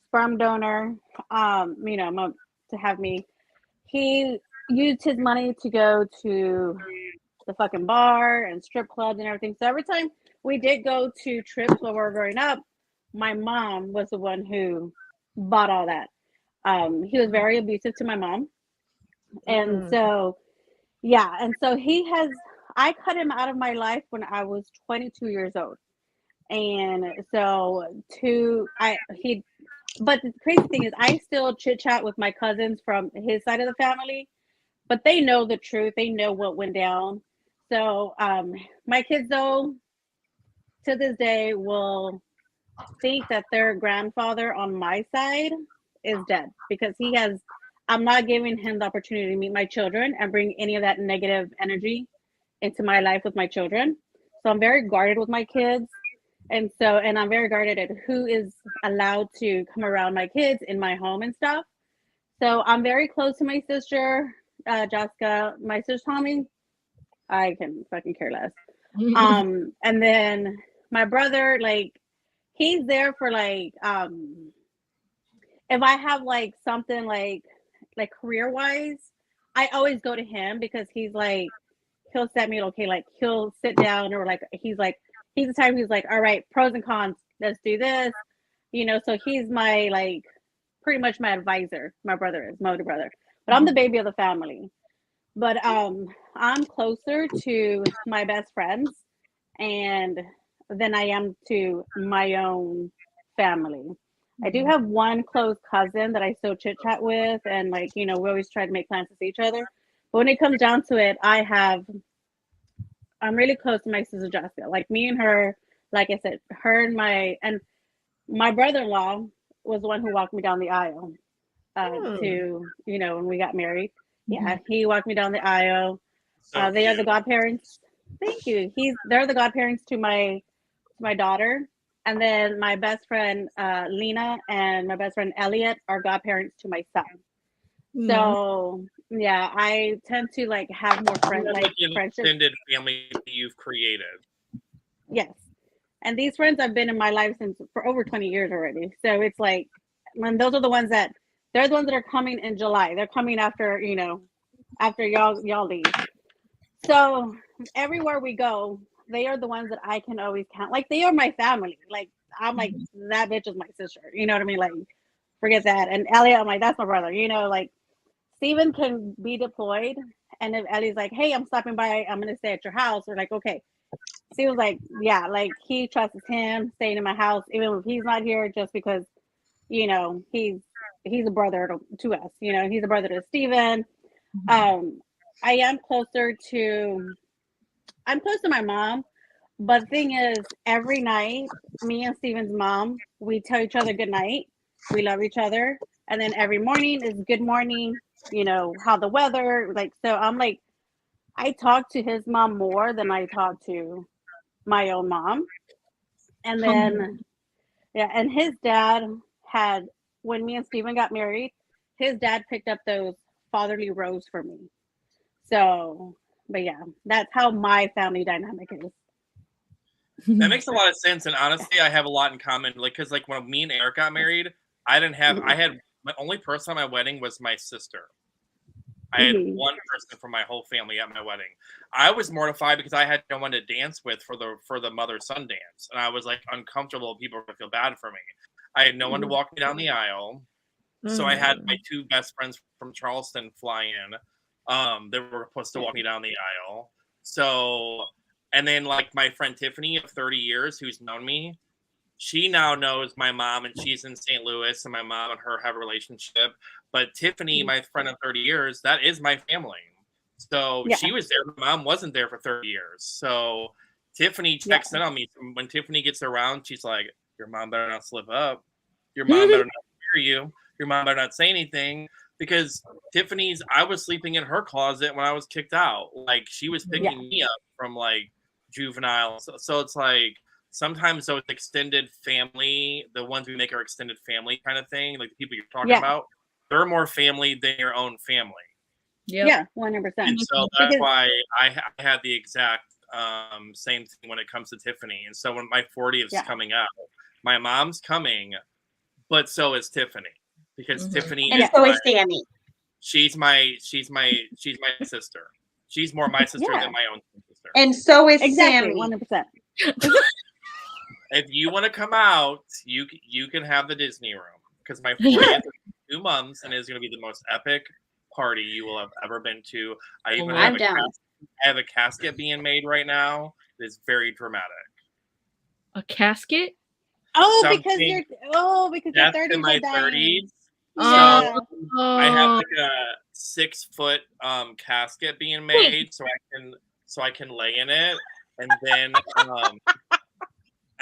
sperm donor, to have me, he used his money to go to the fucking bar and strip clubs and everything. So every time we did go to trips when we were growing up, my mom was the one who bought all that. He was very abusive to my mom. And so, yeah. And so I cut him out of my life when I was 22 years old. And so but the crazy thing is I still chit chat with my cousins from his side of the family, but they know the truth. They know what went down. So my kids though, to this day will think that their grandfather on my side is dead because I'm not giving him the opportunity to meet my children and bring any of that negative energy into my life with my children. So I'm very guarded with my kids. And I'm very guarded at who is allowed to come around my kids in my home and stuff. So I'm very close to my sister, Jessica, my sister Tommy. I can fucking care less. And then my brother, like, he's there for like, if I have like something like career wise, I always go to him because he's like, he'll set me okay. Like he'll sit down or like, he's the type who's like, all right, pros and cons, let's do this. So he's my like pretty much my advisor. My brother is my older brother, but I'm the baby of the family. But I'm closer to my best friends and than I am to my own family. I do have one close cousin that I still chit chat with, and like, we always try to make plans to see each other. But when it comes down to it, I'm really close to my sister Jessica. Like me and her, like I said, her and my brother-in-law was the one who walked me down the aisle to, when we got married. Yeah, he walked me down the aisle. So They are the cute. godparents. Thank you. They're the godparents to my daughter, and then my best friend Lena and my best friend Elliot are godparents to my son. So yeah, I tend to like have more friends, like an friendships. extended family that you've created. Yes, and these friends have been in my life for over 20 years already. So it's like, when those are the ones that are coming in July. They're coming after after y'all leave. So everywhere we go, they are the ones that I can always count. Like they are my family. Like I'm like, that bitch is my sister. You know what I mean? Like forget that. And Elliot, I'm like, that's my brother. Like Steven can be deployed, and if Ellie's like, hey, I'm stopping by, I'm gonna stay at your house, we're like, okay. Steven's like, yeah, like he trusts him staying in my house, even if he's not here, just because, he's a brother to us, he's a brother to Steven. I'm close to my mom, but the thing is, every night, me and Steven's mom, we tell each other good night. We love each other. And then every morning is good morning, how the weather, like, so I'm like, I talk to his mom more than I talk to my own mom. And then, yeah, and his dad when me and Steven got married, his dad picked up those fatherly roles for me. So, but yeah, that's how my family dynamic is. That makes a lot of sense, and honestly, I have a lot in common. Like, because like when me and Eric got married, I had my only person at my wedding was my sister. I had one person from my whole family at my wedding. I was mortified because I had no one to dance with for the mother-son dance, and I was like uncomfortable. People were gonna feel bad for me. I had no one to walk me down the aisle, so I had my two best friends from Charleston fly in. They were supposed to walk me down the aisle. So, and then like my friend Tiffany of 30 years, who's known me, she now knows my mom, and she's in St. Louis, and my mom and her have a relationship. But Tiffany, my friend of 30 years, that is my family. So she was there. My mom wasn't there for 30 years. So Tiffany checks in on me. When Tiffany gets around, she's like, your mom better not slip up. Your mom better not hear you. Your mom better not say anything. Because I was sleeping in her closet when I was kicked out. Like, she was picking me up from, like, juvenile. So it's like, sometimes those extended family, the ones we make our extended family kind of thing, like the people you're talking about, they're more family than your own family. Yeah, 100%. And so that's why I had the exact same thing when it comes to Tiffany. And so when my 40th is coming up, my mom's coming, but so is Tiffany. Because Tiffany and so is Sami. She's my sister. She's more my sister than my own sister. And so is Sami. 100%. If you want to come out, you can have the Disney room, because my 40th is 2 months, and it's going to be the most epic party you will have ever been to. I have a casket being made right now. It's very dramatic. A casket? Oh, because you're 30s. In my 30s. So I have like a 6-foot casket being made, so I can lay in it, and then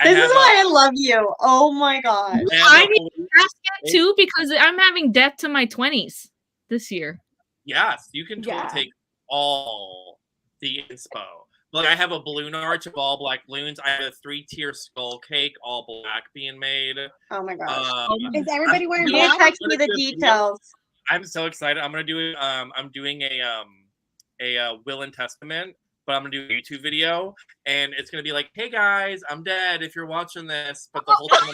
this is why I love you. Oh my god! I need a casket too, because I'm having death to my 20s this year. Yes, you can totally take all the inspo. Like, I have a balloon arch of all black balloons. I have a 3-tier skull cake, all black, being made. Oh my gosh! Is everybody wearing black? black? Text me the details. I'm so excited. I'm gonna do I'm doing a Will and Testament, but I'm gonna do a YouTube video, and it's gonna be like, hey guys, I'm dead if you're watching this. But the whole time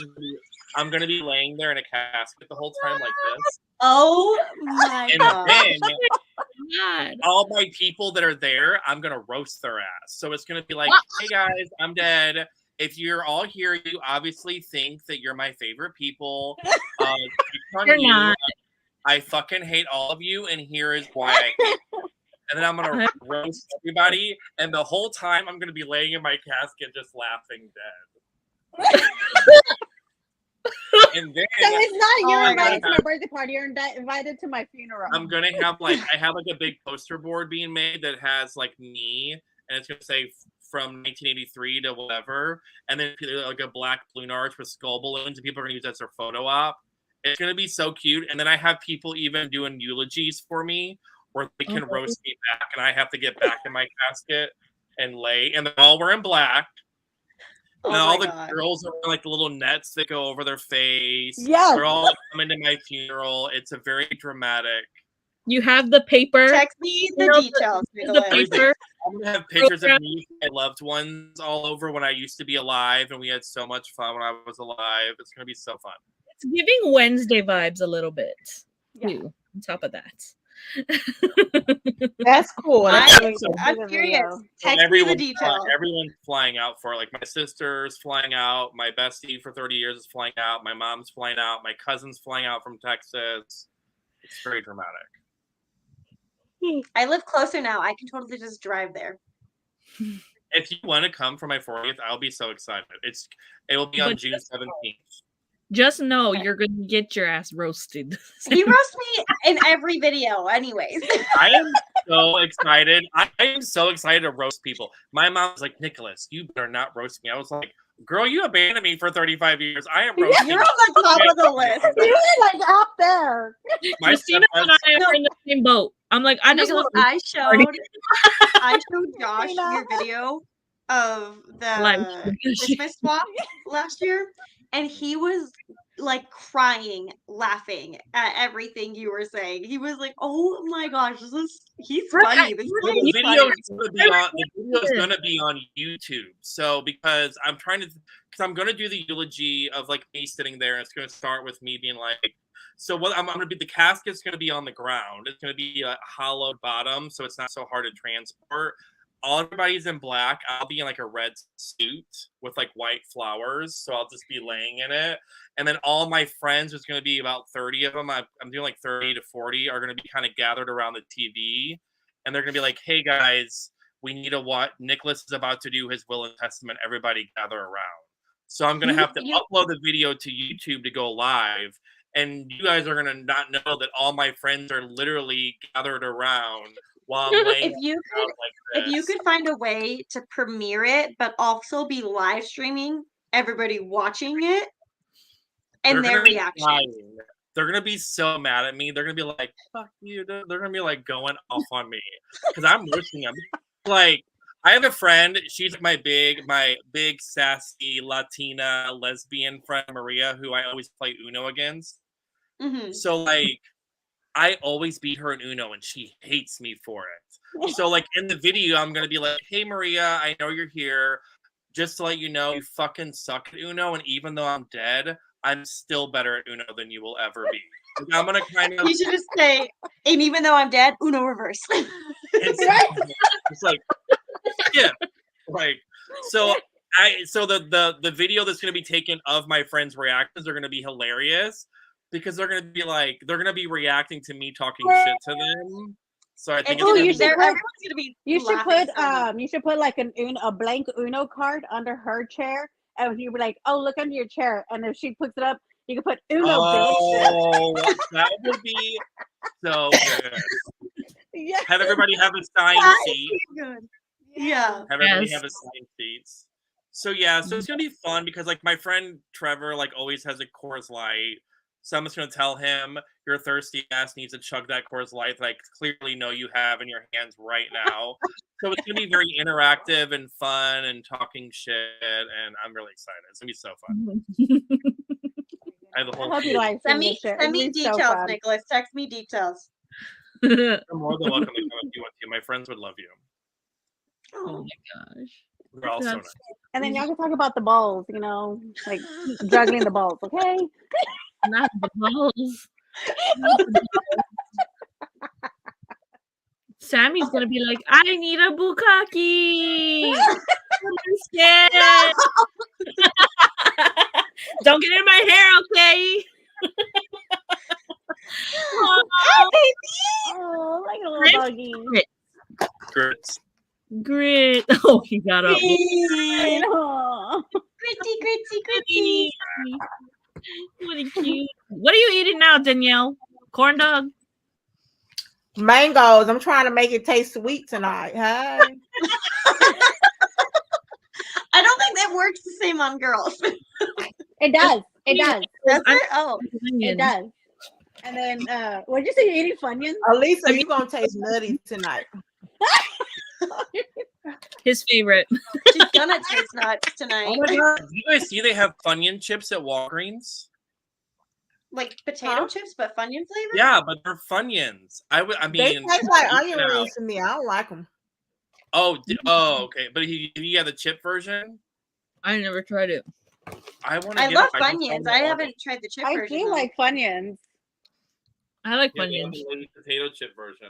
I'm gonna be laying there in a casket the whole time like this. Oh my god! And then all my people that are there, I'm gonna roast their ass. So it's gonna be like, hey guys, I'm dead. If you're all here, you obviously think that you're my favorite people. on You're you. not. I fucking hate all of you, and here is why I hate you. And then I'm gonna roast everybody, and the whole time I'm gonna be laying in my casket just laughing dead. And then So it's not you're my invited God. to my birthday party. You're invited to my funeral. I'm gonna have I have like a big poster board being made that has like me, and it's gonna say from 1983 to whatever, and then like a black balloon arch with skull balloons, and people are gonna use that as their photo op. It's gonna be so cute, and then I have people even doing eulogies for me, where they can roast me back, and I have to get back in my casket and lay, and they're all wearing black. And all the girls are like the little nets that go over their face. Yes. They're all coming to my funeral. It's a very dramatic. You have the paper. Text me the details. The paper. I'm gonna have pictures of me and my loved ones all over when I used to be alive, and we had so much fun when I was alive. It's gonna be so fun. It's giving Wednesday vibes a little bit. Yeah. Too, on top of that. That's cool. I'm the curious. video. Text me the details. Everyone's flying out for it. Like my sister's flying out, my bestie for 30 years is flying out, my mom's flying out, my cousin's flying out from Texas. It's very dramatic. I live closer now. I can totally just drive there. If you want to come for my 40th, I'll be so excited. It will be on June 17th. Just know you're gonna get your ass roasted. He roasts me in every video, anyways. I am so excited. I am so excited to roast people. My mom was like, Nicholas, you better not roast me. I was like, girl, you abandoned me for 35 years. I am roasting. You're on the top of the list. You're like up there. Christina and I are in the same boat. I'm like, I just Nicholas, want I showed Josh your video of the Christmas swap last year, and he was like crying, laughing at everything you were saying. He was like, "Oh my gosh, he's funny." The video is gonna be on YouTube. So because I'm gonna do the eulogy of like me sitting there, and it's gonna start with me being like, so what I'm gonna be, the casket's gonna be on the ground. It's gonna be a hollow bottom, so it's not so hard to transport. Everybody's in black. I'll be in like a red suit with like white flowers, so I'll just be laying in it. And then all my friends, there's going to be about 30 of them. I'm doing like 30 to 40 are going to be kind of gathered around the TV, and they're going to be like, "Hey guys, we need to watch. Nicholas is about to do his will and testament. Everybody gather around." So I'm going to have to upload the video to YouTube to go live, and you guys are going to not know that all my friends are literally gathered around. If you could find a way to premiere it, but also be live streaming everybody watching it and their reaction. They're gonna be so mad at me. They're gonna be like, "Fuck you!" They're gonna be like going off on me because I'm roasting them. Like, I have a friend. She's my big sassy Latina lesbian friend Maria, who I always play Uno against. Mm-hmm. So like, I always beat her in Uno, and she hates me for it. So, like, in the video, I'm going to be like, "Hey, Maria, I know you're here. Just to let you know, you fucking suck at Uno, and even though I'm dead, I'm still better at Uno than you will ever be." Like, I'm going to kind of... You should just say, "And even though I'm dead, Uno reverse." It's like, yeah. Like, so the video that's going to be taken of my friends' reactions are going to be hilarious. Because they're gonna be reacting to me talking shit to them. So I think everyone's gonna be. You should put like a blank Uno card under her chair, and you'd be like, "Oh, look under your chair," and if she puts it up, you can put Uno. Oh, that would be so good. Yeah. Have everybody have assigned seat. Yeah. Have everybody have assigned seats. So yeah, so it's gonna be fun because like my friend Trevor like always has a Coors Light. So I'm just going to tell him, your thirsty ass needs to chug that Coors Light that I clearly know you have in your hands right now. So it's going to be very interactive and fun and talking shit, and I'm really excited. It's going to be so fun. I have the whole thing. Send me details, so Nicholas. Text me details. You're more than welcome to come if you want to. My friends would love you. Oh my gosh. We're all so nice. And then y'all can talk about the balls, like juggling the balls, okay? Not the balls. Sammy's gonna be like, "I need a bukkake." I'm scared. Don't get in my hair, okay? Oh, like a little doggy. Grits. Grit. Oh, he got up. Oh. Gritty. What a cute. What are you eating now, Danielle? Corn dog? Mangoes. I'm trying to make it taste sweet tonight. Hey. I don't think that works the same on girls. It does. It does. Does it? Oh. It does. And then, what'd you say? You're eating Funyuns? Alisa, you gonna taste nutty tonight. His favorite. She's gonna taste nuts tonight. Oh my god! Do you guys see they have Funyun chips at Walgreens? Like potato chips, but Funyun flavor? Yeah, but they're Funyuns. I They mean, taste like onion now. rings to me. I don't like them. Oh, okay. But you have the chip version? I never tried it. I want to. I love Funyuns. I haven't tried the chip I version. do though. like Funyuns. I like Yeah, they have Funyuns. the potato chip version.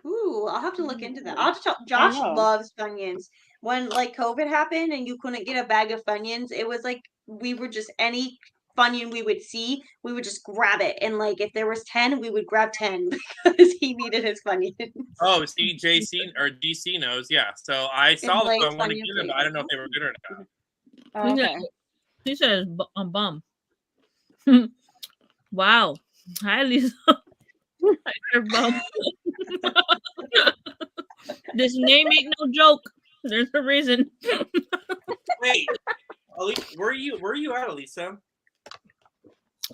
Ooh, I'll have to look into that. I'll have to tell, Josh know. loves Funyuns. When like COVID happened and you couldn't get a bag of Funyuns, it was like we were just any Funyun we would see, we would just grab it. And like if there was 10, we would grab 10 because he needed his Funyuns. Oh, see, JC or DC knows, yeah. So I saw them. like I want to Funyun get them, but I don't know if they were good or not. Oh, okay. He says I'm bum. Wow. Hi, Lisa. Hi, bum. This name ain't no joke. There's a reason. Wait, where are you at, Elisa?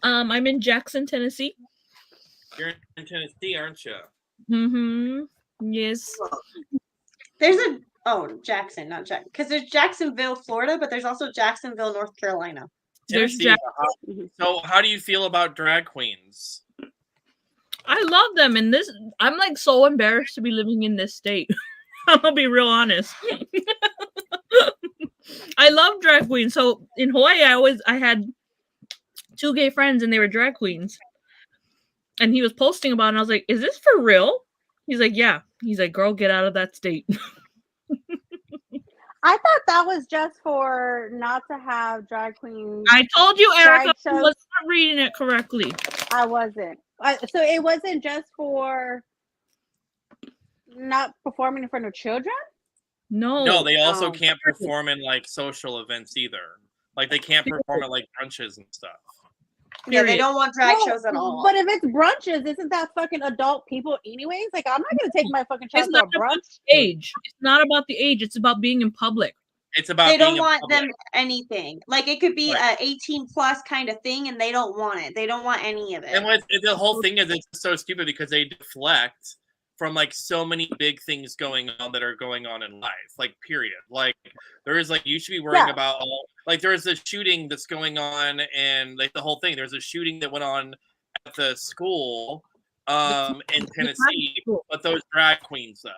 I'm in Jackson, Tennessee. You're in Tennessee, aren't you? Mm-hmm. Yes. There's Jackson, not Jack, because there's Jacksonville, Florida, but there's also Jacksonville, North Carolina. There's Tennessee. So, how do you feel about drag queens? I love them, and this I'm like so embarrassed to be living in this state. I'm gonna be real honest. I love drag queens. So in Hawaii, I had 2 gay friends, and they were drag queens. And he was posting about it, and I was like, "Is this for real?" He's like, "Yeah." He's like, "Girl, get out of that state." I thought that was just for not to have drag queens. I told you, Erika, Drag I was not reading it correctly. I wasn't. So it wasn't just for not performing in front of children? No, they also Oh. can't perform in like social events either. Like they can't perform at like brunches and stuff. Yeah, they Period. don't want drag Well, shows at all. But if it's brunches, isn't that fucking adult people anyways? Like, I'm not gonna take my fucking child It's to a not about brunch. the age. It's not about the age. It's about being in public. It's about They being don't in want public. them anything. Like it could be Right. a 18 plus kind of thing, and they don't want it. They don't want any of it. And the whole thing is, it's so stupid because they deflect from like so many big things going on that are going on in life. Like, period. Like, there is like you should be worrying about like there is a shooting that's going on, and like the whole thing. There's a shooting that went on at the school in Tennessee, but those drag queens though.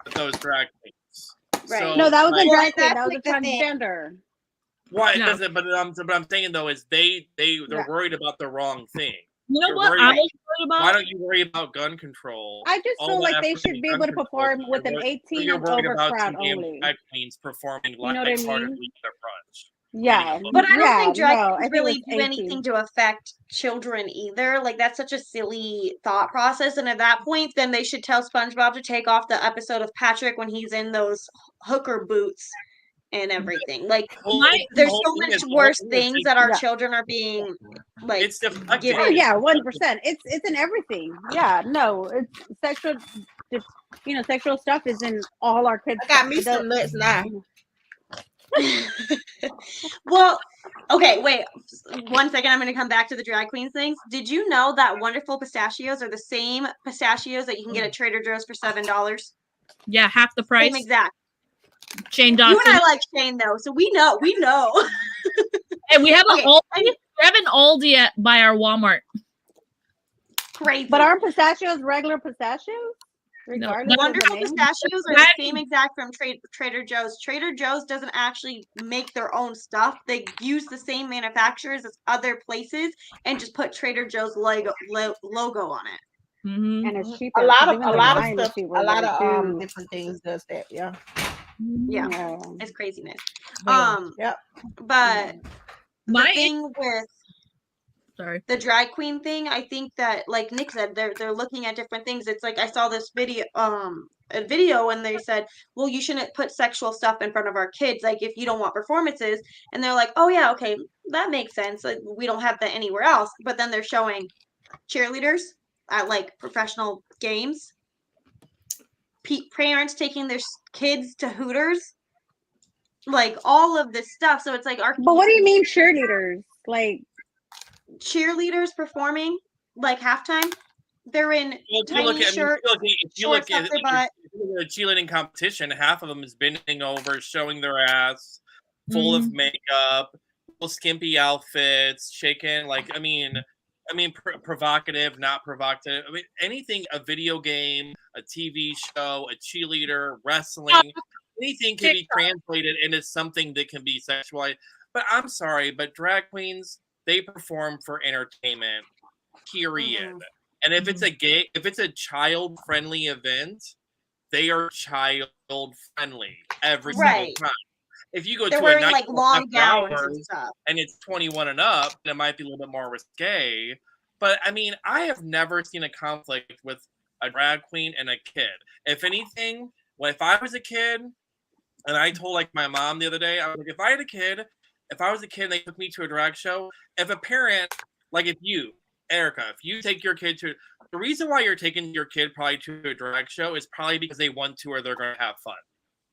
But those drag queens. Right. So, No, that was like, a drag queen. that's That was a like the thing. transgender. why it No. doesn't? But I'm saying though is they're Yeah. worried about the wrong thing. You know You're what worried I about- was worried Why about? don't you worry about gun control? I just All feel the like they effort should in be gun able to control, perform with an you're 18 you're and worried over about crowd some damn only. drag queens performing You know what I mean? lightheartedly at their brunch. Yeah. But I don't yeah, think drag no, I queens think really it's do 18. anything to affect children either. Like that's such a silly thought process. And at that point, then they should tell SpongeBob to take off the episode of Patrick when he's in those hooker boots and everything. Like there's so much worse things that our Yeah. children are being like It's deflecting. given. Oh yeah, 100%. It's in everything. Yeah, no, it's sexual. Sexual stuff is in all our kids. I got me stuff. some nuts now. Well, okay, wait 1 second. I'm going to come back to the drag queens things. Did you know that wonderful pistachios are the same pistachios that you can get at Trader Joe's for $7? Yeah, half the price. Same exact. Shane You Dawson. and I like Shane though, so we know. And we have an Okay, Aldi. We have an Aldi by our Walmart. Crazy. But aren't pistachios regular pistachios? Regardless of the Wonderful name? pistachios are the same exact from Trader Joe's. Trader Joe's doesn't actually make their own stuff. They use the same manufacturers as other places and just put Trader Joe's logo on it. Mm-hmm. And it's cheaper. A lot of Even the wine is stuff, cheaper, a lot but of too. different things does that. Yeah. Yeah, Yeah. it's craziness. Yep. But the My thing with Sorry. The drag queen thing, I think that, like Nick said, they're looking at different things. It's like I saw this video, a video, and they said, well, you shouldn't put sexual stuff in front of our kids, like if you don't want performances. And they're like, oh yeah, okay, that makes sense. Like, we don't have that anywhere else. But then they're showing cheerleaders at like professional games, parents taking their kids to Hooters, like all of this stuff. So it's like, But what do you mean cheerleaders? Like cheerleaders performing like halftime? They're in tiny shirts. If you look at a cheerleading competition, half of them is bending over, showing their ass, full of makeup, full skimpy outfits, shaking. Like, I mean, provocative, not provocative. I mean, anything, a video game, a TV show, a cheerleader, wrestling, anything can be translated into something that can be sexualized. But I'm sorry, but drag queens, they perform for entertainment, period. And if it's a child-friendly event, they are child-friendly every single time. If you go They're to wearing a night like long gowns and stuff, and it's 21 and up, it might be a little bit more risque. But I mean, I have never seen a conflict with a drag queen and a kid. If anything, if I was a kid, and I told like my mom the other day, I was like, if I was a kid and they took me to a drag show, if a parent, like if you, Erika, if you take your kid to, the reason why you're taking your kid probably to a drag show is probably because they want to or they're going to have fun.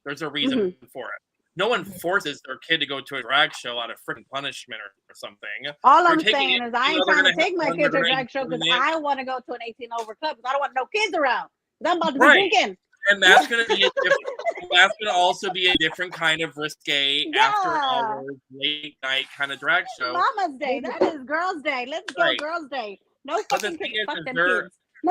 There's a reason for it. No one forces their kid to go to a drag show out of freaking punishment or something. All I'm saying is I ain't trying to take my kid to a drag show because I want to go to an 18 over club because I don't want no kids around. I'm about to be drinking. And that's going to be that's going to also be a different kind of risque after hours, late night kind of drag show. Mama's Day. That is Girls' Day. Let's go Girls' Day. No fucking kids.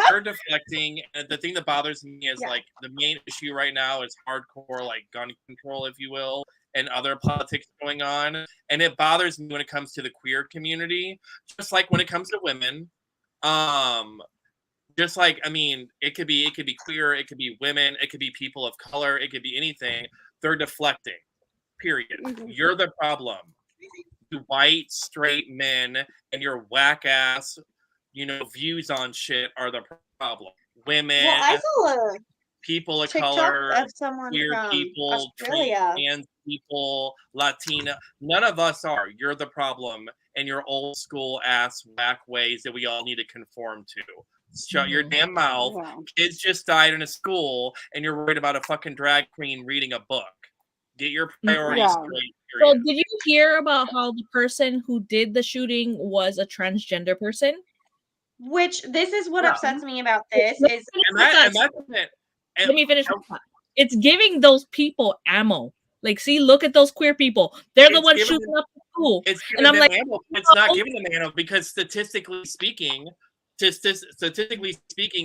They're deflecting. And the thing that bothers me is like the main issue right now is hardcore like gun control, if you will, and other politics going on. And it bothers me when it comes to the queer community, just like when it comes to women. Just like, I mean, it could be queer, it could be women, it could be people of color, it could be anything. They're deflecting. Period. You're the problem. You white straight men and your whack ass, views on shit are the problem. Women, I saw a people of TikTok color, of someone queer from people, Australia. trans people, Latina. None of us are. You're the problem, and your old school ass whack ways that we all need to conform to. Shut your damn mouth. Wow. Kids just died in a school, and you're worried about a fucking drag queen reading a book. Get your priorities straight. So, did you hear about how the person who did the shooting was a transgender person? Which this is what upsets me about this is. Let me finish. It's giving those people ammo. Like, see, look at those queer people. They're the ones shooting up the school. And I'm like, it's not giving them ammo because statistically speaking,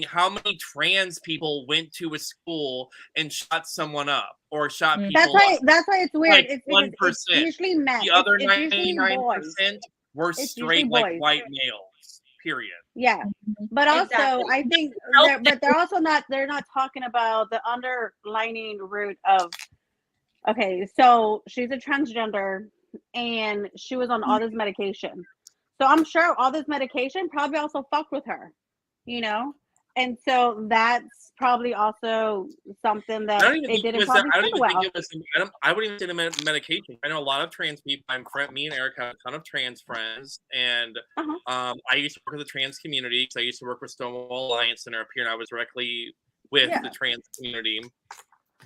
how many trans people went to a school and shot someone up or shot people That's why it's weird. Like 1%. It's usually men. The other 99% were straight like white males. Period. Yeah, but also I think they're not talking about the underlining root of. Okay, so she's a transgender and she was on all this medication. So I'm sure all this medication probably also fucked with her, And so that's probably also something that it didn't probably fit well. I wouldn't even say the medication. I know a lot of trans people. Me and Erika have a ton of trans friends, and I used to work with the trans community because I used to work with Stonewall Alliance Center up here, and I was directly with the trans community.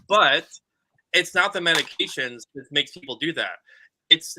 But it's not the medications that makes people do that. It's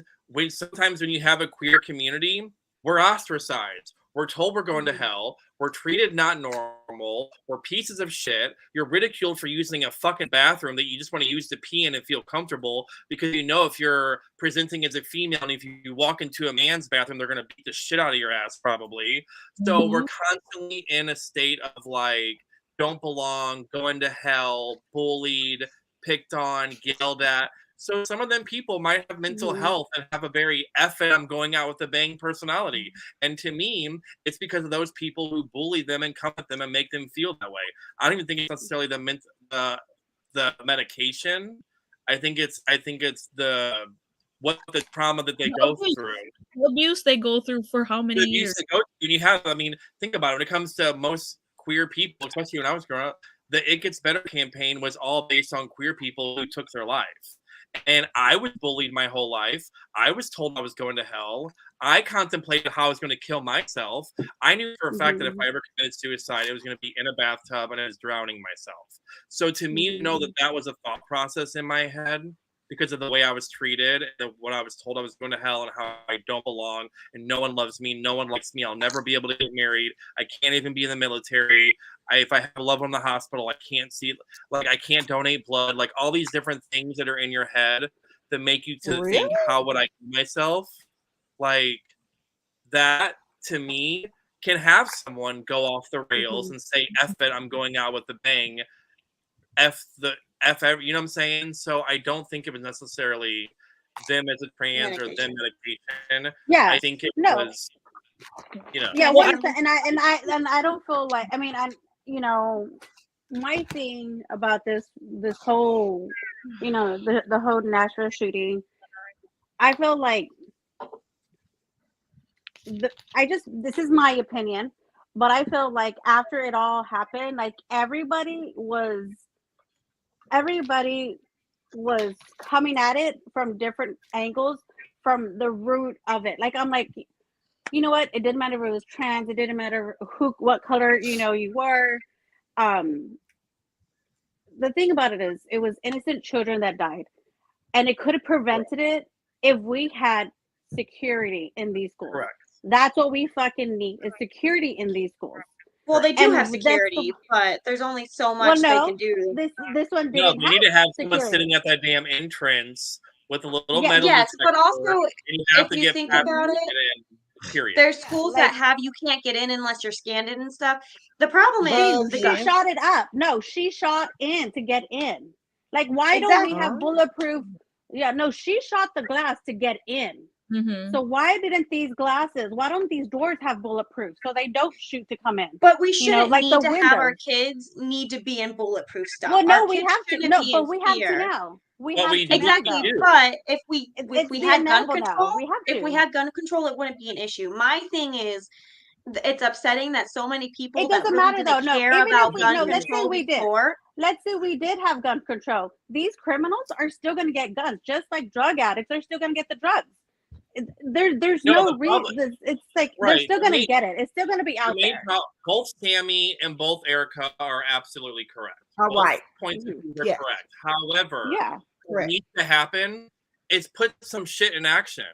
sometimes when you have a queer community, we're ostracized. We're told we're going to hell. We're treated not normal. We're pieces of shit. You're ridiculed for using a fucking bathroom that you just want to use to pee in and feel comfortable because if you're presenting as a female and if you walk into a man's bathroom, they're going to beat the shit out of your ass probably. So we're constantly in a state of like, don't belong, going to hell, bullied, picked on, yelled at. So some of them people might have mental health and have a very I'm going out with a bang personality. And to me, it's because of those people who bully them and come at them and make them feel that way. I don't even think it's necessarily the medication. I think it's the what the trauma that they go through. The abuse they go through for how many years? And you have, I mean, think about it. When it comes to most queer people, especially when I was growing up, the It Gets Better campaign was all based on queer people who took their life. And I was bullied my whole life. I was told I was going to hell. I contemplated how I was going to kill myself. I knew for a fact that if I ever committed suicide, it was going to be in a bathtub and I was drowning myself. So to me, to know that that was a thought process in my head because of the way I was treated and what I was told I was going to hell and how I don't belong and no one loves me, no one likes me, I'll never be able to get married, I can't even be in the military. If I have a loved one in the hospital, I can't see, like, I can't donate blood, like all these different things that are in your head that make you to think, how would I do myself? Like, that to me can have someone go off the rails and say, F it, I'm going out with a bang. F you know what I'm saying? So I don't think it was necessarily them as a trans or them medication. Yeah. I think it was, you know. Yeah, well, and I don't feel like, I mean, you know, my thing about this whole, you know, the whole Nashville shooting, I feel like this is my opinion, but I feel like after it all happened, like everybody was coming at it from different angles, from the root of it. Like, I'm like, you know what? It didn't matter if it was trans. It didn't matter what color, you know, you were. The thing about it is, it was innocent children that died, and it could have prevented it if we had security in these schools. Correct. That's what we fucking need, is security in these schools. Well, they do have security, but there's only so much they can do. This one didn't. No, you need to have someone sitting at that damn entrance with a little metal. Yes, but also, if you think about it, period. There's schools that have you can't get in unless you're scanned in and stuff. The problem is she shot it up. No, she shot in to get in. Like, why don't we have bulletproof? Yeah, no, she shot the glass to get in. So why don't these doors have bulletproof so they don't shoot to come in? But we shouldn't like need to have our kids need to be in bulletproof stuff. Well, no, we have to. No, but we have to now. Exactly. But if we had gun control, it wouldn't be an issue. My thing is, it's upsetting that so many people. It doesn't matter though. No, even if let's say we did. Let's say we did have gun control. These criminals are still going to get guns, just like drug addicts are still going to get the drugs. There's no reason. It's like they're still going to get it. It's still going to be out there. Both Sami and both Erika are absolutely correct. All right. Points are correct. However, what needs to happen is put some shit in action.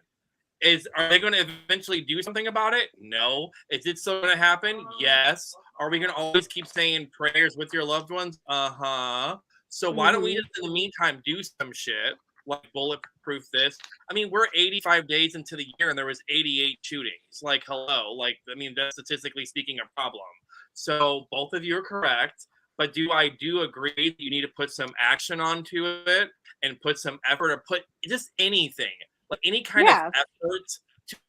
Are they going to eventually do something about it? No. Is it still going to happen? Yes. Are we going to always keep saying prayers with your loved ones? So why don't we just in the meantime do some shit? Like bulletproof this. I mean, we're 85 days into the year and there was 88 shootings. Like, hello. Like, I mean, that's statistically speaking a problem. So both of you are correct. But I do agree that you need to put some action onto it and put some effort or put just anything. Like any kind of effort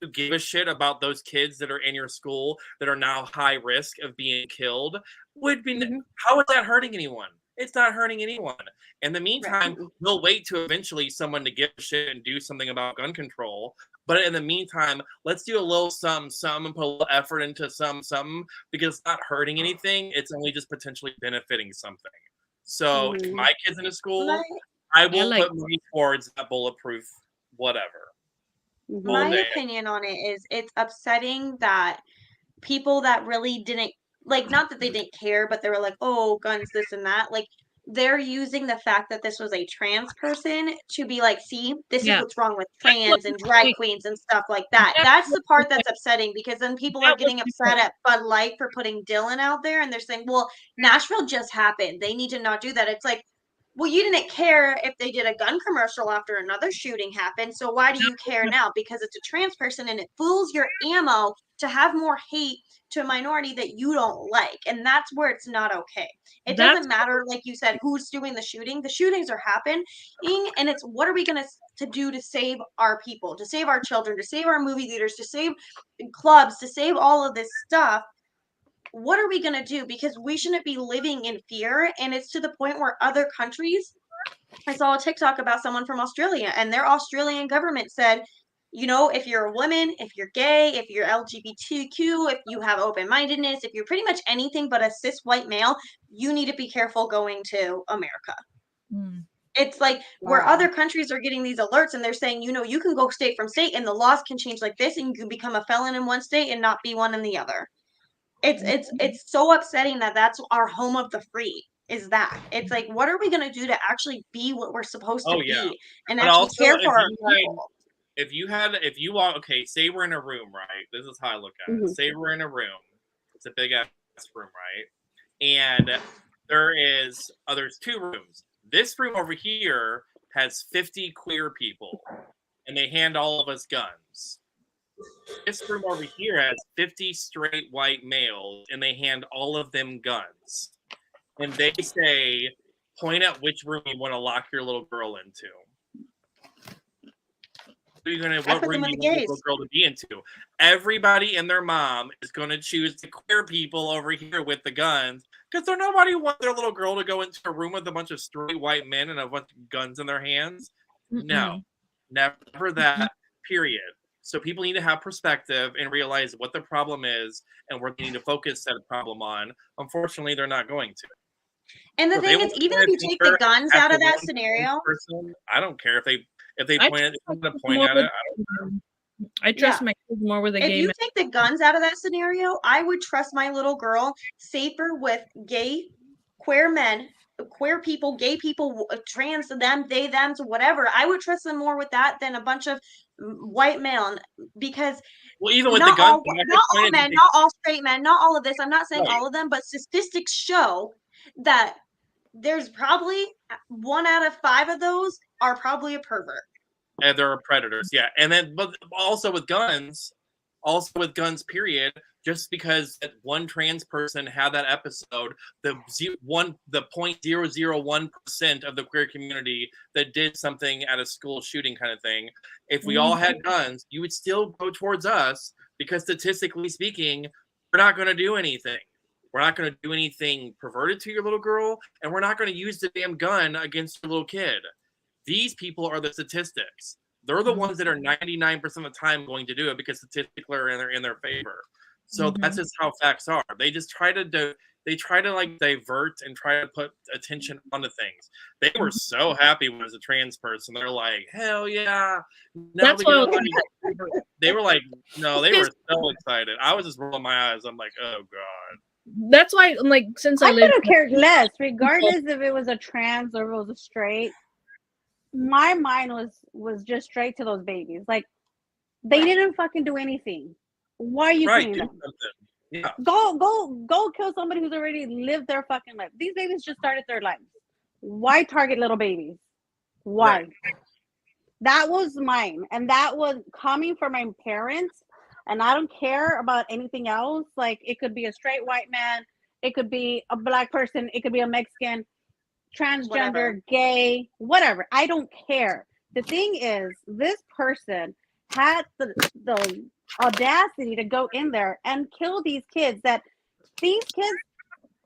to give a shit about those kids that are in your school that are now high risk of being killed would be, how is that hurting anyone? It's not hurting anyone. In the meantime, we'll wait to eventually someone to give a shit and do something about gun control. But in the meantime, let's do a little something and put a little effort into something because it's not hurting anything. It's only just potentially benefiting something. So if my kid's in a school, I will put money towards that bulletproof whatever. My opinion on it is it's upsetting that people that really didn't, like, not that they didn't care, but they were like, oh, guns, this and that. Like, they're using the fact that this was a trans person to be like, see, this is what's wrong with trans and drag queens and stuff like that. That's the part that's upsetting because then people are getting upset at Bud Light for putting Dylan out there and they're saying, well, Nashville just happened. They need to not do that. It's like, well, you didn't care if they did a gun commercial after another shooting happened. So why do you care now? Because it's a trans person and it fools your ammo to have more hate to a minority that you don't like. And that's where it's not okay. It doesn't matter, like you said, who's doing the shooting. The shootings are happening. And it's what are we going to do to save our people, to save our children, to save our movie theaters, to save clubs, to save all of this stuff. What are we going to do? Because we shouldn't be living in fear. And it's to the point where other countries I saw a TikTok about someone from Australia, and their Australian government said, you know, if you're a woman, if you're gay, if you're LGBTQ, if you have open-mindedness, if you're pretty much anything but a cis white male, you need to be careful going to America. Mm. It's like where Wow. other countries are getting these alerts and they're saying, you know, you can go state from state and the laws can change like this and you can become a felon in one state and not be one in the other. It's so upsetting that that's our home of the free. Is that it's like, what are we going to do to actually be what we're supposed to Oh yeah. be and But actually also, care for our people? if you want, okay, say we're in a room, right? This is how I look at it. Say we're in a room. It's a big ass room, right? And there's 2 rooms. This room over here has 50 queer people, and they hand all of us guns. This room over here has 50 straight white males, and they hand all of them guns. And they say, point out which room you want to lock your little girl into. What room you want your little girl to be into? Everybody and their mom is going to choose the queer people over here with the guns, because nobody wants their little girl to go into a room with a bunch of straight white men and a bunch of guns in their hands. No, never that, period. So people need to have perspective and realize what the problem is and where they need to focus that problem on. Unfortunately, they're not going to. And the thing is, even if you take the guns out of that scenario, I don't care if they point at it. I trust my kids more with a if gay you man. take the guns out of that scenario, I would trust my little girl safer with gay, queer men, queer people, gay people, trans, them, they, them, whatever. I would trust them more with that than a bunch of white male, because even with the guns, not all men, not all straight men, not all of this. I'm not saying all of them, but statistics show that there's probably 1 out of 5 of those are probably a pervert. And they're predators, yeah. And then, but also with guns, period. Just because that one trans person had that episode, the 0.001% of the queer community that did something at a school shooting kind of thing. If we all had guns, you would still go towards us, because statistically speaking, we're not going to do anything. We're not going to do anything perverted to your little girl, and we're not going to use the damn gun against your little kid. These people are the statistics. They're the ones that are 99% of the time going to do it, because statistically are in their favor. So that's just how facts are. They just try to like divert and try to put attention onto things. They were so happy when it was a trans person. They're like, hell yeah. That's why they were like, no, they were so excited. I was just rolling my eyes. I'm like, oh God. That's why I'm like, since I could have cared less, regardless if it was a trans or if it was a straight. My mind was just straight to those babies. Like, they didn't fucking do anything. Why are you killing them? Yeah. Go kill somebody who's already lived their fucking life. These babies just started their lives. Why target little babies? Why? Right. That was mine. And that was coming from my parents. And I don't care about anything else. Like, it could be a straight white man. It could be a black person. It could be a Mexican, transgender, gay, whatever. I don't care. The thing is, this person had the audacity to go in there and kill these kids, that these kids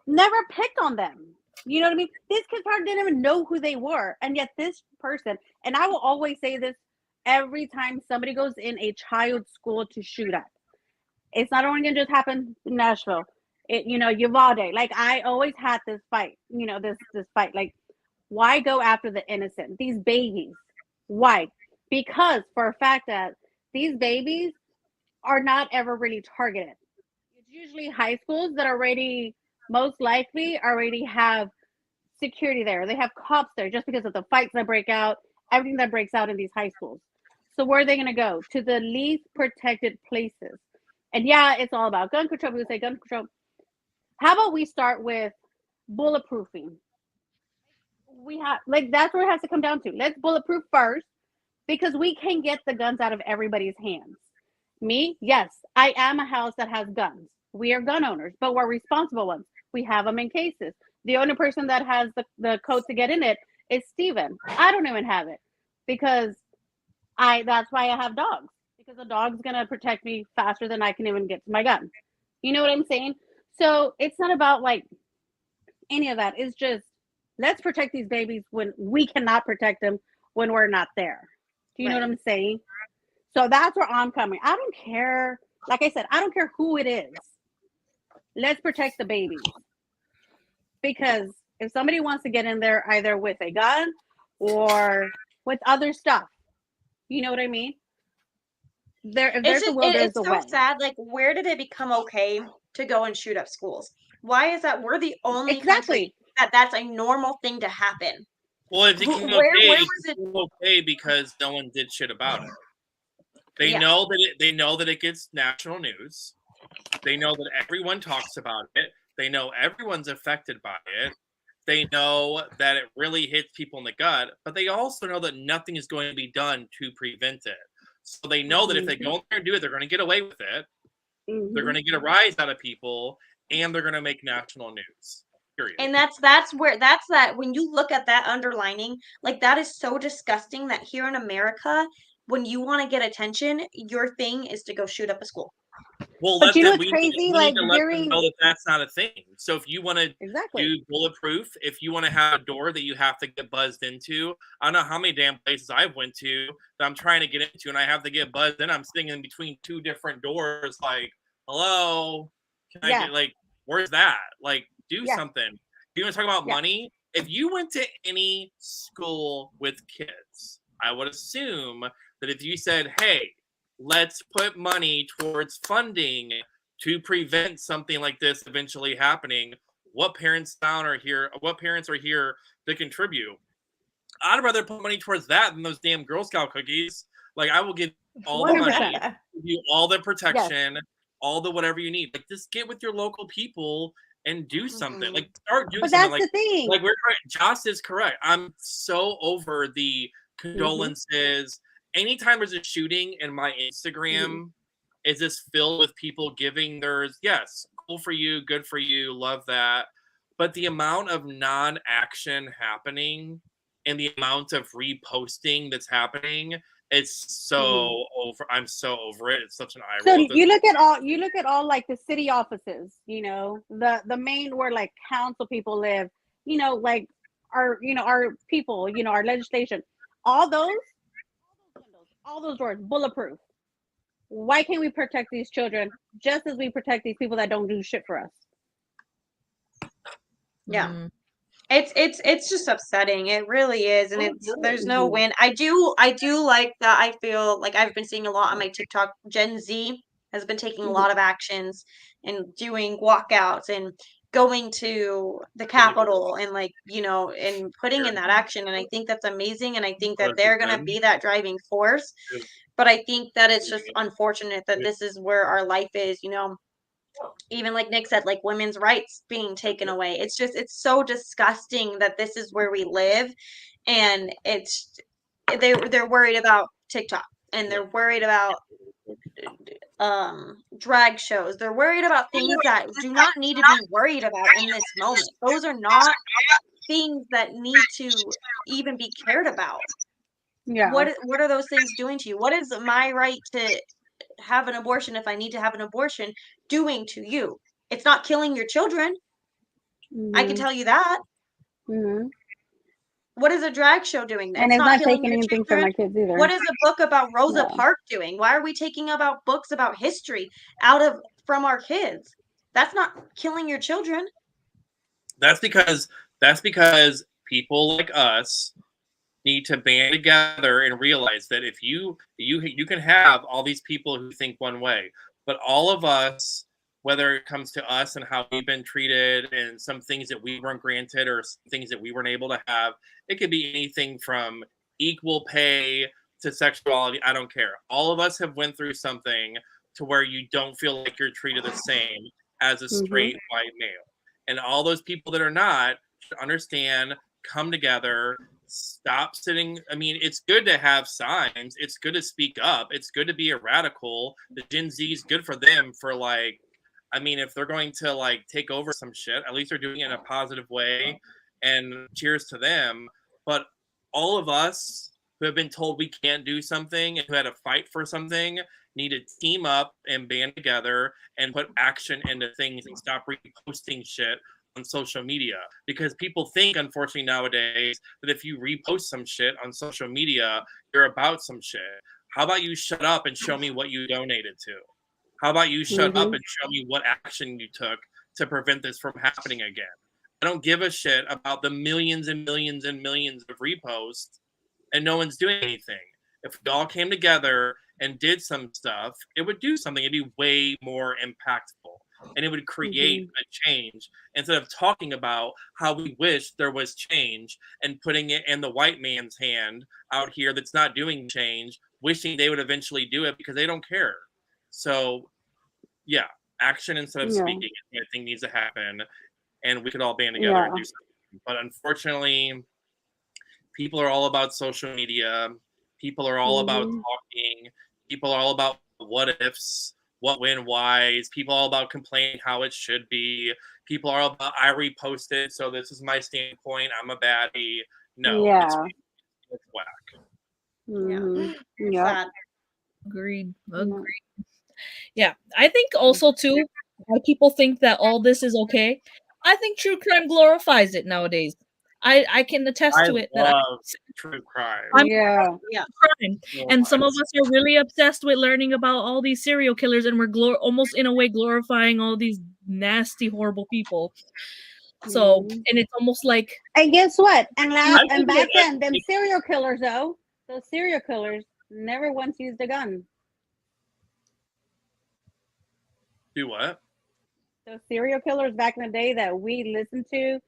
never picked on them. You know what I mean? These kids probably didn't even know who they were. And yet this person, and I will always say this every time somebody goes in a child's school to shoot at, it's not only going to just happen in Nashville. Uvalde. Like, I always had this fight, this fight. Like, why go after the innocent? These babies. Why? Because for a fact that these babies are not ever really targeted. It's usually high schools that already, most likely, already have security there. They have cops there just because of the fights that break out, everything that breaks out in these high schools. So where are they going to go? To the least protected places. And yeah, it's all about gun control. We say gun control. How about we start with bulletproofing? We have, like, that's where it has to come down to. Let's bulletproof first, because we can get the guns out of everybody's hands. Me, yes, I am a house that has guns. We are gun owners, but we're responsible ones. We have them in cases. The only person that has the code to get in it is Steven. I don't even have it, because that's why I have dogs, because a dog's going to protect me faster than I can even get to my gun. You know what I'm saying? So it's not about like any of that. It's just Let's protect these babies when we cannot protect them when we're not there. Do you know what I'm saying? So that's where I'm coming. I don't care. Like I said, I don't care who it is. Let's protect the babies. Because if somebody wants to get in there either with a gun or with other stuff, you know what I mean? If there's a will, there's a way. It's so sad. Like, where did it become okay to go and shoot up schools? Why is that we're the only country that's a normal thing to happen? Well, it became okay because no one did shit about it. They know that it gets national news. They know that everyone talks about it. They know everyone's affected by it. They know that it really hits people in the gut, but they also know that nothing is going to be done to prevent it. So they know that if they go in there and do it, they're going to get away with it. They're going to get a rise out of people, and they're going to make national news. Period. And that's that when you look at that underlining, like, that is so disgusting that here in America, when you want to get attention, your thing is to go shoot up a school. Well, but you know what's crazy? Like, during know that that's not a thing. So if you want to do bulletproof, if you want to have a door that you have to get buzzed into, I don't know how many damn places I've went to that I'm trying to get into, and I have to get buzzed in. I'm sitting in between two different doors, like, hello, can I get, like, where's that? Like, do something. You want to talk about money? If you went to any school with kids, I would assume that if you said, hey, let's put money towards funding to prevent something like this eventually happening, what parents are here to contribute? I'd rather put money towards that than those damn Girl Scout cookies. Like, I will give all 100%. The money, give you all the protection, all the whatever you need. Like, just get with your local people and do something. Like, start doing something. That's the thing. Like, Joss is correct. I'm so over the condolences. Anytime there's a shooting and my Instagram is just filled with people giving theirs, yes, cool for you, good for you, love that. But the amount of non-action happening and the amount of reposting that's happening, it's so over. I'm so over it. It's such an eye roll. So you look at all like the city offices, you know, the main where like council people live, you know, like our people, you know, our legislation, all those doors bulletproof. Why can't we protect these children just as we protect these people that don't do shit for us? It's just upsetting. It really is, and there's no win. I do like that. I feel like I've been seeing a lot on my TikTok. Gen Z has been taking a lot of actions and doing walkouts and going to the Capitol and, like, you know, and putting in that action. And I think that's amazing. And I think that they're going to be that driving force. But I think that it's just unfortunate that this is where our life is, you know, even like Nick said, like women's rights being taken away. It's so disgusting that this is where we live. And they're worried about TikTok, and they're worried about drag shows. They're worried about things that do not need to be worried about in this moment. Those are not things that need to even be cared about. What are those things doing to you? What is my right to have an abortion if I need to have an abortion doing to you? It's not killing your children. I can tell you that. What is a drag show doing? And it's not taking anything from my kids either. What is a book about Rosa Parks doing? Why are we taking about books about history from our kids? That's not killing your children. That's because people like us need to band together and realize that if you can have all these people who think one way, but all of us, whether it comes to us and how we've been treated and some things that we weren't granted or things that we weren't able to have, it could be anything from equal pay to sexuality. I don't care. All of us have went through something to where you don't feel like you're treated the same as a straight white male. And all those people that are not should understand, come together, stop sitting. I mean, it's good to have signs. It's good to speak up. It's good to be a radical. The Gen Z is good for them for, like, I mean, if they're going to, like, take over some shit, at least they're doing it in a positive way, and cheers to them. But all of us who have been told we can't do something and who had to fight for something need to team up and band together and put action into things and stop reposting shit on social media, because people think, unfortunately, nowadays that if you repost some shit on social media, you're about some shit. How about you shut up and show me what you donated to? How about you shut up and show me what action you took to prevent this from happening again? I don't give a shit about the millions and millions and millions of reposts and no one's doing anything. If we all came together and did some stuff, it would do something. It'd be way more impactful. And it would create a change instead of talking about how we wish there was change and putting it in the white man's hand out here that's not doing change, wishing they would eventually do it because they don't care. So, yeah, action instead of speaking, I think needs to happen, and we could all band together and do something. But unfortunately, people are all about social media. People are all about talking. People are all about what ifs, what when whys. People are all about complaining how it should be. People are all about I reposted, so this is my standpoint. I'm a baddie. No, it's whack. Sad. Agreed. Yeah, I think also too, why people think that all this is okay. I think true crime glorifies it nowadays. I can attest to it. I love true crime. Crime. And some of us are really obsessed with learning about all these serial killers, and we're almost in a way glorifying all these nasty, horrible people. So, and it's almost like. And guess what? And back then, them serial killers, though, those serial killers never once used a gun. Do what? Those serial killers back in the day that we listened to,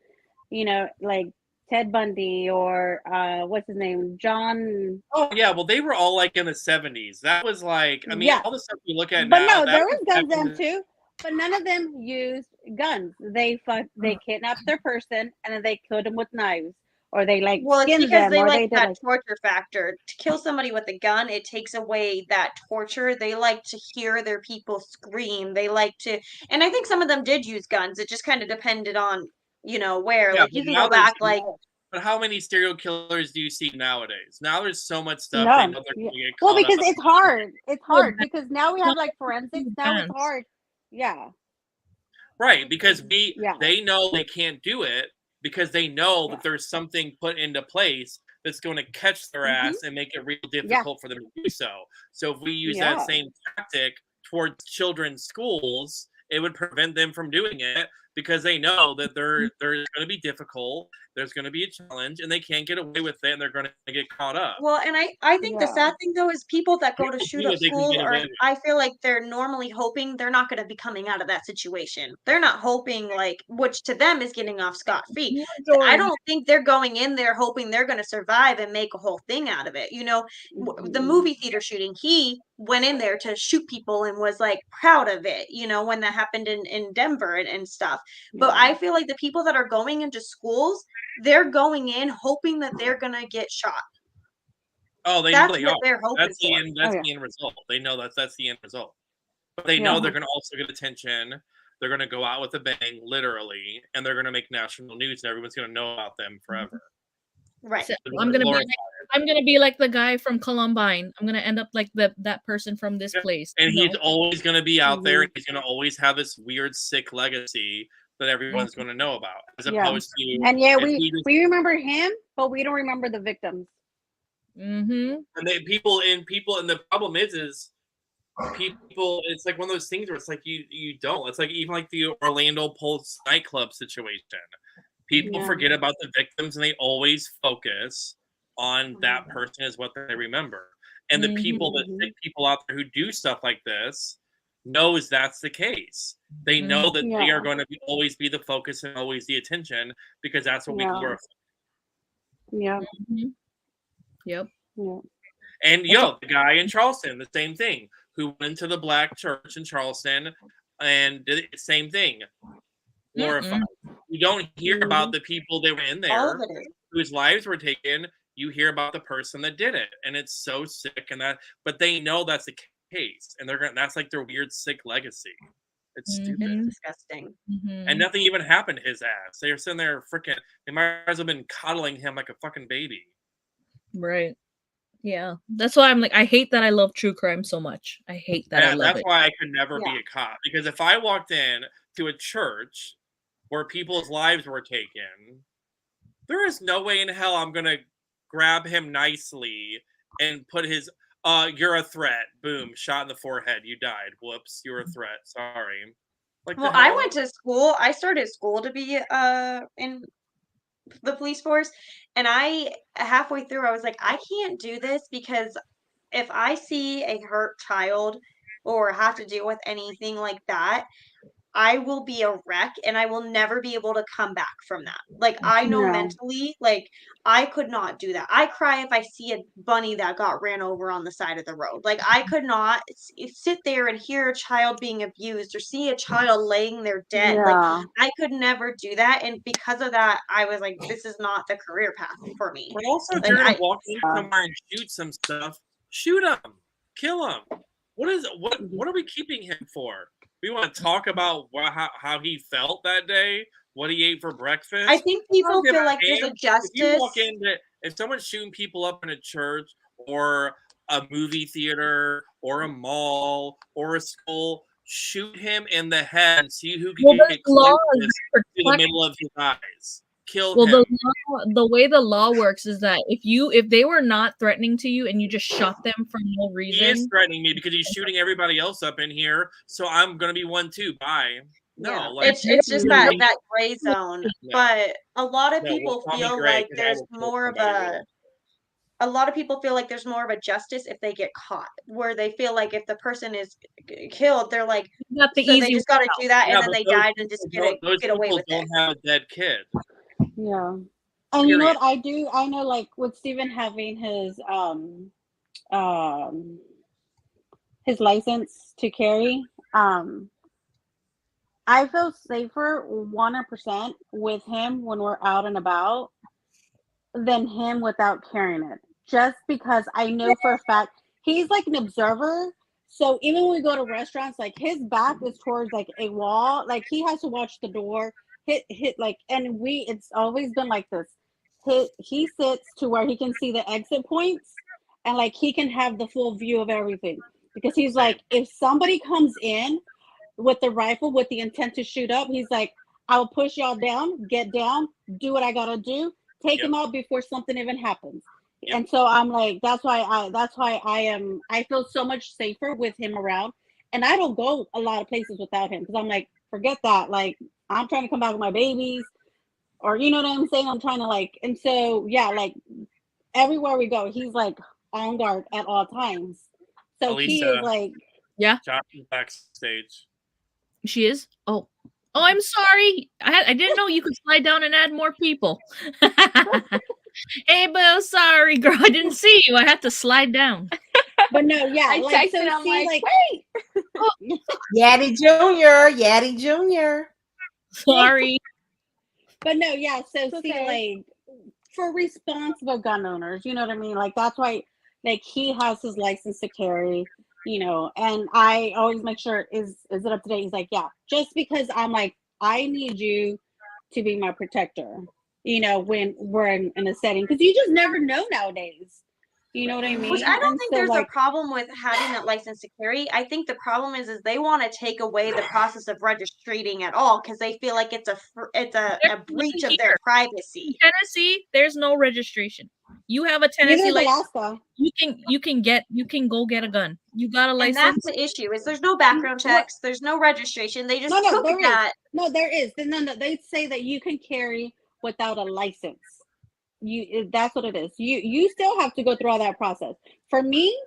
you know, like Ted Bundy or what's his name, John. Oh yeah, well they were all like in the 70s. That was like, I mean, all the stuff you look at but now. But no, there was guns then too. But none of them used guns. They kidnapped their person and then they killed them with knives, or they skinned it's because them, they or like that torture factor. To kill somebody with a gun, it takes away that torture. They like to hear their people scream. They like to, and I think some of them did use guns. It just kind of depended on, you know, where. Yeah, like you can go back like. But how many serial killers do you see nowadays? Now there's so much stuff. No. They know they're gonna get caught because up. it's hard. It's hard because now we have like forensics. Now it's hard. Yeah. Right, because they know they can't do it because they know that there's something put into place that's going to catch their ass and make it real difficult for them to do so. So if we use that same tactic towards children's schools, it would prevent them from doing it because they know that they're going to be difficult, there's going to be a challenge, and they can't get away with it, and they're going to get caught up. Well, and I think the sad thing, though, is people that go to shoot up schools, I feel like they're normally hoping they're not going to be coming out of that situation. They're not hoping, like, which to them is getting off scot-free. I don't think they're going in there hoping they're going to survive and make a whole thing out of it. You know, the movie theater shooting, he went in there to shoot people and was, like, proud of it, you know, when that happened in Denver and stuff. But I feel like the people that are going into schools, they're going in hoping that they're gonna get shot. Oh, that's what they're hoping. That's the end result. They know that's the end result. But they know they're gonna also get attention. They're gonna go out with a bang, literally, and they're gonna make national news, and everyone's gonna know about them forever. Right. So I'm gonna be like the guy from Columbine. I'm gonna end up like that person from this place. And he's always gonna be out there, and he's gonna always have this weird, sick legacy that everyone's going to know about, as opposed to. And we remember him, but we don't remember the victims. And people, and the problem is people. It's like one of those things where it's like you don't. It's like even like the Orlando Pulse nightclub situation. People forget about the victims, and they always focus on that person as what they remember. And the people that sick people out there who do stuff like this knows that's the case. They know that they are going to always be the focus and always the attention because that's what we glorify. Yep. And the guy in Charleston, the same thing, who went into the black church in Charleston and did the same thing. Glorified. You don't hear about the people that were in there whose lives were taken. You hear about the person that did it, and it's so sick. But they know that's the case, and that's like their weird, sick legacy. It's stupid, disgusting, and nothing even happened to his ass. They were sitting there freaking. They might as well have been coddling him like a fucking baby. Right. Yeah, that's why I'm like, I hate that I love true crime so much. I hate that I love that's why I could never be a cop, because if I walked in to a church where people's lives were taken, there is no way in hell I'm gonna grab him nicely and put his you're a threat. Boom, shot in the forehead. You died. Whoops, you're a threat. Sorry. Like Well, the I hell? went to school. I started school to be in the police force, and I halfway through I was like, I can't do this because if I see a hurt child or have to deal with anything like that, I will be a wreck and I will never be able to come back from that. Like, I know No. mentally, like, I could not do that. I cry if I see a bunny that got ran over on the side of the road. Like, I could not sit there and hear a child being abused or see a child laying there dead. Like, Yeah. I could never do that. And because of that, I was like, this is not the career path for me. But also, if Like, you're gonna walk in somewhere and shoot some stuff, shoot him, kill him. What are we keeping him for? We want to talk about how he felt that day, what he ate for breakfast. I think people feel like there's a If you justice. walk into, if someone's shooting people up in a church or a movie theater or a mall or a school, shoot him in the head and see who can get closest to the middle of his eyes. Kill him. The way the law works is that if they were not threatening to you and you just shot them for no reason, He is threatening me because he's shooting everybody else up in here, so I'm gonna be one too. Bye. No, Yeah, like it's just that gray zone. No. But a lot of No, people call me feel gray, like 'cause I there's will kill more of somebody a lot of people feel like there's more of a justice if they get caught, where they feel like if the person is killed, they're like, not the so they easy just got to do that, Yeah, and then but they those died and just people get away with it. don't have a dead kid. Yeah. And you know Period. what I do? I know, like with Steven having his license to carry, I feel safer 100% with him when we're out and about than him without carrying it. Just because I know for a fact he's like an observer. So even when we go to restaurants, like his back is towards like a wall, like he has to watch the door, hit like, and it's always been like this. He sits to where he can see the exit points, and like he can have the full view of everything, because he's like, if somebody comes in with the rifle with the intent to shoot up, he's like, I'll push y'all down, get down, do what I gotta do, take him out before something even happens. And so I'm like, that's why I feel so much safer with him around. And I don't go a lot of places without him, because I'm like, forget that. Like, I'm trying to come back with my babies, or you know what I'm saying? I'm trying to like, and so yeah, like everywhere we go, he's like on guard at all times. So Elisa, he is like, yeah. Josh is backstage. She is? Oh, I'm sorry. I didn't know you could slide down and add more people. Hey, Bill, sorry, girl. I didn't see you. I had to slide down. But no, yeah. I like, texted, so I'm see, like, wait. Yaddy Jr. Sorry. But no, yeah. So It's see, okay. like for responsible gun owners, you know what I mean? Like that's why, like he has his license to carry, you know, and I always make sure is it up to date? He's like, yeah. Just because I'm like, I need you to be my protector, you know, when we're in a setting, because you just never know nowadays. You know what I mean? Which I don't And think so, there's like, a problem with having that license to carry. I think the problem is they want to take away the process of registering at all, because they feel like it's a breach of their privacy. In Tennessee, there's no registration. You have a neither Tennessee is license. Alaska. You can go get a gun. You got a And license. that's the issue, is there's no background checks, there's no registration. They just took there that. is. No, there is. No, they say that you can carry without a license. That's what it is. You still have to go through all that process. For me,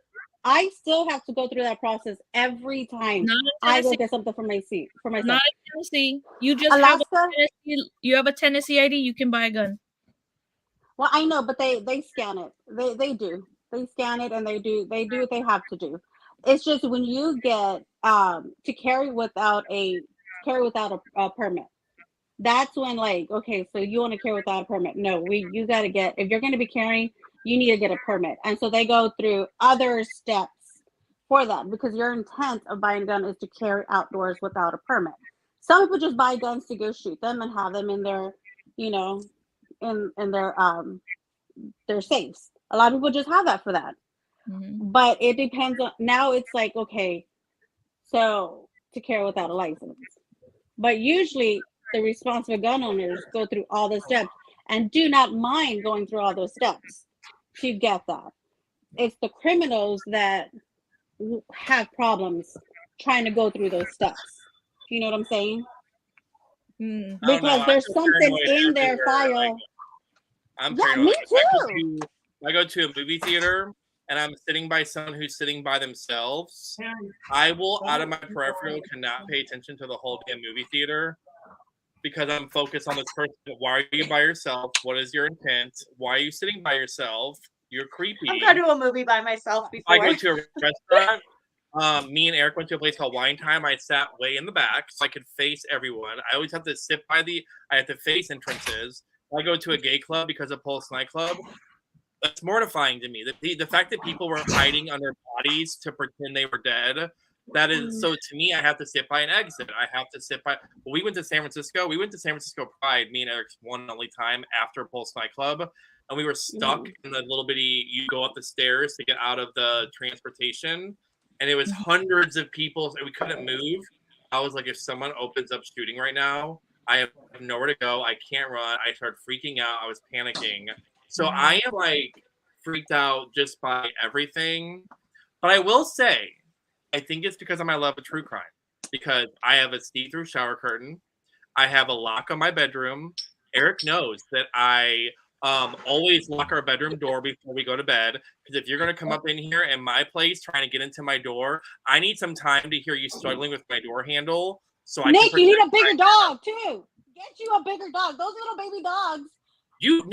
I still have to go through that process every time I go get something for myself. Not in Tennessee. You just Alaska? have a Tennessee ID. You can buy a gun. Well, I know, but they scan it. They do. They scan it, and they do what they have to do. It's just when you get to carry without a permit. That's when, like, okay, so you want to carry without a permit? No, you got to get, if you're going to be carrying, you need to get a permit. And so they go through other steps for that, because your intent of buying a gun is to carry outdoors without a permit. Some people just buy guns to go shoot them and have them in their, you know, in their safes. A lot of people just have that for that. Mm-hmm. But it depends on, now it's like, okay, so to carry without a license. But usually the responsible gun owners go through all the steps and do not mind going through all those steps to get that. It's the criminals that have problems trying to go through those steps. You know what I'm saying? Mm. Because there's something in their file. I'm Yeah, paranoid. me too. I go to a movie theater and I'm sitting by someone who's sitting by themselves. I will, out of my peripheral, cannot pay attention to the whole damn movie theater because I'm focused on this person. Why are you by yourself? What is your intent? Why are you sitting by yourself? You're creepy. I've gone to a movie by myself before. I go to a restaurant. Me and Eric went to a place called Wine Time. I sat way in the back so I could face everyone. I always have to sit by I have to face entrances. I go to a gay club because of Pulse nightclub. That's mortifying to me. The fact that people were hiding under bodies to pretend they were dead. That is so to me. I have to sit by an exit. I have to sit by. Well, we went to San Francisco. We went to San Francisco Pride. Me and Eric's one and only time after Pulse nightclub, and we were stuck in the little bitty. You go up the stairs to get out of the transportation. And it was hundreds of people, and we couldn't move. I was like, if someone opens up shooting right now, I have nowhere to go. I can't run. I started freaking out. I was panicking. So I am like freaked out just by everything. But I will say, I think it's because of my love of true crime. Because I have a see-through shower curtain. I have a lock on my bedroom. Eric knows that I always lock our bedroom door before we go to bed, because if you're going to come up in here in my place trying to get into my door, I need some time to hear you struggling with my door handle. So Nick, you need a bigger dog too. Get you a bigger dog. Those little baby dogs. You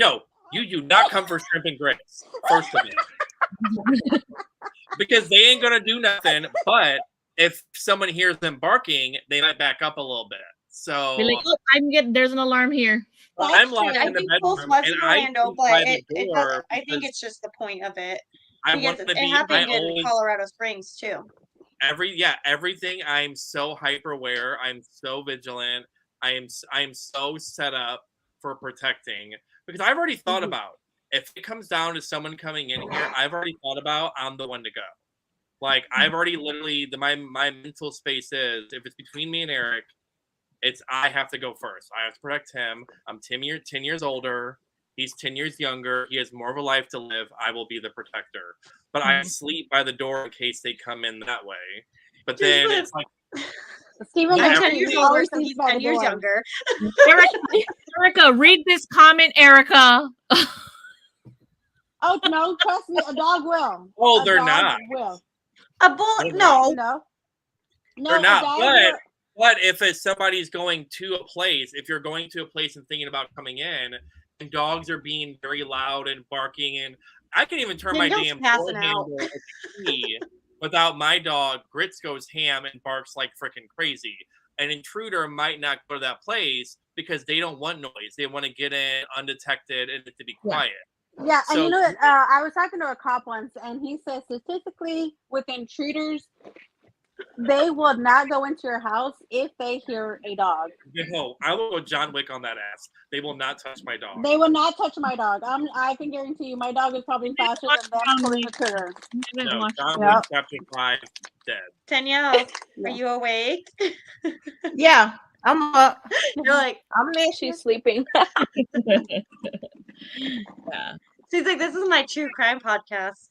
do not come for shrimp and grits, first of all, because they ain't going to do nothing. But if someone hears them barking, they might back up a little bit. So Be like, oh, there's an alarm here. Well, I'm locked in the bedroom, and I think it's just the point of it. It happened in Colorado Springs too. Everything. I'm so hyper aware. I'm so vigilant. I am so set up for protecting, because I've already thought about, if it comes down to someone coming in here, I've already thought about I'm the one to go. Like I've already literally my mental space is, if it's between me and Eric, I have to go first. I have to protect him. I'm 10 years older. He's 10 years younger. He has more of a life to live. I will be the protector. But I sleep by the door in case they come in that way. But then it's like, Steven, 10 years older, so he's 10 years younger. Erika, read this comment, Erika. Oh, no, trust me, a dog will. Oh, they're not. Will. A bull? No. No, they're not. But if somebody's going to a place, if you're going to a place and thinking about coming in, and dogs are being very loud and barking, and I can even turn my damn door handle at the key without my dog. Grits goes ham and barks like freaking crazy. An intruder might not go to that place because they don't want noise. They want to get in undetected and to be quiet. Yeah, and you know what? I was talking to a cop once, and he said statistically, with intruders, they will not go into your house if they hear a dog. No, I will go John Wick on that ass. They will not touch my dog. They will not touch my dog. I can guarantee you, my dog is probably faster than them pulling the trigger. No, John Wick Chapter 5, dead. Danielle, are you awake? Yeah, I'm up. You're like, I'm there. She's sleeping. Yeah. She's like, this is my true crime podcast.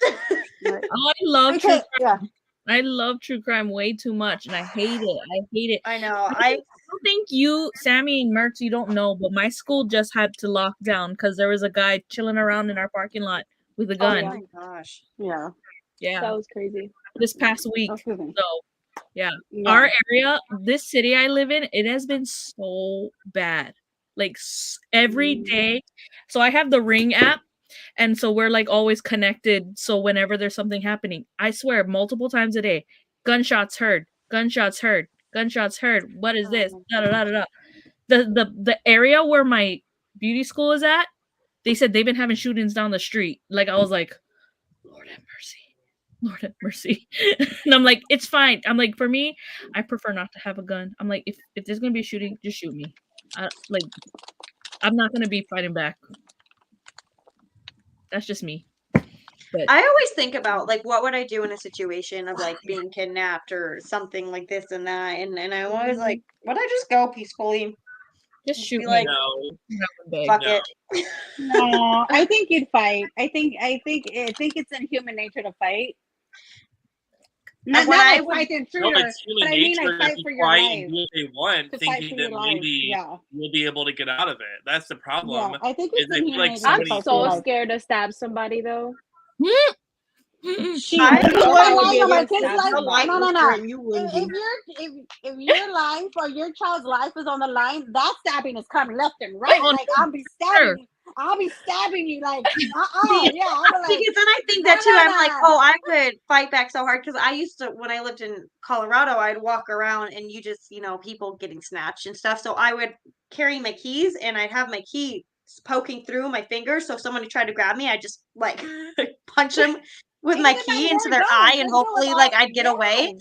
I love true crime. I love true crime way too much, and I hate it. I know. I don't think you, Sami and Mertz, you don't know, but my school just had to lock down because there was a guy chilling around in our parking lot with a gun. Oh my gosh. Yeah. That was crazy. This past week. So, yeah. Our area, this city I live in, it has been so bad. Like every day. So I have the Ring app. And so we're like always connected. So whenever there's something happening, I swear multiple times a day, gunshots heard, gunshots heard, gunshots heard. What is this? Da, da, da, da, da. The area where my beauty school is at, they said they've been having shootings down the street. Like I was like, Lord have mercy. Lord have mercy. And I'm like, it's fine. I'm like, for me, I prefer not to have a gun. I'm like, if there's gonna be a shooting, just shoot me. I'm not gonna be fighting back. That's just me. But I always think about like, what would I do in a situation of like being kidnapped or something like this and that, and I'm always like, would I just go peacefully? Just shoot Be me. like, Big. fuck No. it. No, I think you'd fight. I think it's in human nature to fight. Not when like I would- fight the No, intruder, it's human but I mean nature like fight to for be your quiet life. and do what they want, To fight thinking for your that life. maybe Yeah. you'll be able to get out of it. That's the problem. Yeah, I think Is it's it in human like nature somebody- to I'm fight for your so life. scared to stab somebody though. She, I if you're would lying be on my able to kid's stab life, somebody. no. You wouldn't If be. your life or your child's life is on the line, that stabbing is coming left and right. Oh, Like I'll be stabbing you. I'll be stabbing you. Like yeah. I'll be like, Because then I think that too. I'm like, oh, I could fight back so hard because I used to when I lived in Colorado, I'd walk around and you just people getting snatched and stuff. So I would carry my keys and I'd have my key poking through my fingers. So if somebody tried to grab me, I'd just like punch them with my key into their eye and hopefully like I'd get away.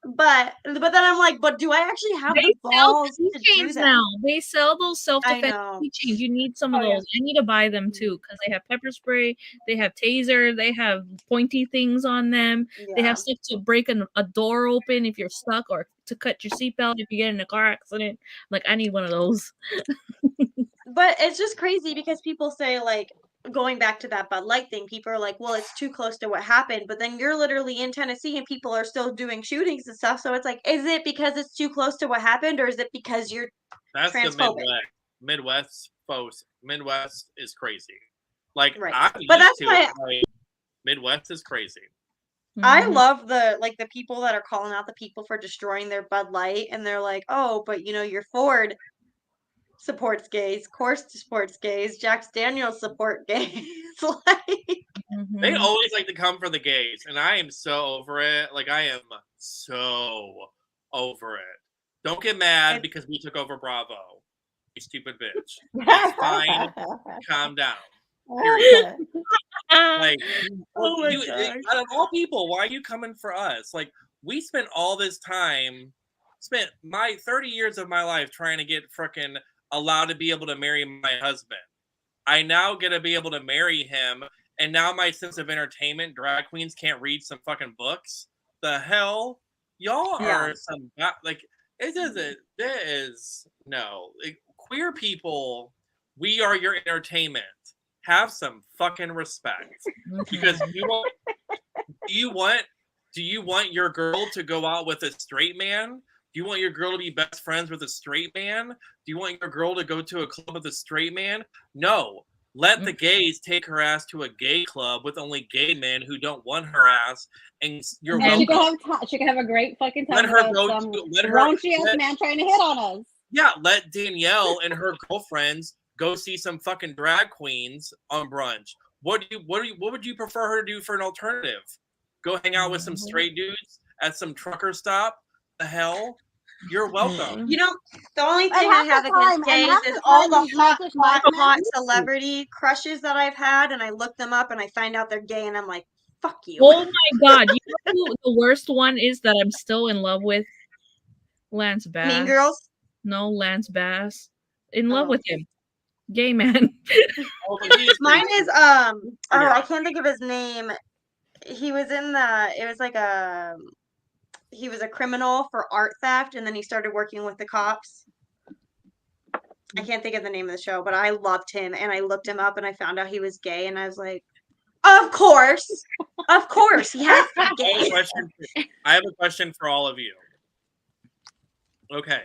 But then I'm like, but do I actually have the balls to do that? Now they sell those self-defense know. keychains. You need some of Oh, those. I need to buy them too because they have pepper spray, they have taser, they have pointy things on them. They Yeah. have stuff to break a door open if you're stuck or to cut your seatbelt if you get in a car accident. Like I need one of those. But it's just crazy because people say like going back to that Bud Light thing, people are like, well, it's too close to what happened. But then you're literally in Tennessee and people are still doing shootings and stuff. So it's like, is it because it's too close to what happened or is it because you're That's transphobic? the Midwest folks. Midwest is crazy. Like Right. I'm But used that's to why it. Like, Midwest is crazy. I Mhm. love the people that are calling out the people for destroying their Bud Light and they're like, oh, but your Ford supports gays, Coors supports gays, Jack Daniels support gays. Like They Mhm. always like to come for the gays, and I am so over it. Like I am so over it. Don't get mad because we took over Bravo. You stupid bitch. It's fine. Calm down. Period. Like, Oh my you, gosh. out of all people, why are you coming for us? Like, we spent all this time, spent my 30 years of my life trying to get frickin' allowed to be able to marry my husband. I now get to be able to marry him, and now my sense of entertainment, drag queens can't read some fucking books. The hell? Y'all Yeah. are some, like, it doesn't, there is, no. Like, queer people, we are your entertainment. Have some fucking respect. Because Mhm. do you want your girl to go out with a straight man? Do you want your girl to be best friends with a straight man? Do you want your girl to go to a club with a straight man? No. Let the gays take her ass to a gay club with only gay men who don't want her ass, and you're and she welcome. can have a great fucking time. Let her without go some to- let her- raunchy ass let- man trying to hit on us. Yeah, let Danielle and her girlfriends go see some fucking drag queens on brunch. What would you prefer her to do for an alternative? Go hang out with some straight dudes at some trucker stop? The hell? You're welcome. The only And thing I half have the time- against and gays half is the all time the these message white hot men- celebrity crushes that I've had, and I look them up and I find out they're gay, and I'm like, fuck you. Oh my god! You know who the worst one is that I'm still in love with? Lance Bass. Mean Girls. No, Lance Bass. In love Oh. with him. Gay man. Oh, but he is Mine pretty- is I can't think of his name. He was he was a criminal for art theft, and then he started working with the cops. I can't think of the name of the show, but I loved him, and I looked him up, and I found out he was gay, and I was like, of course, he has to be gay. I have a question for all of you. Okay.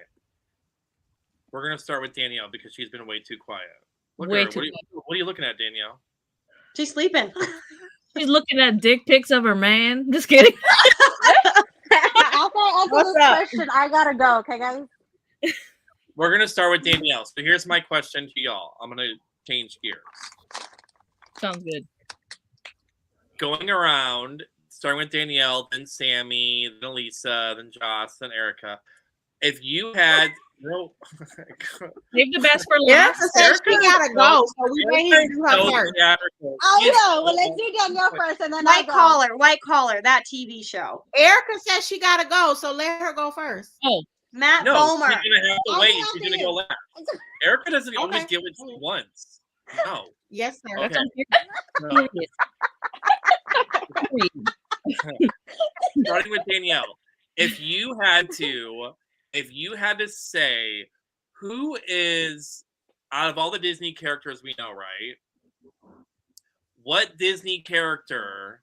We're going to start with Danielle because she's been way too quiet. Look Way at her. too What are you looking at, Danielle? She's sleeping. She's looking at dick pics of her man. Just kidding. After I answer What's this up? question, I gotta go. Okay, guys. We're going to start with Danielle. So here's my question to y'all. I'm going to change gears. Sounds good. Going around, starting with Danielle, then Sami, then Elisa, then Joss, then Erika. If you had Save the best for Erica last. said she gotta go, so we may need to do her first. Oh yeah, well let's do Danielle first, and then I White Collar, that TV show. Erica said she gotta go, so let her go first. Oh, Matt No, Bomer. she's gonna have to I'll wait. go She's after gonna you. go last. Erica doesn't always Okay. get what she wants. No. Yes, sir. Okay. that's No. Starting with Danielle. If you had to say Who is, out of all the Disney characters we know, right? What Disney character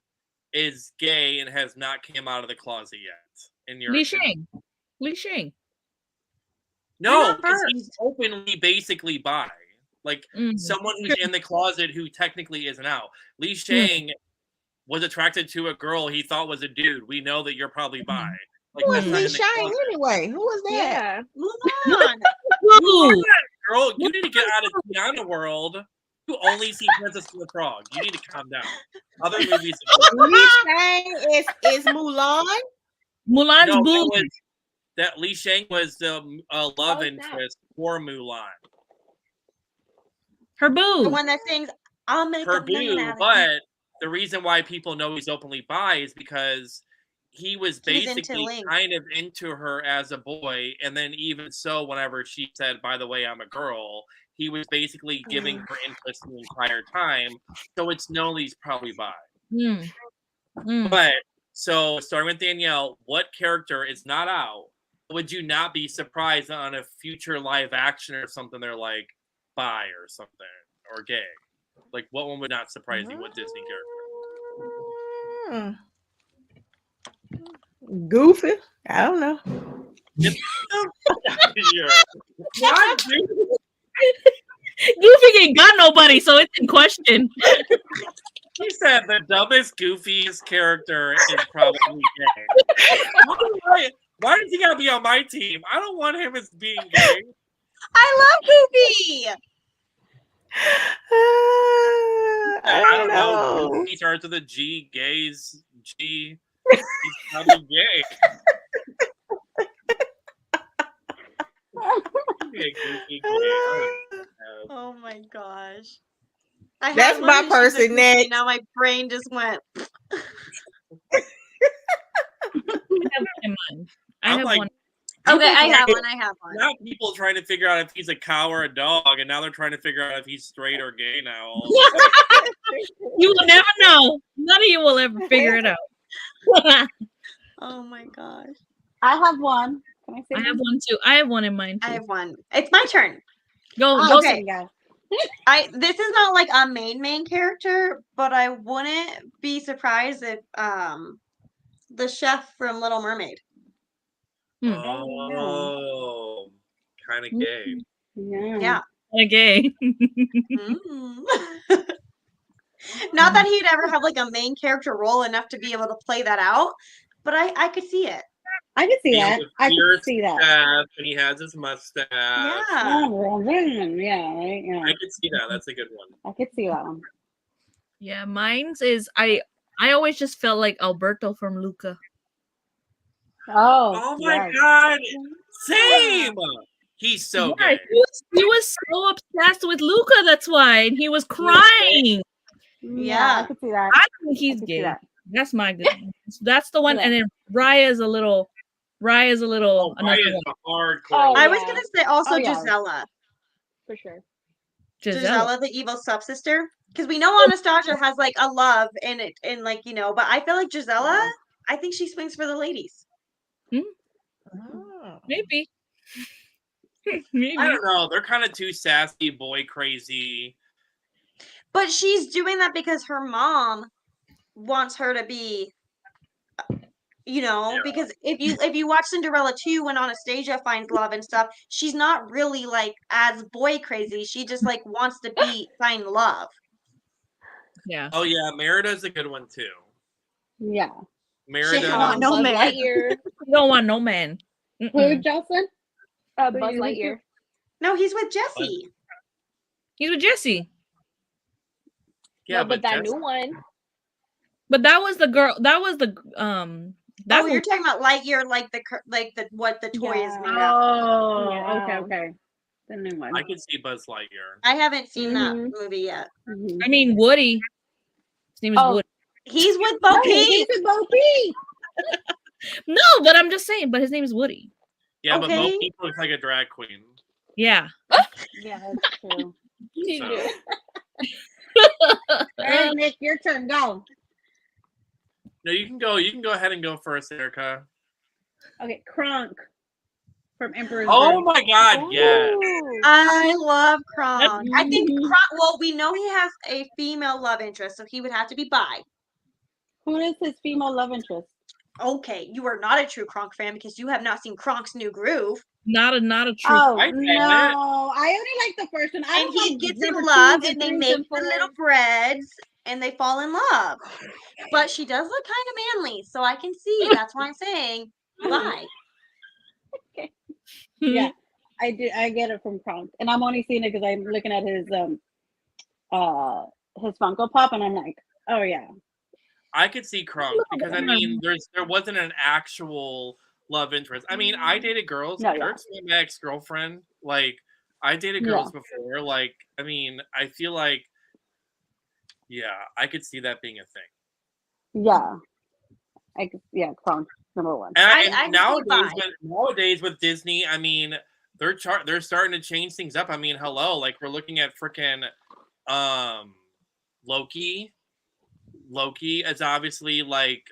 is gay and has not come out of the closet yet? In your Li opinion? Shang. Li Shang. No, not because he's first? openly basically bi. Like someone who's in the closet who technically isn't out. Li Shang was attracted to a girl he thought was a dude. We know that you're probably bi. Like, Who that's is not Lee in the Shang closet. anyway? Who is that? Yeah. Mulan. Woo! Girl, you need to get out of Tiana world. You only see Princess and the Frog. You need to calm down. Other movies. Lee Shang is Mulan. Mulan's No, boo. that Li Shang was the love Oh, interest for Mulan. Her The boo. one that sings, "I'll make Her a million boo, out of you." but the reason why people know he's openly bi is because he was He's into basically Link. kind of into her as a boy, and then even so, whenever she said, "By the way, I'm a girl," he was basically giving her interest the entire time. So it's known he's probably bi. But so starting with Danielle, what character is not out? Would you not be surprised on a future live action or something? They're like bi or something or gay. Like, what one would not surprise you? What Disney character? Goofy. I don't know. Why, dude? Goofy ain't got nobody, so it's in question. He said the dumbest, goofiest character is probably gay. Why does he gotta be on my team? I don't want him as being gay. I love Goofy. I don't know. He starts with a G, gays, G. He's probably gay. Goofy gay. Oh my gosh. I had That's one my and she's a person Goofy, next. Now my brain just went. I have one in mind. I I'm have like, one. Okay, I have one. now people trying to figure out if he's a cow or a dog, and now they're trying to figure out if he's straight or gay now. You will never know. None of you will ever figure it out. Oh my gosh. I have one. Can I say I one? have one too. I have one in mind too. I have one. It's my turn. Go, Oh, go. okay. yeah. This is not like a main character, but I wouldn't be surprised if the chef from Little Mermaid. Oh, kind of gay. Yeah. Okay. Mm. Not that he'd ever have like a main character role enough to be able to play that out, but I could see it. I can see He that. has a I can fierce see that. staff, and he has his mustache. Yeah. Oh, yeah, right. Yeah, I could see that. That's a good one. I could see that one. Yeah, mine's is I always just felt like Alberto from Luca. Oh my yes. god, same. He's so Yeah, gay. he was so obsessed with Luca. That's why, and he was crying. Yeah, I could see that. I think he's I could see gay. that. That's my good. That's the one. Yeah. And then Raya is a little. Another Raya's one. a hardcore. Oh, I was yeah. gonna say also Oh, yeah. Gisela. For sure. Gisela, the evil stepsister. Because we know Anastasia has like a love in it, and like, you know, but I feel like Gisela, I think she swings for the ladies. Maybe. Maybe. I don't know. They're kind of too sassy, boy crazy. But she's doing that because her mom wants her to be, you know, Yeah. because if you watch Cinderella 2 when Anastasia finds love and stuff, she's not really like as boy crazy. She just like wants to find love. Yeah. Oh yeah, Merida's a good one too. Yeah. Merida. don't know, Buzz man. Lightyear. You don't want no man. Who, Jocelyn? Buzz Who you think Lightyear. No, he's with Jessie. He's with Jessie. Yeah, No, but that Jess- new one. But that was the girl. That was the That Oh, you're talking about Lightyear, like the what the toy is made of. Oh, Yeah. okay. The new one. I can see Buzz Lightyear. I haven't seen that Mhm. movie yet. Mhm. I mean Woody. His name is Oh. Woody. He's with Bo No, Peep. he's a Bo Peep. No, but I'm just saying. But his name is Woody. Yeah, but Okay. Bo Peep looks like a drag queen. Yeah. Yeah, that's true. He So- did. All right, Nick, your turn. Go. No, you can go. You can go ahead and go first, Erika. Okay, Kronk. from Emperor's Oh Groove. my God, yes. Ooh. I love Kronk. I think Mhm. Kronk, well, we know he has a female love interest, so he would have to be bi. Who is his female love interest? Okay, you are not a true Kronk fan because you have not seen Kronk's new groove. Not a true. Oh I get it. no, I only like the first one. I And don't he like gets in number love, twos and they threes, make and the little fours. breads, and they fall in love. But she does look kind of manly, so I can see. That's why I'm saying bi. Yeah, I do. I get it from Kronk, and I'm only seeing it because I'm looking at his Funko Pop, and I'm like, oh yeah. I could see Kronk because I mean, there wasn't an actual love interest. I mean, I dated girls. No, yeah. Eric's my ex-girlfriend. Like, I dated girls before. Like, I mean, I feel like, yeah, I could see that being a thing. Yeah, Kronk number one. And, I nowadays with Disney, I mean, they're starting to change things up. I mean, hello, like we're looking at freaking Loki. Loki is obviously like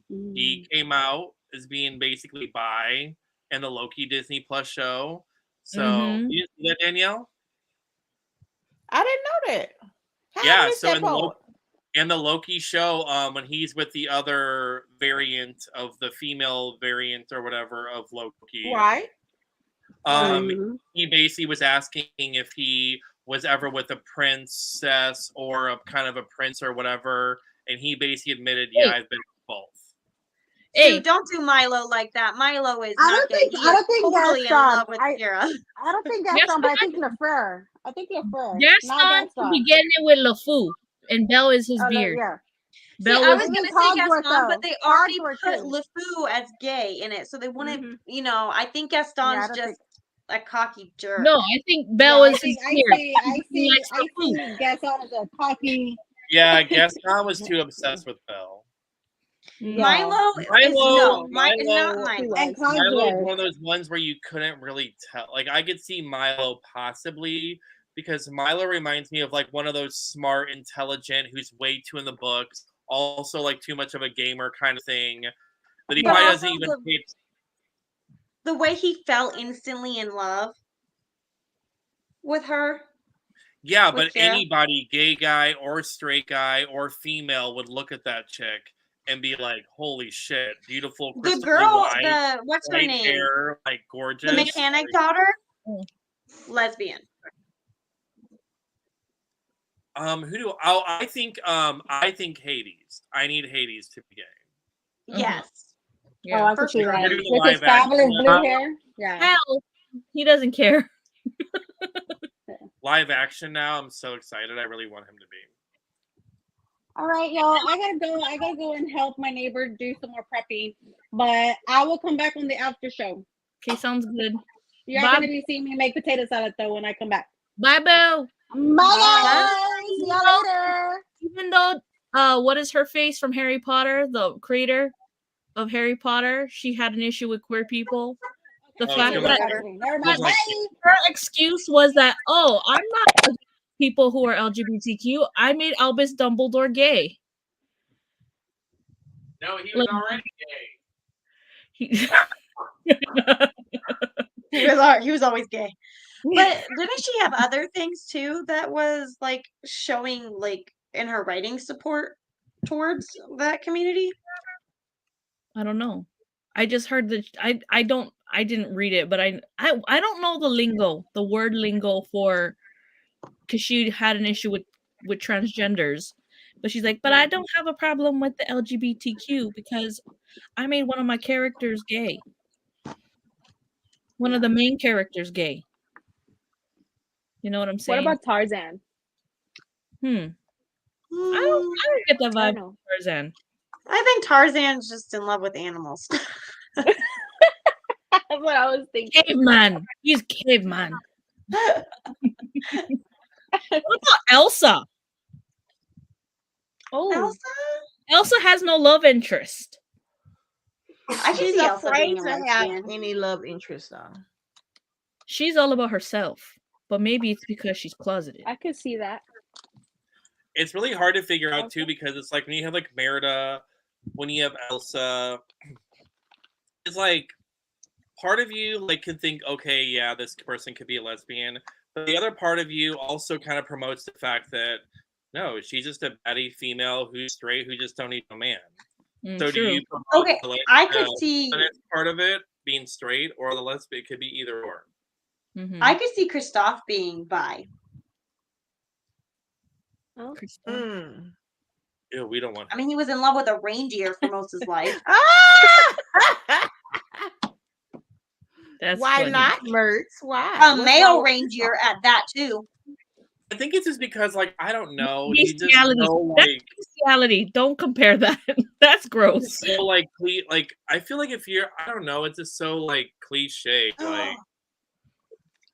he came out as being basically bi in the Loki Disney Plus show. So you see that, Danielle? I didn't know that. Yeah, so in the Loki show, when he's with the other variant of the female variant or whatever of Loki, right? He basically was asking if he was ever with a princess or a kind of a prince or whatever, and he basically admitted, yeah, I've been with both. Hey, don't do Milo like that. Milo is not gay. I don't think totally in love with Kira. I don't think Gaston, but I think Lefleur. Gaston could be getting it with LeFou, and Belle is his beard. Yeah. Belle See, I was is gonna say Gaston, but they already put LeFou as gay in it, so they wouldn't. You know, I think Gaston's just a cocky jerk. No, I think Belle is his beard. I see Gaston as a cocky. Yeah, Gaston was too obsessed with Belle. Milo is not Milo. Milo is one of those ones where you couldn't really tell. Like, I could see Milo possibly, because Milo reminds me of like one of those smart, intelligent, who's way too in the books, also like too much of a gamer kind of thing, that he probably doesn't even pay. The way he fell instantly in love with her. Yeah, but anybody, gay guy or straight guy or female, would look at that chick and be like, "Holy shit, beautiful!" The girl, what's her name? Hair, like gorgeous. The mechanic daughter, lesbian. I think Hades. I need Hades to be gay. Yes. Yeah, I can see that. With his fabulous blue hair. Yeah. Hell, he doesn't care. Live action now. I'm so excited. I really want him to be. All right, y'all. I gotta go and help my neighbor do some more prepping. But I will come back on the after show. Okay, sounds good. You're gonna be seeing me make potato salad though when I come back. Bye, Boo. Bye. See y'all later. Even though what is her face from Harry Potter, the creator of Harry Potter, she had an issue with queer people. The fact that her excuse was that, oh, I'm not people who are LGBTQ. I made Albus Dumbledore gay. No, he was already gay. He was always gay. But didn't she have other things too that was like showing like in her writing support towards that community? I don't know. I just heard that I didn't read it, but I don't know the lingo, the word lingo for, because she had an issue with transgenders. But she's like, but I don't have a problem with the LGBTQ because I made one of my characters gay. One of the main characters gay. You know what I'm saying? What about Tarzan? I don't get that vibe from Tarzan. I think Tarzan's just in love with animals. That's what I was thinking. Caveman. He's caveman. What about Elsa? Oh, Elsa has no love interest. She's afraid to have any love interest though. She's all about herself, but maybe it's because she's closeted. I could see that. It's really hard to figure out too, because it's like when you have like Merida, when you have Elsa, it's like part of you like could think, okay, yeah, this person could be a lesbian, but the other part of you also kind of promotes the fact that no, she's just a baddie female who's straight who just don't need a man. So do you promote Okay, the, like, I could see part of it being straight, or the lesbian? It could be either or. I could see Christoph being bi. Oh. Mm. Ew, we don't want. I mean, he was in love with a reindeer for most of his life. That's Why funny. not, Mertz? Why? A What's male wrong with reindeer at that too. I think it's just because, like, I don't know. He just Bestiality. so, That's like, bestiality. Don't compare that. That's gross. so like, like, I feel like if you're, I don't know, it's just so like cliche. Like,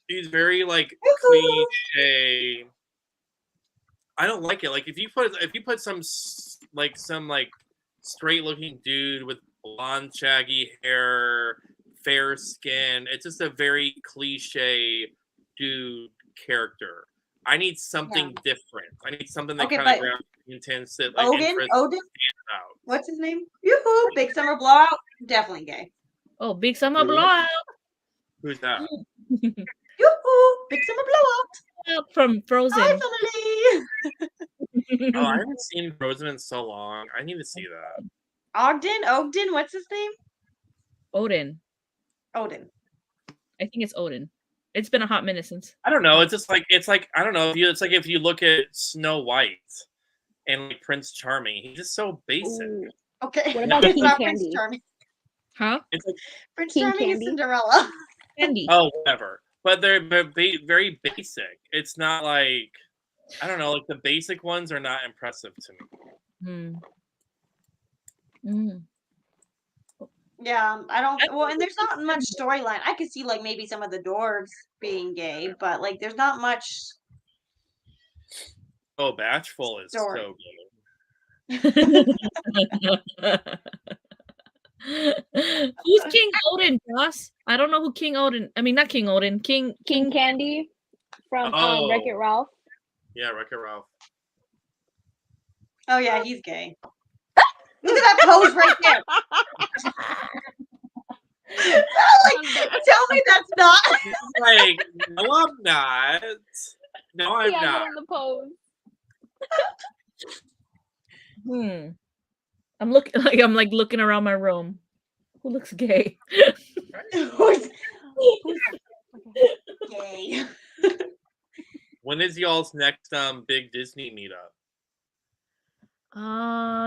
he's very like cliche. I don't like it. Like, if you put some straight looking dude with blonde shaggy hair, fair skin, it's just a very cliche dude character. I need something different. I need something that kind of grabs intense that like Odin. stands out. What's his name? Yoo-hoo! Big Summer Blowout. Definitely gay. Oh, Big Summer Who? Blowout. Who's that? Yoo-hoo! Big Summer Blowout. From Frozen. Hi, family. Oh, I haven't seen Frozen in so long. I need to see that. Ogden. What's his name? Odin. Odin. I think it's Odin. It's been a hot minute since. I don't know. It's just like I don't know. It's like if you look at Snow White and like Prince Charming, he's just so basic. Ooh. Okay. What about It's King not Candy? Prince Charming. Huh? It's like Prince King Charming Candy? is Cinderella. Candy. oh, whatever. But they're very basic. It's not like I don't know. Like the basic ones are not impressive to me. Yeah, I don't. Well, and there's not much storyline. I could see like maybe some of the dwarves being gay, but like there's not much. Oh, Bashful is Story. so good. Who's King Odin, Joss? I don't know who King Odin. I mean, not King Odin. King Candy from Wreck-It Ralph. Yeah, Wreck-It Ralph. Oh yeah, he's gay. Look at that pose right there. Tell me that's not. Like, no, I'm not. No, I'm Yeah, not. on the pose. I'm looking around my room. Who looks gay? Who's gay? When is y'all's next big Disney meetup?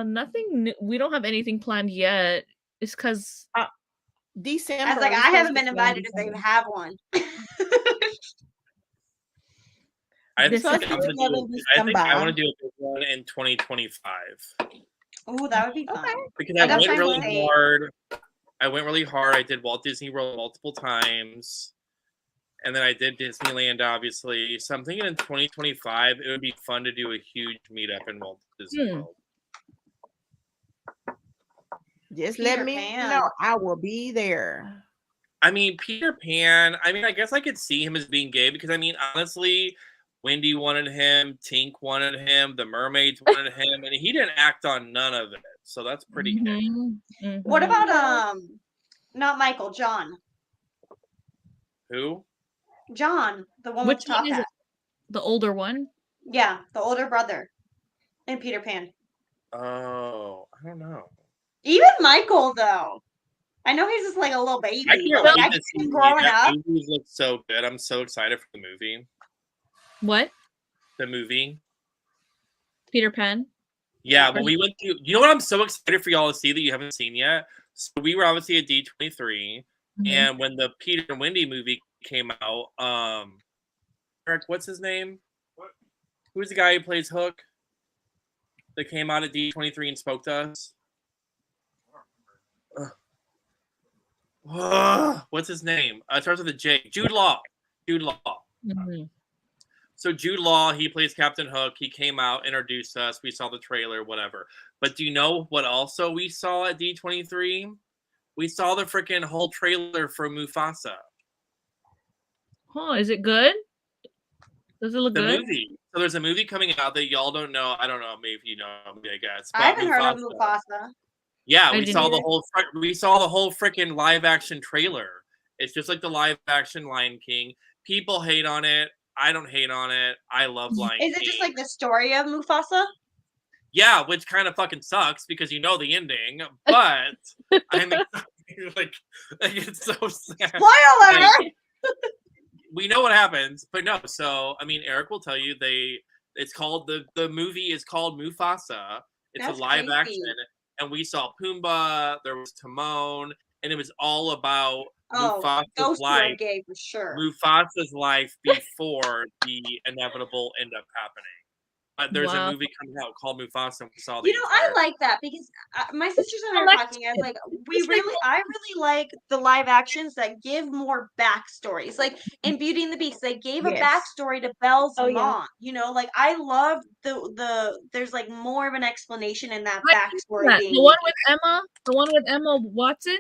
Nothing new. We don't have anything planned yet. It's because December. I was like, I haven't been invited if they have one. I think Supposed to be together in December. I want to do a big one in 2025 Oh, that would be fun. because I I went definitely really say- hard. I went really hard. I did Walt Disney World multiple times, and then I did Disneyland, obviously. So I'm thinking in 2025 it would be fun to do a huge meetup in Walt Disney World. Just Peter let me Pan. know. I will be there. I mean, Peter Pan. I mean, I guess I could see him as being gay because I mean, honestly, Wendy wanted him, Tink wanted him, the mermaids wanted him, and he didn't act on none of it. So that's pretty gay. What about not Michael, John? Who? John, the one Which with the top one is hat. it? The older one? Yeah, the older brother in Peter Pan. Oh, I don't know. Even Michael, though. I know he's just like a little baby. I can't but, like, wait I to can see see him growing that up. movie looks so good. I'm so excited for the movie. What? The movie. Peter Pan? Yeah, when we went to, you know what I'm so excited for y'all to see that you haven't seen yet? So we were obviously at D23, and when the Peter and Wendy movie came out, Eric, what's his name? Who's the guy who plays Hook? That came out at D23 and spoke to us? What's his name? It starts with a J. Jude Law. So Jude Law, he plays Captain Hook. He came out, introduced us. We saw the trailer, whatever. But do you know what also we saw at D23? We saw the freaking whole trailer for Mufasa. Oh, is it good? Does it look The good? movie. So there's a movie coming out that y'all don't know. I don't know. Maybe you know. Maybe I guess. I haven't heard of Mufasa. Yeah, I we didn't saw the either. whole. We saw the whole freaking live action trailer. It's just like the live action Lion King. People hate on it. I don't hate on it. I love Lion King. Is it just like the story of Mufasa? Yeah, which kind of fucking sucks because you know the ending. But I'm like it's so sad. Spoiler alert! We know what happens, but no. So I mean, Eric will tell you it's called the movie is called Mufasa. It's That's a live crazy. action, and we saw Pumbaa. There was Timon, and it was all about Mufasa's those two are life. gay for sure. Mufasa's life before the inevitable end up happening. There's a movie coming out called Mufasa. And we saw the I like that because my sisters and I were talking. I was like, I really like the live actions that give more backstories. Like in Beauty and the Beast, they gave a backstory to Belle's mom. You know, like I love the there's like more of an explanation in that backstory. The one with Emma Watson.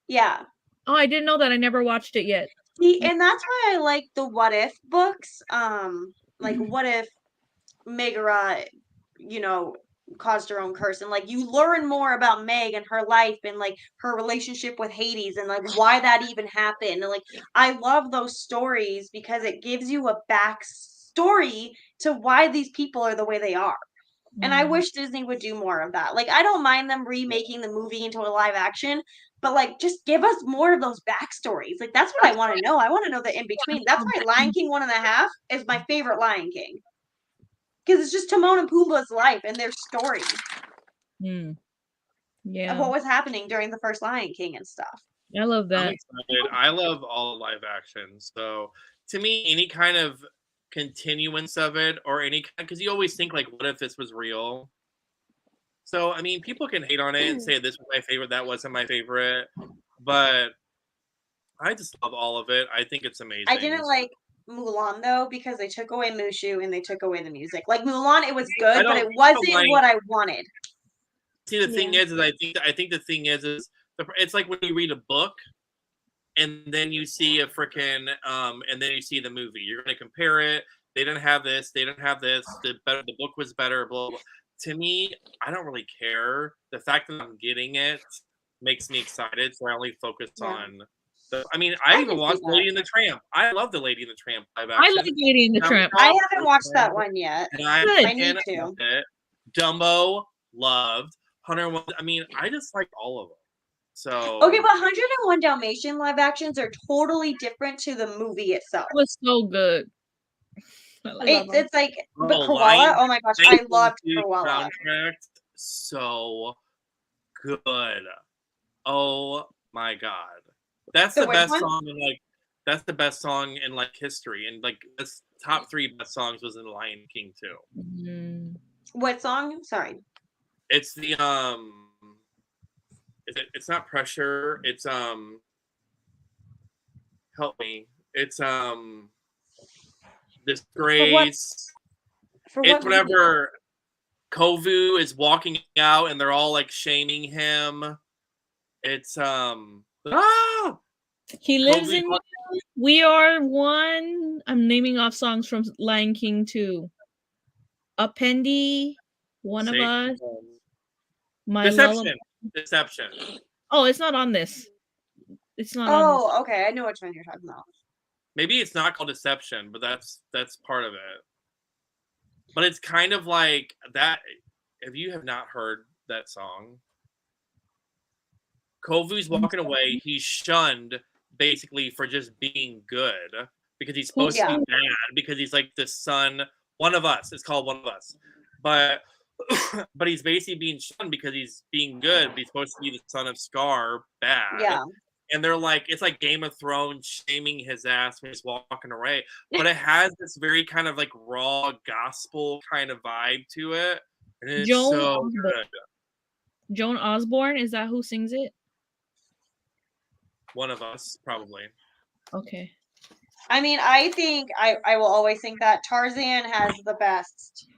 Yeah. Oh, I didn't know that. I never watched it yet. See, and that's why I like the What If books. Like what if Megara, caused her own curse, and like you learn more about Meg and her life and like her relationship with Hades and like why that even happened. And like I love those stories because it gives you a backstory to why these people are the way they are. And I wish Disney would do more of that. Like I don't mind them remaking the movie into a live action, but like just give us more of those backstories. Like that's what I want to know. I want to know the in between. That's why Lion King 1.5 is my favorite Lion King. Because it's just Timon and Pumbaa's life and their story. Yeah. Of what was happening during the first Lion King and stuff. I love that. I'm excited. I love all live actions. So to me, any kind of continuance of it or any kind, because you always think like, what if this was real? So I mean, people can hate on it and say this was my favorite, that wasn't my favorite, but I just love all of it. I think it's amazing. I didn't like Mulan though because they took away Mushu and they took away the music. Like Mulan, it was good, but it wasn't what I wanted. See, the thing is I think the thing is it's like when you read a book and then you see a freaking and then you see the movie. You're gonna compare it. They didn't have this. They didn't have this. The book was better. Blah, blah. To me, I don't really care. The fact that I'm getting it makes me excited, so I only focus on. I mean, I even watched Lady and the Tramp. I love the Lady and the Tramp live action. I like Lady and the Tramp. I haven't watched that one yet. And I need to. Dumbo, loved. 101. I mean, I just like all of them. So okay, but 101 Dalmatian live actions are totally different to the movie itself. It was so good. It's like the koala. Oh my gosh, I loved koala. So good. Oh my god. That's the best song in that's the best song in like history, and like this top 3 best songs was in Lion King too. What song? Sorry. It's the it's not Pressure. It's help me. It's Disgrace. It's whenever Kovu is walking out and they're all like shaming him. It's He lives in We Are One. I'm naming off songs from Lion King 2. Appendi, One of Us. My Deception. Oh, it's not on this. It's not on this. Okay. I know which one you're talking about. Maybe it's not called Deception, but that's part of it. But it's kind of like that. If you have not heard that song, Kovu's walking away. He's shunned basically for just being good because he's supposed to be bad because he's like the son. One of Us. It's called One of Us. But he's basically being shunned because he's being good. But he's supposed to be the son of Scar, bad. Yeah. And they're like, it's like Game of Thrones shaming his ass when he's walking away. But it has this very kind of like raw gospel kind of vibe to it. And it's so good. Joan Osborne, is that who sings it? One of Us, probably. Okay. I mean, I think I will always think that Tarzan has the best.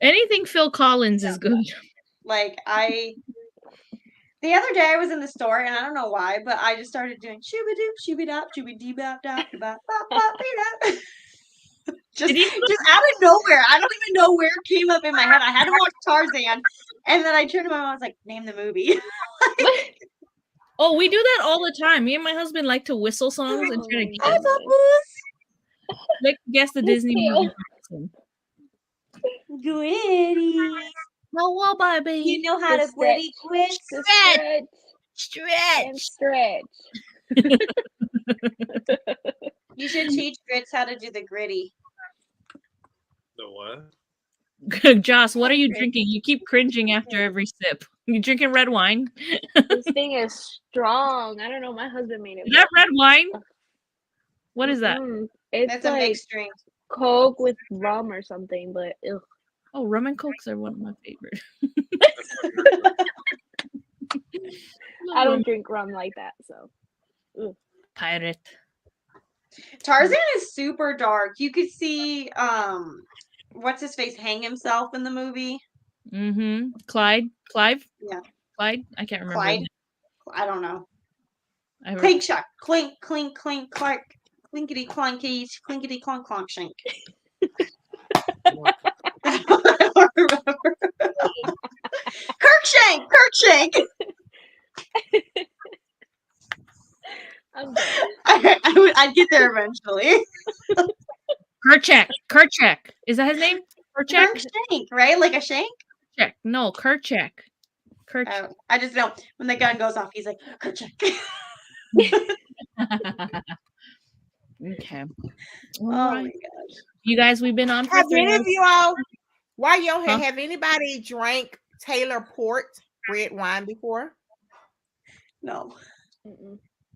Anything Phil Collins is good. Like the other day I was in the store and I don't know why, but I just started doing shooby doop, shooby dop, shooby dee bop dop bop bop bop bop. Just out of nowhere. I don't even know where it came up in my head. I had to watch Tarzan, and then I turned to my mom. I was like, "Name the movie." Oh, we do that all the time. Me and my husband like to whistle songs and try to Oh, guess, like guess the Disney movie. Gritty. No, well, baby. You know how to Just gritty quick? Just Stretch. stretch and stretch. You should teach Grits how to do the gritty. The what? Joss, what are you drinking? You keep cringing after every sip. You drinking red wine? This thing is strong. I don't know. My husband made it. Is that red wine? What is that? It's That's a like mixed drink. Coke with rum or something, but ugh. Oh, rum and cokes are one of my favorite. I don't drink rum like that, so. Pirate. Tarzan is super dark. You could see what's his face hang himself in the movie. Mm-hmm. Clive? Yeah. Clyde? I can't remember. Clyde? I don't know. I heard- Clink shock. Clink, clink, clink, clark. Clinkety clonky, clinkety clonk clonk shank. I don't remember. Kirkshank. I'm done. I'd get there eventually. Kerchak. Is that his name? Kerchak? Kirkshank, right? Like a shank? Kerchak. No, Kerchak. I just know when the gun goes off, he's like, Kirkshank. Okay. Oh my gosh. You guys, we've been on for Have 3 any of months. you all, while you're here, Huh? have anybody drank Taylor Port red wine before? No.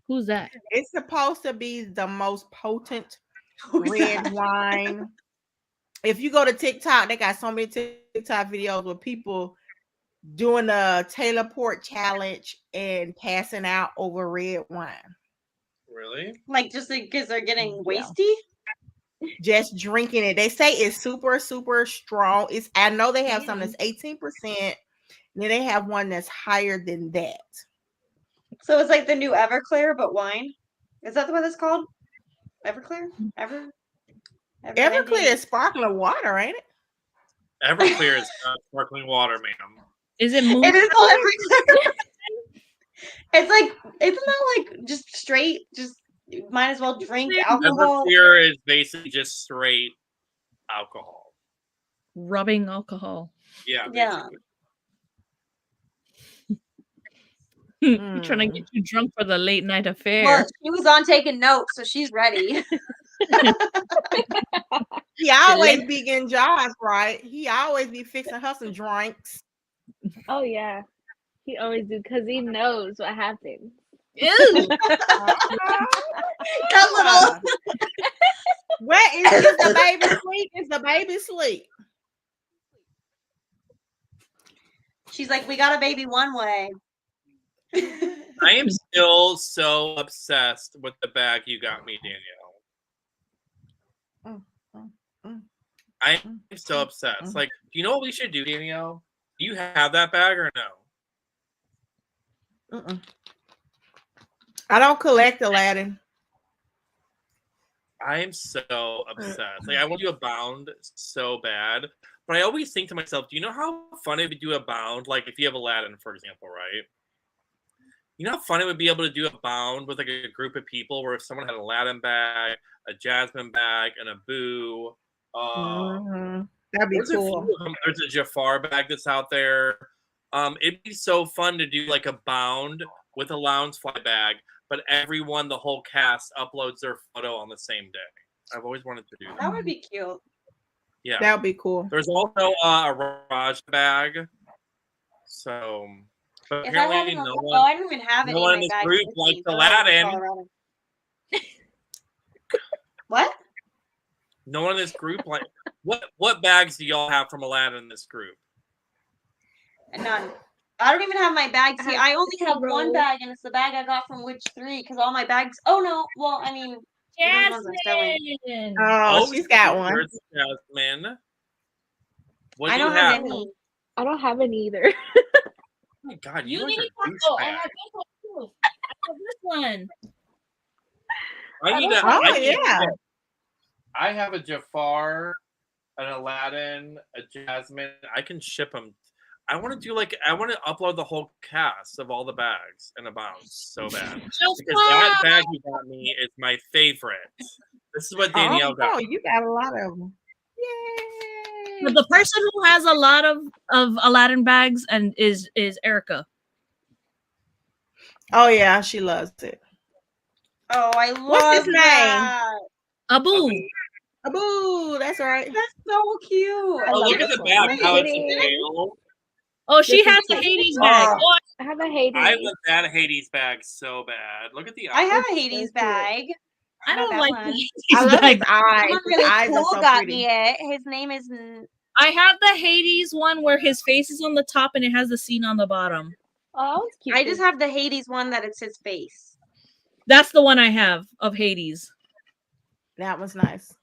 Who's that? It's supposed to be the most potent red wine. If you go to TikTok, they got so many TikTok videos with people doing the Taylor Port challenge and passing out over red wine. Really? Like just because they're getting Yeah. wasty? Just drinking it. They say it's super, super strong. I know they have some that's 18%, and then they have one that's higher than that. So it's like the new Everclear, but wine. Is that what it's called? Everclear? Everclear is sparkling water, ain't it? Everclear is not sparkling water, ma'am. Is it moon? It is called Everclear. It's like, isn't that like just straight? Just might as well drink alcohol. Everclear is basically just straight alcohol. Rubbing alcohol. Yeah. Yeah. Trying to get you drunk for the late night affair. Well, she was on taking notes, so she's ready. He always be getting jobs, right? He always be fixing her some drinks. Oh yeah, he always do because he knows what happens. Ew. That little. What is the baby sleep? Is the baby sleep? She's like, we got a baby one way. I am still so obsessed with the bag you got me, Danielle. I am so obsessed. Like, do you know what we should do, Danielle? Do you have that bag or no? I don't collect Aladdin. I am so obsessed. Like, I want to do a bound so bad. But I always think to myself, do you know how fun it would do a bound? Like, if you have Aladdin, for example, right? You know how fun it would be able to do a bound with like a group of people where if someone had an Aladdin bag, a Jasmine bag, and a Boo. That'd be cool. There's a Jafar bag that's out there. It'd be so fun to do like a bound with a Loungefly bag, but everyone, the whole cast, uploads their photo on the same day. I've always wanted to do that. That would be cute. Yeah, that would be cool. There's also a Raj bag. So, but If I apparently haven't, no I don't even have any no one in in my this bag. group likes Aladdin. What? No one in this group like what bags do y'all have from Aladdin in this group? None. I don't even have my bag. See, I only have several. one bag, and it's the bag I got from Witch 3, because all my bags. Oh no, well, I mean, those ones I'm selling. Jasmine. Oh, she's got one. Where's Jasmine? What I do you don't have have? any. I don't have any either. Oh my god, you guys need are to go. I douchebags. have this one too. I have this one. I need to. Oh, I need yeah. to- I have a Jafar, an Aladdin, a Jasmine. I can ship them. I want to upload the whole cast of all the bags in a bounce so bad. Just Because that bag you got me is my favorite. This is what Danielle got. Oh, you got a lot of them. Yay! But the person who has a lot of Aladdin bags and is Erika. Oh yeah, she loves it. Oh, I love What's his name? that. Abu. Abu, that's right. That's so cute. Oh, look at the bag. How it's pale. Oh, she This has is a so Hades cute. bag. Oh, I have a Hades. I want that Hades bag so bad. Look at the I eyes. have a Hades bag. I don't that like one. the Hades I love bag. his eyes. Someone His really eyes cool are so got pretty. me it. His name is. I have the Hades one where his face is on the top and it has the scene on the bottom. Oh, that was cute. I just have the Hades one that it's his face. That's the one I have of Hades. That was nice.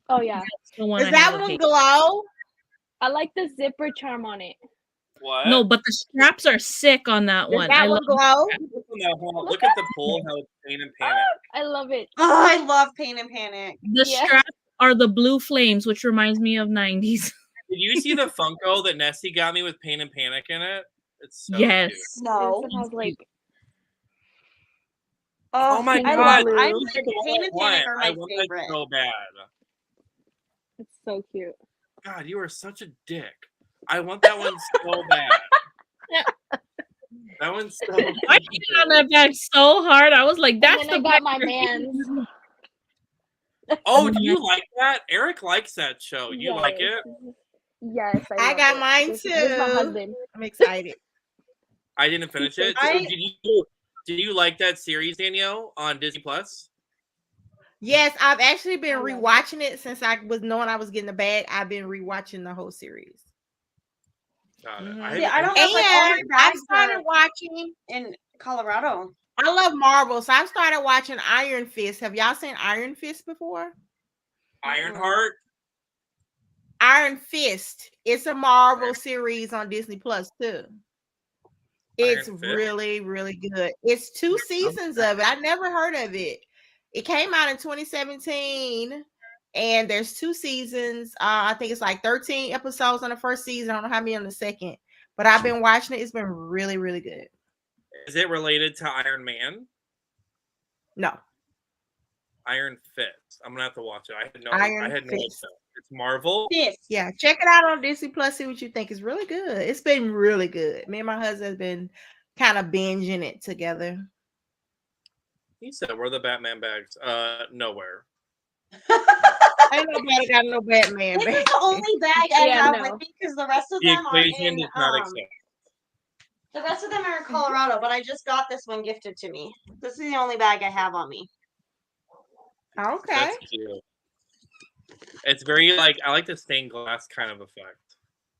Oh yeah, That's the one Is I that have of one Hades. glow? I like the zipper charm on it. What? No, but the straps are sick on that Does one. that I one love glow? Look at the pool, how it's pain and panic. I love it. Oh, I love Pain and Panic. the Yeah. straps are the blue flames, which reminds me of 90s. Did you see the Funko that Nessie got me with Pain and Panic in it? It's so Yes. cute. No. This one has like Oh my pink and god! blue. I'm Look at Pain the and one. Panic are I my want favorite. that so bad. it's so cute. God, you are such a dick. I want that one so bad. That one's so. I hated on that bag so hard. I was like, that's And then the I got bag my man's. Oh, do you like that? Eric likes that show. You like Yes. it? Yes, I love got it. mine This is my too. husband. I'm excited. I didn't finish it. I- Did you like that series, Danielle, on Disney Plus? Yes, I've actually been I love it. rewatching it since I was knowing I was getting the bag. I've been rewatching the whole series. Got it. Mhm. See, I don't have like all my And I bags started are watching. in Colorado. I love Marvel, so I started watching Iron Fist. Have y'all seen Iron Fist before? Ironheart. Iron Fist. It's a Marvel series on Disney Plus too. It's Fist? really, really good. It's 2 seasons of it. I never heard of it. It came out in 2017, and there's 2 seasons. I think it's like 13 episodes on the first season. I don't know how many on the second, but I've been watching it. It's been really, really good. Is it related to Iron Man? No, Iron Fist. I'm gonna have to watch it. I had no Iron idea. Fist. It's Marvel. This. Yeah, check it out on Disney Plus. See what you think. It's really good. It's been really good. Me and my husband have been kind of binging it together. He said, "Where are the Batman bags?" Nowhere. Ain't nobody got no Batman This is bag. the only bag I Yeah, have no. with me because the rest of The them are equation in does not accept. the rest of them are in Colorado, but I just got this one gifted to me. This is the only bag I have on me. Okay. That's cute. It's very like I like the stained glass kind of effect.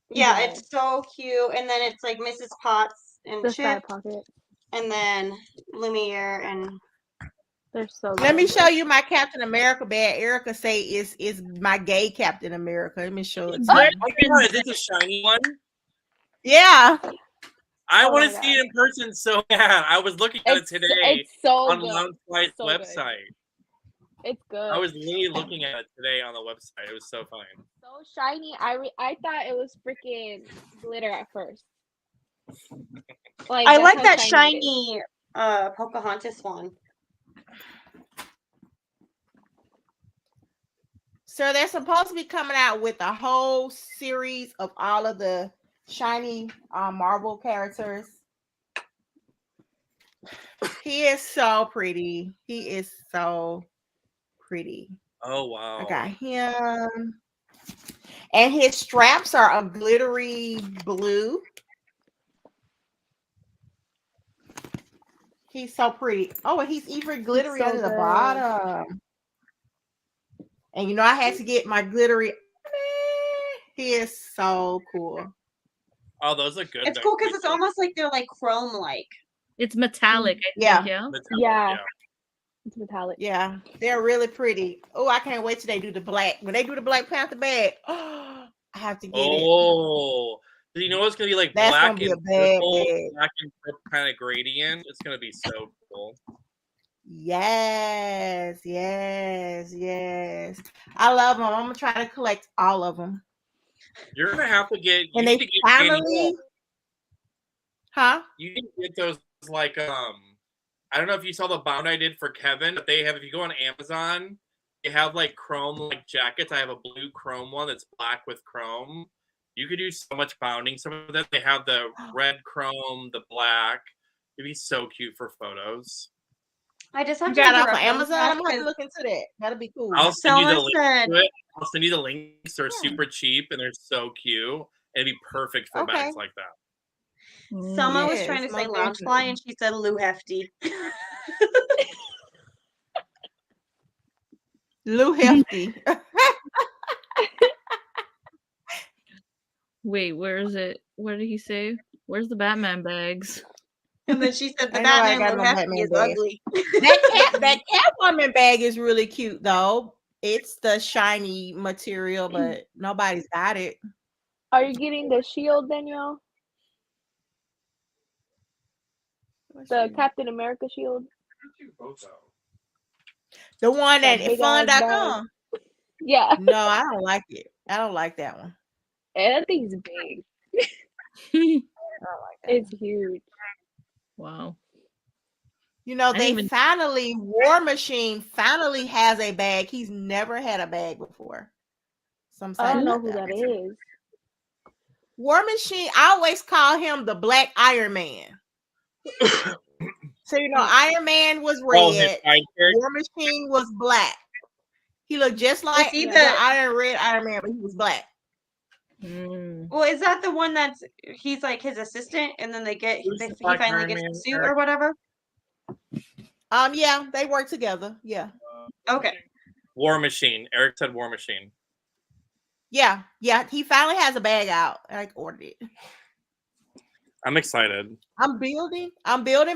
Yeah, Yeah. it's so cute. And then it's like Mrs. Potts and The Chip, side pocket. and then Lumiere and They're so good. Let me show you my Captain America bag. Erica say is my gay Captain America. Let me show it to Very you. Oh my god, is this a shiny one? Yeah. I Oh want my to see it in person so bad. I was looking at it today It's so on good. Loungefly's So good. website. It's good. I was literally looking at it today on the website. It was so fun. so shiny. I thought it was freaking glitter at first. Like I that's like how that it is. shiny Pocahontas one. So they're supposed to be coming out with a whole series of all of the shiny Marvel characters. He is so pretty. He is so pretty. Oh wow. I got him. And his straps are a glittery blue. He's so pretty. Oh, and he's even glittery so on the good. bottom. And you know, I had to get my glittery. He is so cool. Oh, those are good. It's cool because it's almost like they're like chrome like. It's metallic. I Yeah. think, yeah. Yeah. It's metallic. Yeah, they're really pretty. Oh, I can't wait till they do the black. When they do the Black Panther bag, I have to get it. Oh, do you know it's gonna be like That's black gonna be and a bad purple, bag. black and purple kind of gradient? It's gonna be so cool. Yes, yes, yes. I love them. I'm gonna try to collect all of them. You're gonna have to get. And they finally, huh? You can get those like I don't know if you saw the bound I did for Kevin, but they have, if you go on Amazon, they have like chrome like jackets. I have a blue chrome one that's black with chrome. You could do so much bounding. Some of them, they have the red chrome, the black. It'd be so cute for photos. I just have You to got it look off at of Amazon. I'm gonna have to because look into that. That'll be cool. I'll send you the link said- to it. I'll send you the links. They're super cheap and they're so cute. It'd be perfect for bags like that. Selma was trying to say Loungefly and she said Lou Hefty. Lou Hefty. Wait, where is it? What did he say? Where's the Batman bags? And then she said the I know I Batman got Lou no Hefty Batman is bag. ugly. that Catwoman bag is really cute though. It's the shiny material, but nobody's got it. Are you getting the shield, Danielle? The Captain America shield? The one That at big ass fun.com. Yeah. No, I don't like it. I don't like that one. And that thing's big. I don't like that. It's huge. Wow. You know, I they didn't finally, War Machine finally has a bag. He's never had a bag before. Some I don't know like who that is. War Machine, I always call him the Black Iron Man. So, you know, Iron Man was red. War Machine was black. He looked just like he the the- Red Iron Man, but he was black. Well, is that the one that's he's like his assistant, and then he Black finally Iron gets Man, the suit or whatever? Yeah, they work together. Yeah. Okay. War Machine. Eric said War Machine. Yeah. He finally has a bag out. I ordered it. I'm excited. I'm building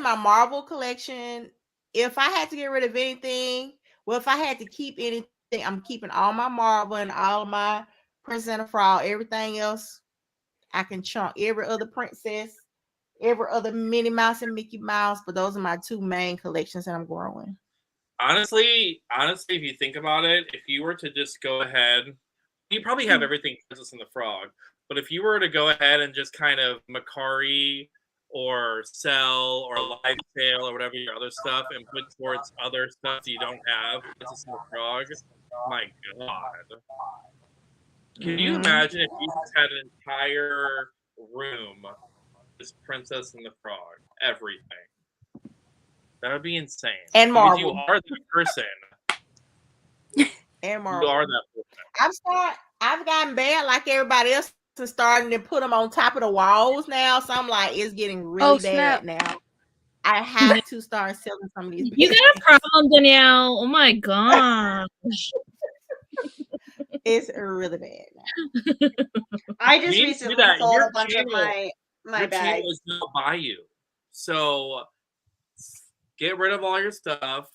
my Marvel collection. If I had to get rid of anything, if I had to keep anything, I'm keeping all my Marvel and all of my Princess and Frog. Everything else, I can chunk every other princess, every other Minnie Mouse and Mickey Mouse. But those are my two main collections that I'm growing. Honestly, if you think about it, if you were to just go ahead, you probably have everything Princess and the Frog. But if you were to go ahead and just kind of Macari or sell or live sale or whatever your other stuff and put towards other stuff that you don't have, Princess and the Frog, my God. Can you imagine if you just had an entire room, just Princess and the Frog, everything? That would be insane. And Because Marvel. you are that person. And Marvel. You are that person. I've gotten bad like everybody else and starting to put them on top of the walls now. So I'm like, it's getting really bad now. I have to start selling some of these. You got a problem, Danielle. Oh my gosh. It's really bad now. I just recently sold a bunch of my your bags. channel is not by you. So get rid of all your stuff.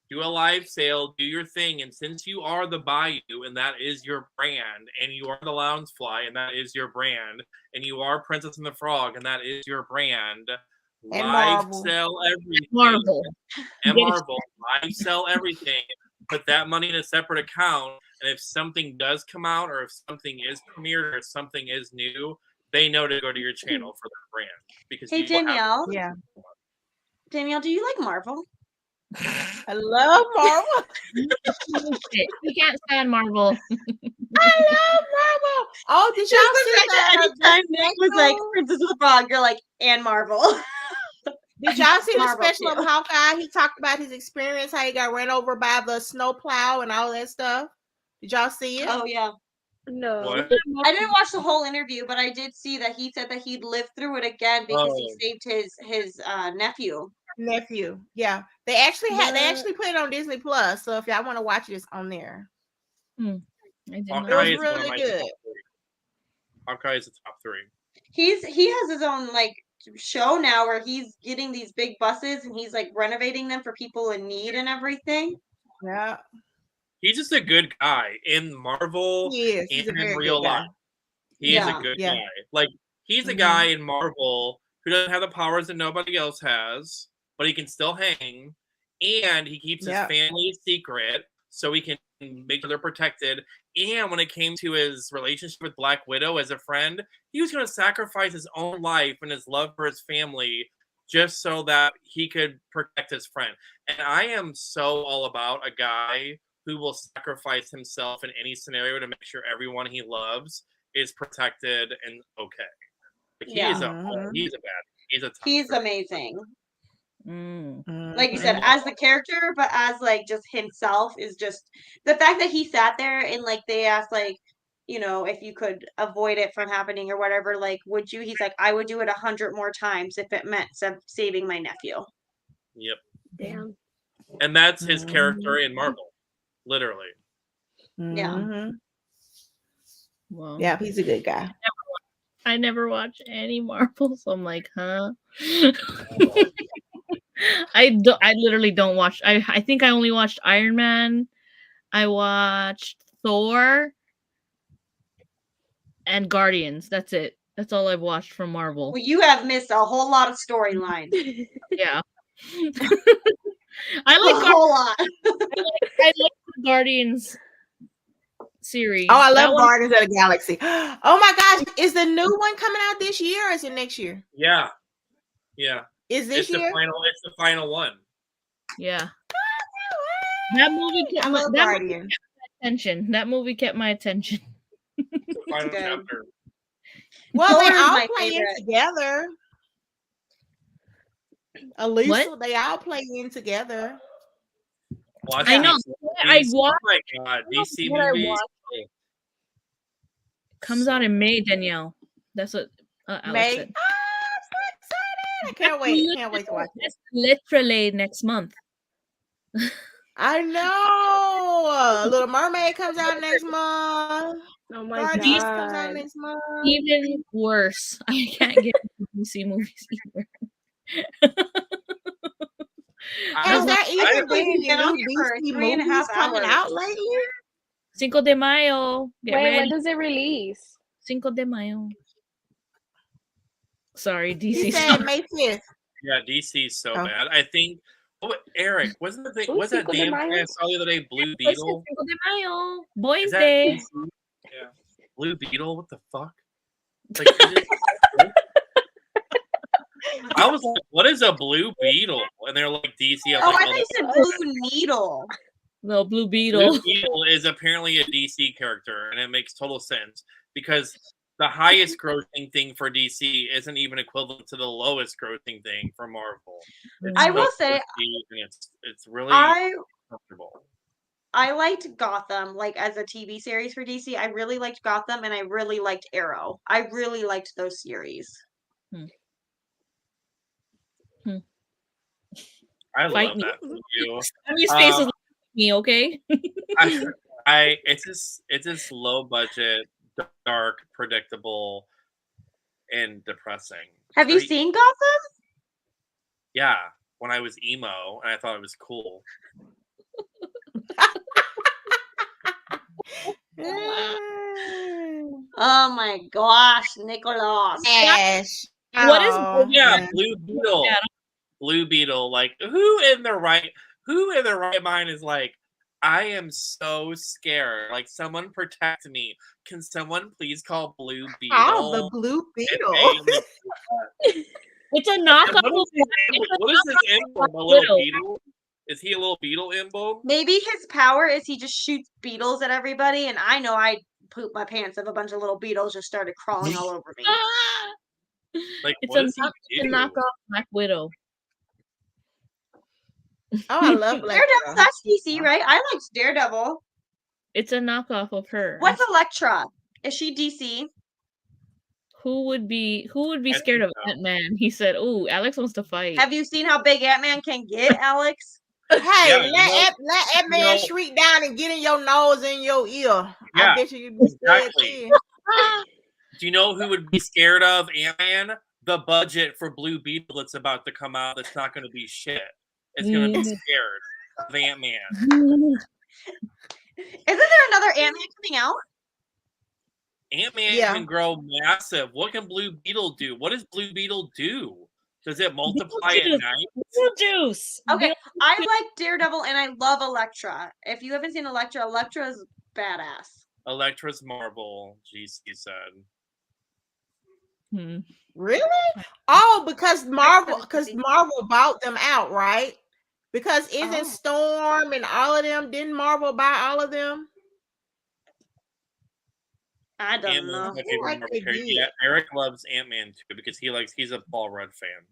Do a live sale, do your thing, and since you are the Bayou, and that is your brand, and you are the Loungefly, and that is your brand, and you are Princess and the Frog, and that is your brand, and live Marvel. Sell everything. Marvel. And Marvel. Live sell everything. Put that money in a separate account, and if something does come out, or if something is premiered, or if something is new, they know to go to your channel for their brand. Because Hey, Danielle. Yeah. Danielle, do you like Marvel? I love Marvel. We can't stand Marvel. I love Marvel. Oh, did y'all see that? Anytime Nick was like Princess of the Frog, you're like, and Marvel. Did y'all see the Marvel special too. of Hawkeye? He talked about his experience, how he got ran over by the snowplow and all that stuff. Did y'all see it? Oh yeah. No. What? I didn't watch the whole interview, but I did see that he said that he'd lived through it again because he saved his nephew. Yeah. They actually put it on Disney Plus. So if y'all want to watch it, it's on there. I didn't know. Hawkeye It was is one of really my good. top 3. Hawkeye is the top 3. He has his own like show now where he's getting these big buses and he's like renovating them for people in need and everything. Yeah. He's just a good guy in Marvel He is. He's a and in very real good guy. life. He is a good guy. Like, he's a guy in Marvel who doesn't have the powers that nobody else has, but he can still hang, and he keeps his family secret. so he can make sure they're protected. And when it came to his relationship with Black Widow as a friend, he was going to sacrifice his own life and his love for his family just so that he could protect his friend. And I am so all about a guy who will sacrifice himself in any scenario to make sure everyone he loves is protected and okay. Like, he's a He's amazing. Mm. Like you said, as the character, but as like just himself is just the fact that he sat there and like they asked like, you know, if you could avoid it from happening or whatever, like would you? He's like, I would do it 100 more times if it meant saving my nephew. Yep. Damn. And that's his character in Marvel, literally. Yeah. Well, Yeah, he's a good guy. I never watch any Marvel, so I'm like, huh? I literally don't watch. I think I only watched Iron Man. I watched Thor and Guardians. That's it. That's all I've watched from Marvel. Well, you have missed a whole lot of storylines. Yeah. I like A whole lot. I like the Guardians series. Oh, I love Guardians of the Galaxy. Oh my gosh, is the new one coming out this year or is it next year? Yeah. Is this year? It's the final one. Yeah. That movie kept my attention. That movie kept my attention. It's the final chapter. Well, they Thor is all my play in favorite. together. Elisa, What? they all play in together. Well, I know. I watched. Oh my god, DC what I movies. watched. Comes out in May, Danielle. That's what Alex May. said. Oh, I'm so excited! I can't wait. Can't wait to watch it. It's literally next month. I know. Little Mermaid comes out next month. Oh my Guardians comes out god. next month. Even worse. I can't get DC movies either. Has there I've even been any been on new here for DC 3.5 movies coming hours. out lately? Cinco de Mayo. Get Wait, ready. when does it release? Cinco de Mayo. Sorry, He DC. said May 5th. Yeah, DC's so Oh. bad. I think. Oh, Eric, wasn't the thing? Who's Was that Cinco de damn Mayo? thing I saw the other day? Blue Cinco Beetle. de Mayo. Boys Is that Day. DC? Yeah. Blue Beetle. What the fuck? Like, I was like, "What is a blue beetle?" And they're like, "DC." I'm Oh, like, I thought you said Blue Needle. No, Blue Beetle. Blue Beetle is apparently a DC character, and it makes total sense because the highest grossing thing for DC isn't even equivalent to the lowest grossing thing for Marvel. I will say, it's really I comfortable. liked Gotham, like as a TV series for DC. I really liked Gotham, and I really liked Arrow. I really liked those series. I Fight love me. that for you. Sammy's face is like me, okay? It's just low budget, dark, predictable, and depressing. Have you seen Gotham? Yeah, when I was emo and I thought it was cool. Oh my gosh, Nicholas. Ash. What is- Oh, Yeah, man. Blue Beetle. Yeah. Blue Beetle. Like, who in their right mind is like, I am so scared. Like, someone protect me. Can someone please call Blue Beetle? Oh, the Blue Beetle. It's a knockoff. What is his emblem? A little beetle? Is he a little beetle emblem? Maybe his power is he just shoots beetles at everybody, and I know I'd poop my pants if a bunch of little beetles just started crawling all over me. Like, It's what a does he do? knockoff Black Widow. Oh, I love Black Daredevil, Widow. that's DC, right? I liked Daredevil. It's a knockoff of her. What's Elektra? Is she DC? Who would be I scared of think so. Ant-Man? He said, "Oh, Alex wants to fight." Have you seen how big Ant-Man can get, Alex? Hey, Yeah, let that man shriek down and get in your nose and your ear. Yeah, I bet you'd be scared exactly. too. Do you know who would be scared of Ant-Man? The budget for Blue Beetle that's about to come out that's not going to be shit. It's going to be scared of Ant-Man. Isn't there another Ant-Man coming out? Ant-Man Yeah. can grow massive. What can Blue Beetle do? What does Blue Beetle do? Does it multiply at night? Juice. Okay, I like Daredevil and I love Elektra. If you haven't seen Elektra is badass. Elektra's Marvel, GC said. Really? Oh, because Marvel bought them out, right? Because isn't Storm and all of them, didn't Marvel buy all of them? I don't know. My favorite Marvel character. Yeah, Eric loves Ant-Man too because he's a Paul Rudd fan.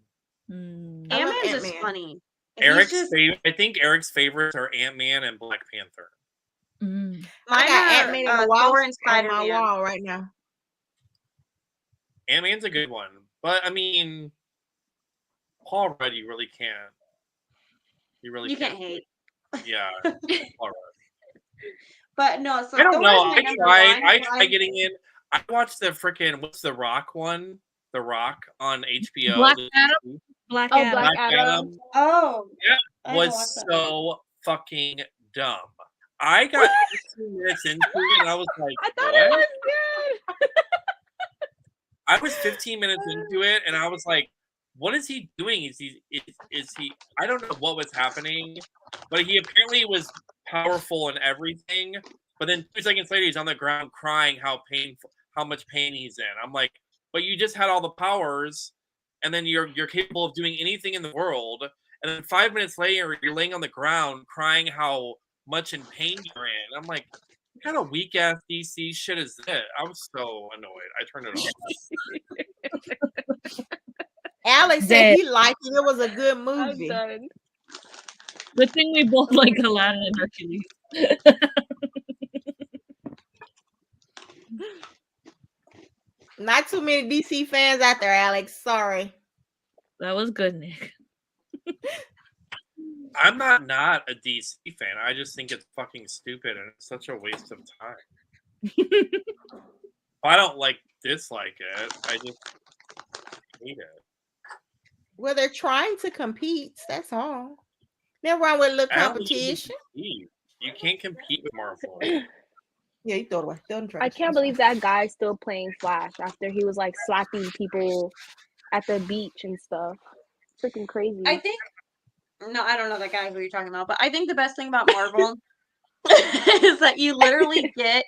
Ant-Man's is funny. I think Eric's favorites are Ant-Man and Black Panther. Mine are Ant-Man and Thor and Spider-Man on my wall right now. Ant-Man's a good one, but I mean, Paul Rudd, you really can't. You can't hate. Yeah, Paul Rudd. But no, so I don't know. I tried getting in. I watched the freaking what's the Rock one? The Rock on HBO. Black Adam. Oh, yeah, was so fucking dumb. I got 15 minutes into it, and I was like, I thought it was good. I was 15 minutes into it, and I was like, what is he doing? Is he? I don't know what was happening, but he apparently was powerful and everything. But then 2 seconds later, he's on the ground crying how much pain he's in. I'm like, but you just had all the powers, and then you're capable of doing anything in the world, and then 5 minutes later, you're laying on the ground crying how much in pain you're in. I'm like, what kind of weak ass DC shit is this? I was so annoyed. I turned it off. Alex said he liked it. It was a good movie. Good thing we both like Aladdin and Hercules. Not too many DC fans out there, Alex. Sorry. That was good, Nick. I'm not a DC fan. I just think it's fucking stupid and it's such a waste of time. I don't dislike it. I just hate it. Well, they're trying to compete. That's all. Never wrong with a little competition. You can't compete with Marvel. Yeah, you throw it away. I can't believe that guy's still playing Flash after he was like slapping people at the beach and stuff. Freaking crazy. I don't know that guy who you're talking about, but I think the best thing about Marvel is that you literally get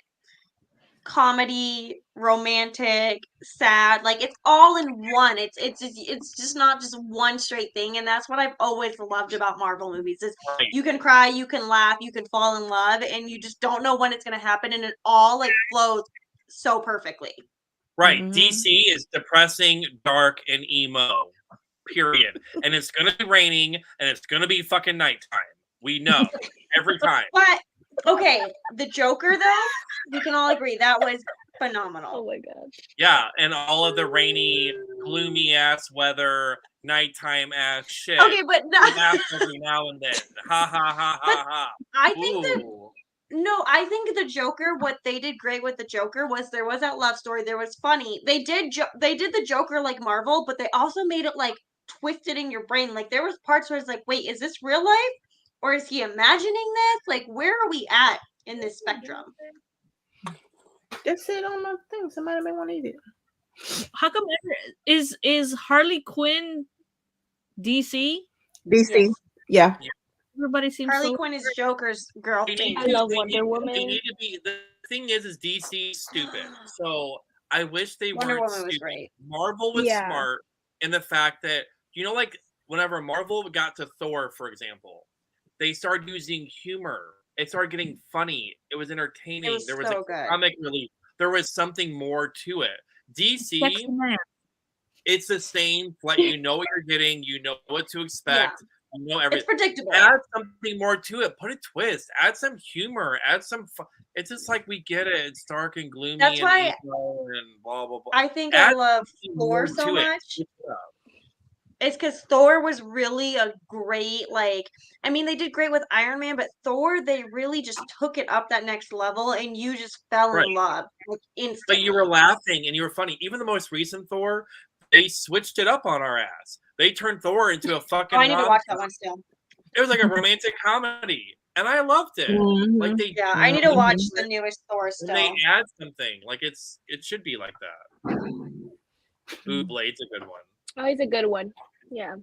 comedy, romantic, sad, like it's all in one. It's just not just one straight thing, and that's what I've always loved about Marvel movies is you can cry, you can laugh, you can fall in love, and you just don't know when it's going to happen, and it all like flows so perfectly. Right. DC is depressing, dark, and emo. Period. And it's going to be raining, and it's going to be fucking nighttime. We know every time. But okay, the Joker though, we can all agree that was phenomenal. Oh my god. Yeah, and all of the rainy, gloomy ass weather, nighttime ass shit. Okay, but every now and then. Ha ha ha ha ha. I think I think the Joker, what they did great with the Joker was there was that love story, there was funny. They did the Joker like Marvel, but they also made it like twisted in your brain. Like there was parts where it's like, wait, is this real life? Or is he imagining this? Like, where are we at in this spectrum? Just sit on the thing. Somebody may want to eat it. How come is Harley Quinn DC? DC, yeah. Everybody seems Harley Quinn is Joker's girlfriend. I love Wonder Woman. They need to be. The thing is DC stupid. So I wish they Wonder weren't Woman was stupid. great. Marvel was smart in the fact that like whenever Marvel got to Thor, for example, they started using humor. It started getting funny. It was entertaining. There was a comic relief. There was something more to it. DC, it's the same. Like you know what you're getting. You know what to expect. You know everything. It's predictable. Add something more to it. Put a twist. Add some humor. Add some fun. It's just like we get it. It's dark and gloomy. That's why and blah blah blah. I think I love Thor so much. It's because Thor was really a great, they did great with Iron Man, but Thor, they really just took it up that next level, and you just fell in love instantly. But you were laughing, and you were funny. Even the most recent Thor, they switched it up on our ass. They turned Thor into a fucking. I need to watch that one still. It was like a romantic comedy, and I loved it. I need to watch the newest Thor still. And they add something it should be like that. Ooh, Blade's a good one. Oh, he's a good one. Yeah.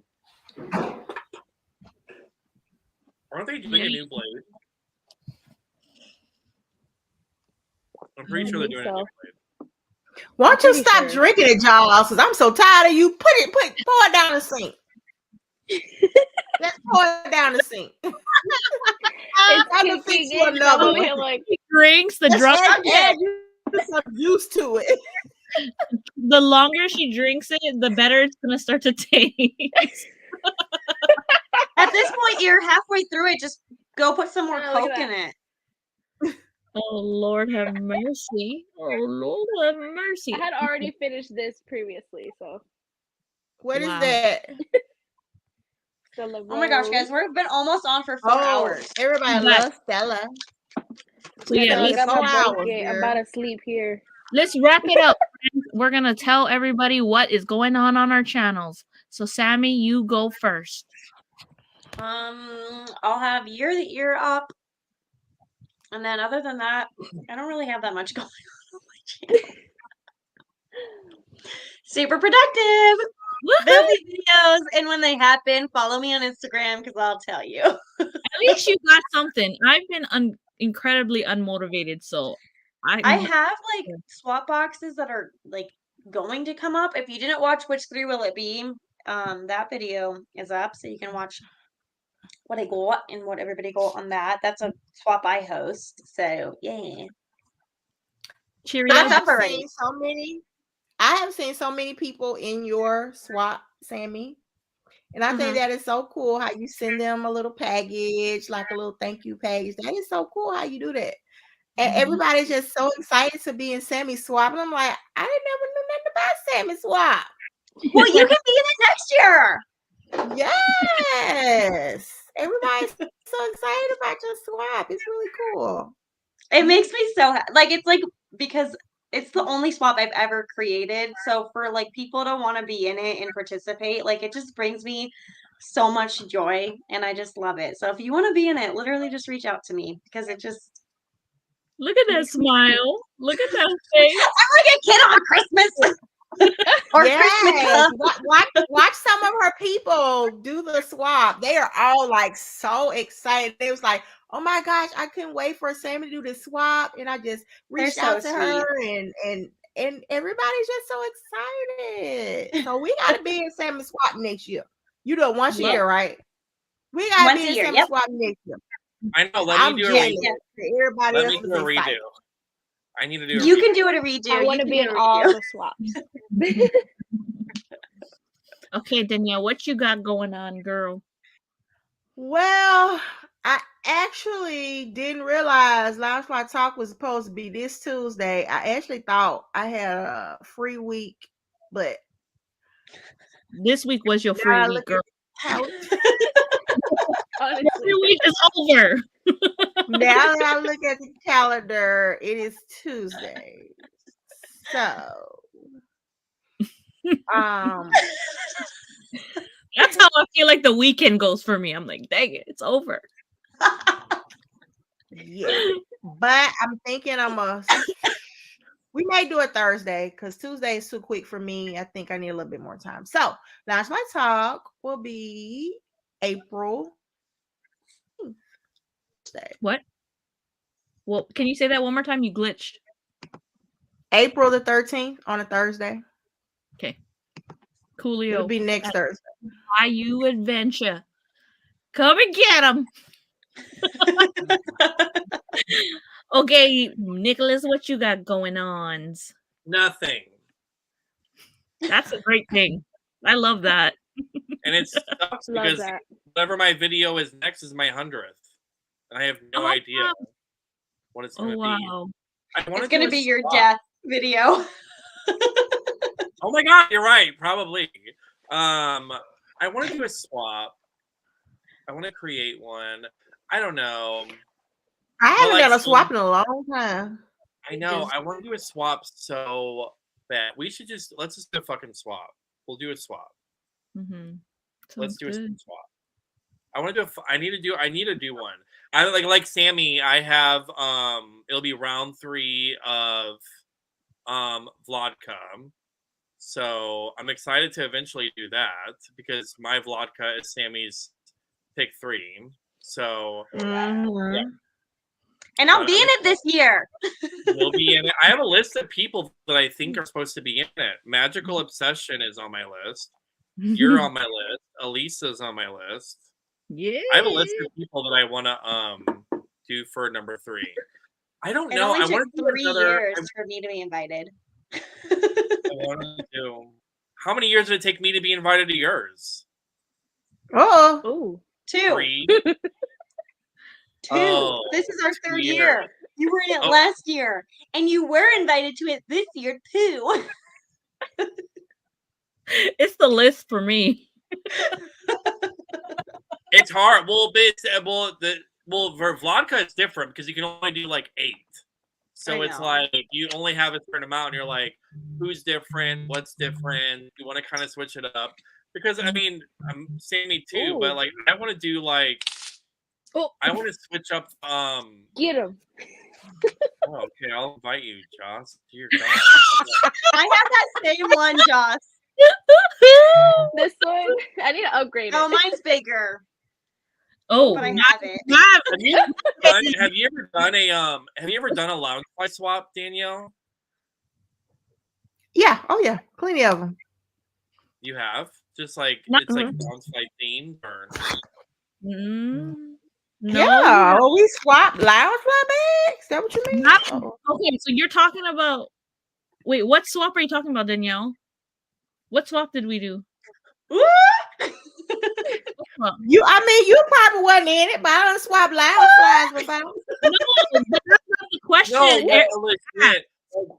Aren't they doing a new Blade? I'm pretty sure they're doing a new Blade. Why don't you pretty stop sure. drinking it, y'all? Because I'm so tired of you. Pour it down the sink. Let's pour it down the sink. It's I'm gonna kicking fix you in. another I'm one. here like, She drinks the drunk. And you're used to it. The longer she drinks it, the better it's gonna start to taste. At this point, you're halfway through it. Just go put some more Oh, look Coke at in it. Oh Lord have mercy. Oh Lord have mercy. I had already finished this previously, so. What is Wow. that? Stella Oh my gosh, guys, Rose. we've been almost on for 4 Oh, hours. everybody But- loves Stella. So yeah, I let's- got my 4 break hours, it. I'm girl. about to sleep here. let's wrap it up. We're gonna tell everybody what is going on our channels. So Sammy, you go first. I'll have Year the Ear up. And then other than that, I don't really have that much going on my channel. Super productive. There'll be videos, and when they happen, follow me on Instagram because I'll tell you. At least you got something. I've been incredibly unmotivated, so I have like swap boxes that are like going to come up. If you didn't watch Which Three Will It Be, that video is up, so you can watch what I got and what everybody got on that. That's a swap I host. So yeah. Cheerios. That's I up already. have seen so many people in your swap, Sammy. And I think Mhm. that is so cool how you send them a little package, like a little thank you package. That is so cool how you do that. And everybody's just so excited to be in Sammy's swap. And I'm like, I didn't never knew nothing about Sammy's swap. Well, you can be in it next year. Yes. Everybody's so excited about your swap. It's really cool. It makes me so like it's like because it's the only swap I've ever created. So for like people to want to be in it and participate, like it just brings me so much joy and I just love it. So if you want to be in it, literally just reach out to me because it just Look at that smile. Look at that face. I'm like a kid on Christmas. Or Yes. Christmas. Watch some of her people do the swap. They are all like so excited. They was like, oh my gosh, I couldn't wait for Sammy to do the swap. And I just reached so out to her and everybody's just so excited. So we gotta be in Sammy's swap next year. You do it once a Yep. year, right? We gotta Once be a in year, Sammy's yep. swap next year. I know. Let I'm me do a jealous. redo. Everybody Let else me is do a redo. excited. I need to do. You can do it a redo. I want You to can be do in a redo. all the swaps. Okay, Danielle, what you got going on, girl? Well, I actually didn't realize Loungefly Talk was supposed to be this Tuesday. I actually thought I had a free week, but This week was your free now I week, look girl. at how Honestly. Free week is over. now that I look at the calendar, it is Tuesday. So, That's how I feel like the weekend goes for me. I'm like, dang it, it's over. yeah. But I'm thinking we may do it Thursday because Tuesday is too quick for me. I think I need a little bit more time. So, Loungefly Talk will be April. What? Well, can you say that one more time? You glitched. April the 13th on a Thursday. Okay. Coolio. It'll be next Thursday. Bayou Adventure. Come and get them. Okay, Nicholas, what you got going on? Nothing. That's a great thing. I love that. And it sucks Love because that. whatever my video is next is my 100th. And I have no Oh, idea wow. what it's Oh, going to wow. be. I wanna It's gonna do a be your swap. death video. Oh my god, you're right. Probably. I want to do a swap. I want to create one. I don't know. I haven't like done a some- swap in a long time. I know. I want to do a swap so bad. Let's just do a fucking swap. We'll do a swap. Mm-hmm. Let's do a swap. I want to do I need to do one. I like Sammy. I have it'll be round 3 of Vlodcom. So I'm excited to eventually do that because my vodka is Sammy's pick 3. So Mhm. And I'll be in it this year. you'll be in it. I have a list of people that I think are supposed to be in it. Magical Obsession is on my list. You're on my list. Elisa's on my list. Yeah. I have a list of people that I want to do for number 3. I don't It know. only I took want to do 3 another. years for me to be invited. I want to do. How many years did it take me to be invited to yours? Oh, Ooh. 2. 3. 2. Oh, This is our 3rd years. year. You were in it last year, and you were invited to it this year too. It's the list for me. It's hard. Well, for vodka it's different because you can only do like 8. So I it's know. like you only have a certain amount, and you're like, who's different? What's different? You want to kind of switch it up because I mean, I'm Sammy too, Ooh. but like I want to do like I want to switch up. Get him. Oh, okay, I'll invite you, Joss. Dear God. I have that same one, Joss. This one, I need to upgrade Oh, it. mine's bigger, Oh, but I have it. Have you ever done a Loungefly swap, Danielle? yeah. Oh, yeah. Plenty of them. You have? Just like Not- it's like Loungefly themed or no. Yeah. Oh, we swapped Loungefly bags. Is that what you mean? Not, Uh-oh. okay, so you're talking about. Wait, what swap are you talking about, Danielle? What swap did we do? What swap? You probably wasn't in it, but I done swapped Loungeflies before. No, that's not the question. No, legit.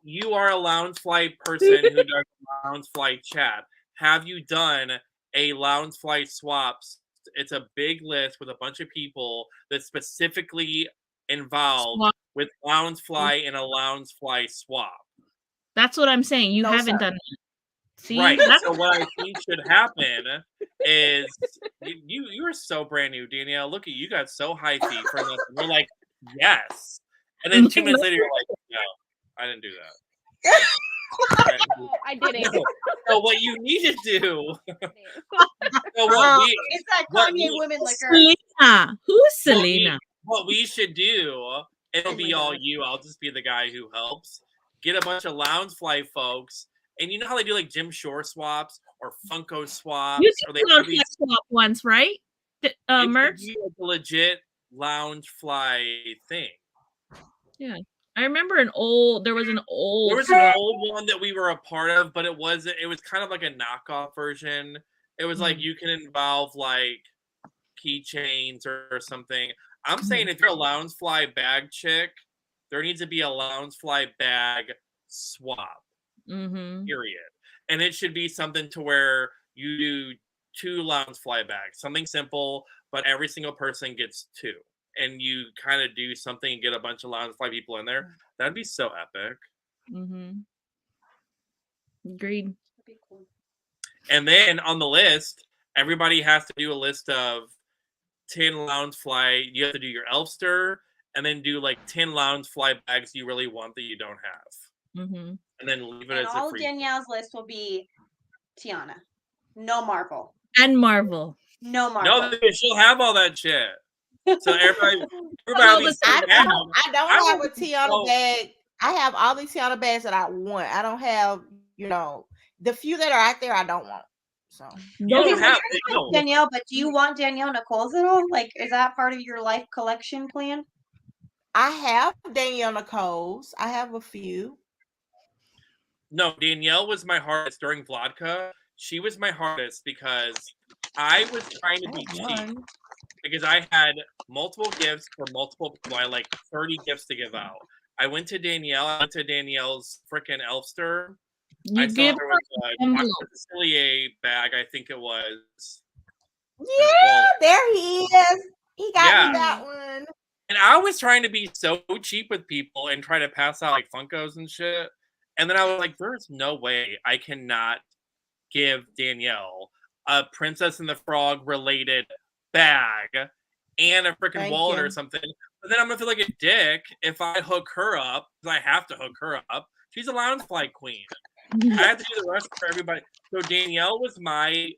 You are a Loungefly person who does Loungefly chat. Have you done a Loungefly swaps? It's a big list with a bunch of people that specifically involved Swap. with Loungefly and a Loungefly swap. That's what I'm saying. You No, haven't sir. done it. See, Right. that's So what I think should happen is you are so brand new, Danielle. Look at you, got so high feet for nothing. We're like, yes. And then 2 minutes later you're like, no, I didn't do that. Oh, I did it. No. So what you need to do It's that what Kanye we- women liquor. Selena. Who's Selena? what we should do, it'll Oh be my all God. you. I'll just be the guy who helps. Get a bunch of Loungefly folks. And you know how they do like Jim Shore swaps or Funko swaps? You or did they have Loungefly swap once, right? it should Merch. be like a legit Loungefly thing. Yeah, I remember there was an old. There was an old one that we were a part of, but it was kind of like a knockoff version. It was like you can involve like keychains or something. I'm saying if you're a Loungefly bag chick, there needs to be a Loungefly bag swap. Mm-hmm. Period. And it should be something to where you do 2 Loungefly bags, something simple, but every single person gets 2. And you kind of do something and get a bunch of Loungefly people in there. That'd be so epic. Mm-hmm. Agreed. And then on the list, everybody has to do a list of 10 Loungefly. You have to do your Elfster and then do like 10 Loungefly bags you really want that you don't have. Mm-hmm. And then leave it And as a all free. Danielle's list will be Tiana. No Marvel. And Marvel. No Marvel. No, she'll have all that shit. So everybody Well, be I sitting down. don't I have a want to Tiana go- bag. I have all these Tiana bags that I want. I don't have, the few that are out there I don't want. So You Don't don't have Like Danielle, but do you want Danielle Nicole's at all? Like, is that part of your life collection plan? I have Danielle Nicole's. I have a few. No, Danielle was my hardest during Vodka. She was my hardest because I was trying to be cheap. Because I had multiple gifts for multiple people. I had like 30 gifts to give out. I went to Danielle. I went to Danielle's freaking Elfster. You I saw give there was a envelope. Dr. Facilier bag, I think it was. Yeah, there he is. He got Yeah. me that one. And I was trying to be so cheap with people and try to pass out like Funkos and shit. And then I was like, there's no way I cannot give Danielle a Princess and the Frog related bag and a freaking Thank wallet you. or something. But then I'm gonna feel like a dick if I hook her up, because I have to hook her up. She's a Loungefly queen. I have to do the rest for everybody. So Danielle was my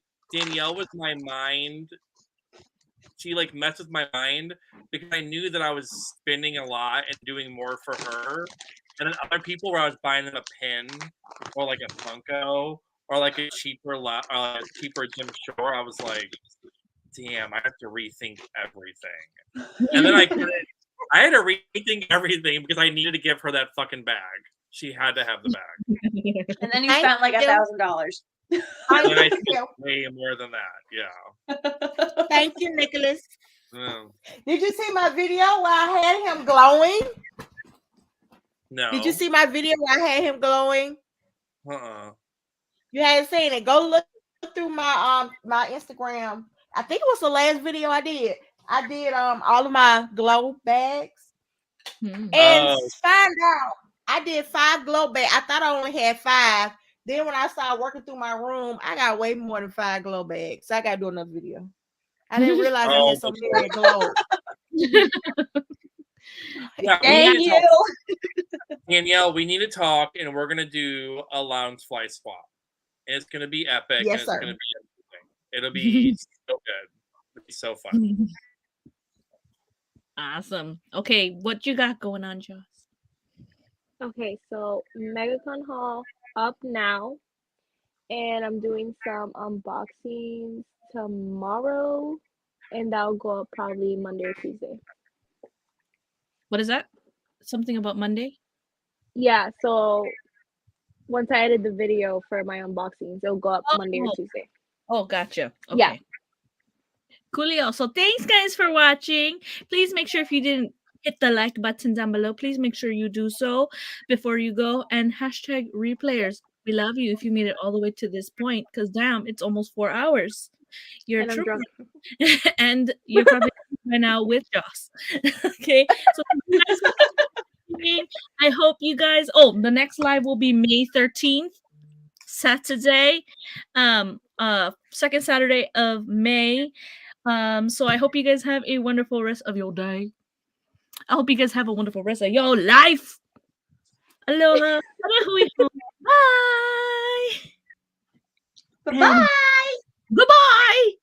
mind. She like messed with my mind because I knew that I was spending a lot and doing more for her. And then other people where I was buying them a pin or like a Funko or like a cheaper Jim Shore, I was like, damn, I have to rethink everything. And then I had to rethink everything because I needed to give her that fucking bag. She had to have the bag. And then you spent like $1,000. And then I spent way more than that. Yeah. Thank you, Nicholas. Yeah. Did you see my video where I had him glowing? No. Did you see my video where I had him glowing? You hadn't seen it. Go look through my my Instagram. I think it was the last video I did. I did all of my glow bags. And find out I did 5 glow bags. I thought I only had 5. Then when I started working through my room, I got way more than 5 glow bags. So I gotta do another video. I didn't realize I had so many that glow. Yeah, Danielle, we need to talk, and we're gonna do a Loungefly swap. And it's gonna be epic. Yes, and sir. It's gonna be amazing. It'll be so good. It'll be so fun. Awesome. Okay, what you got going on, Joss? Okay, so MegaCon Hall up now, and I'm doing some unboxings tomorrow, and that'll go up probably Monday or Tuesday. What is that? Something about Monday? Yeah, so once I edit the video for my unboxings, it'll go up Monday or Tuesday. Oh, gotcha. Okay. Yeah. Coolio. So thanks, guys, for watching. Please make sure if you didn't hit the like button down below, please make sure you do so before you go. And hashtag replayers. We love you if you made it all the way to this point, because damn, it's almost 4 hours. You're And I'm drunk. and you're probably right now with Joss. Okay. So you guys for watching. I hope you guys. Oh, the next live will be May 13th, Saturday. Second Saturday of May. So I hope you guys have a wonderful rest of your day. I hope you guys have a wonderful rest of your life. Aloha. Bye. Bye. Goodbye.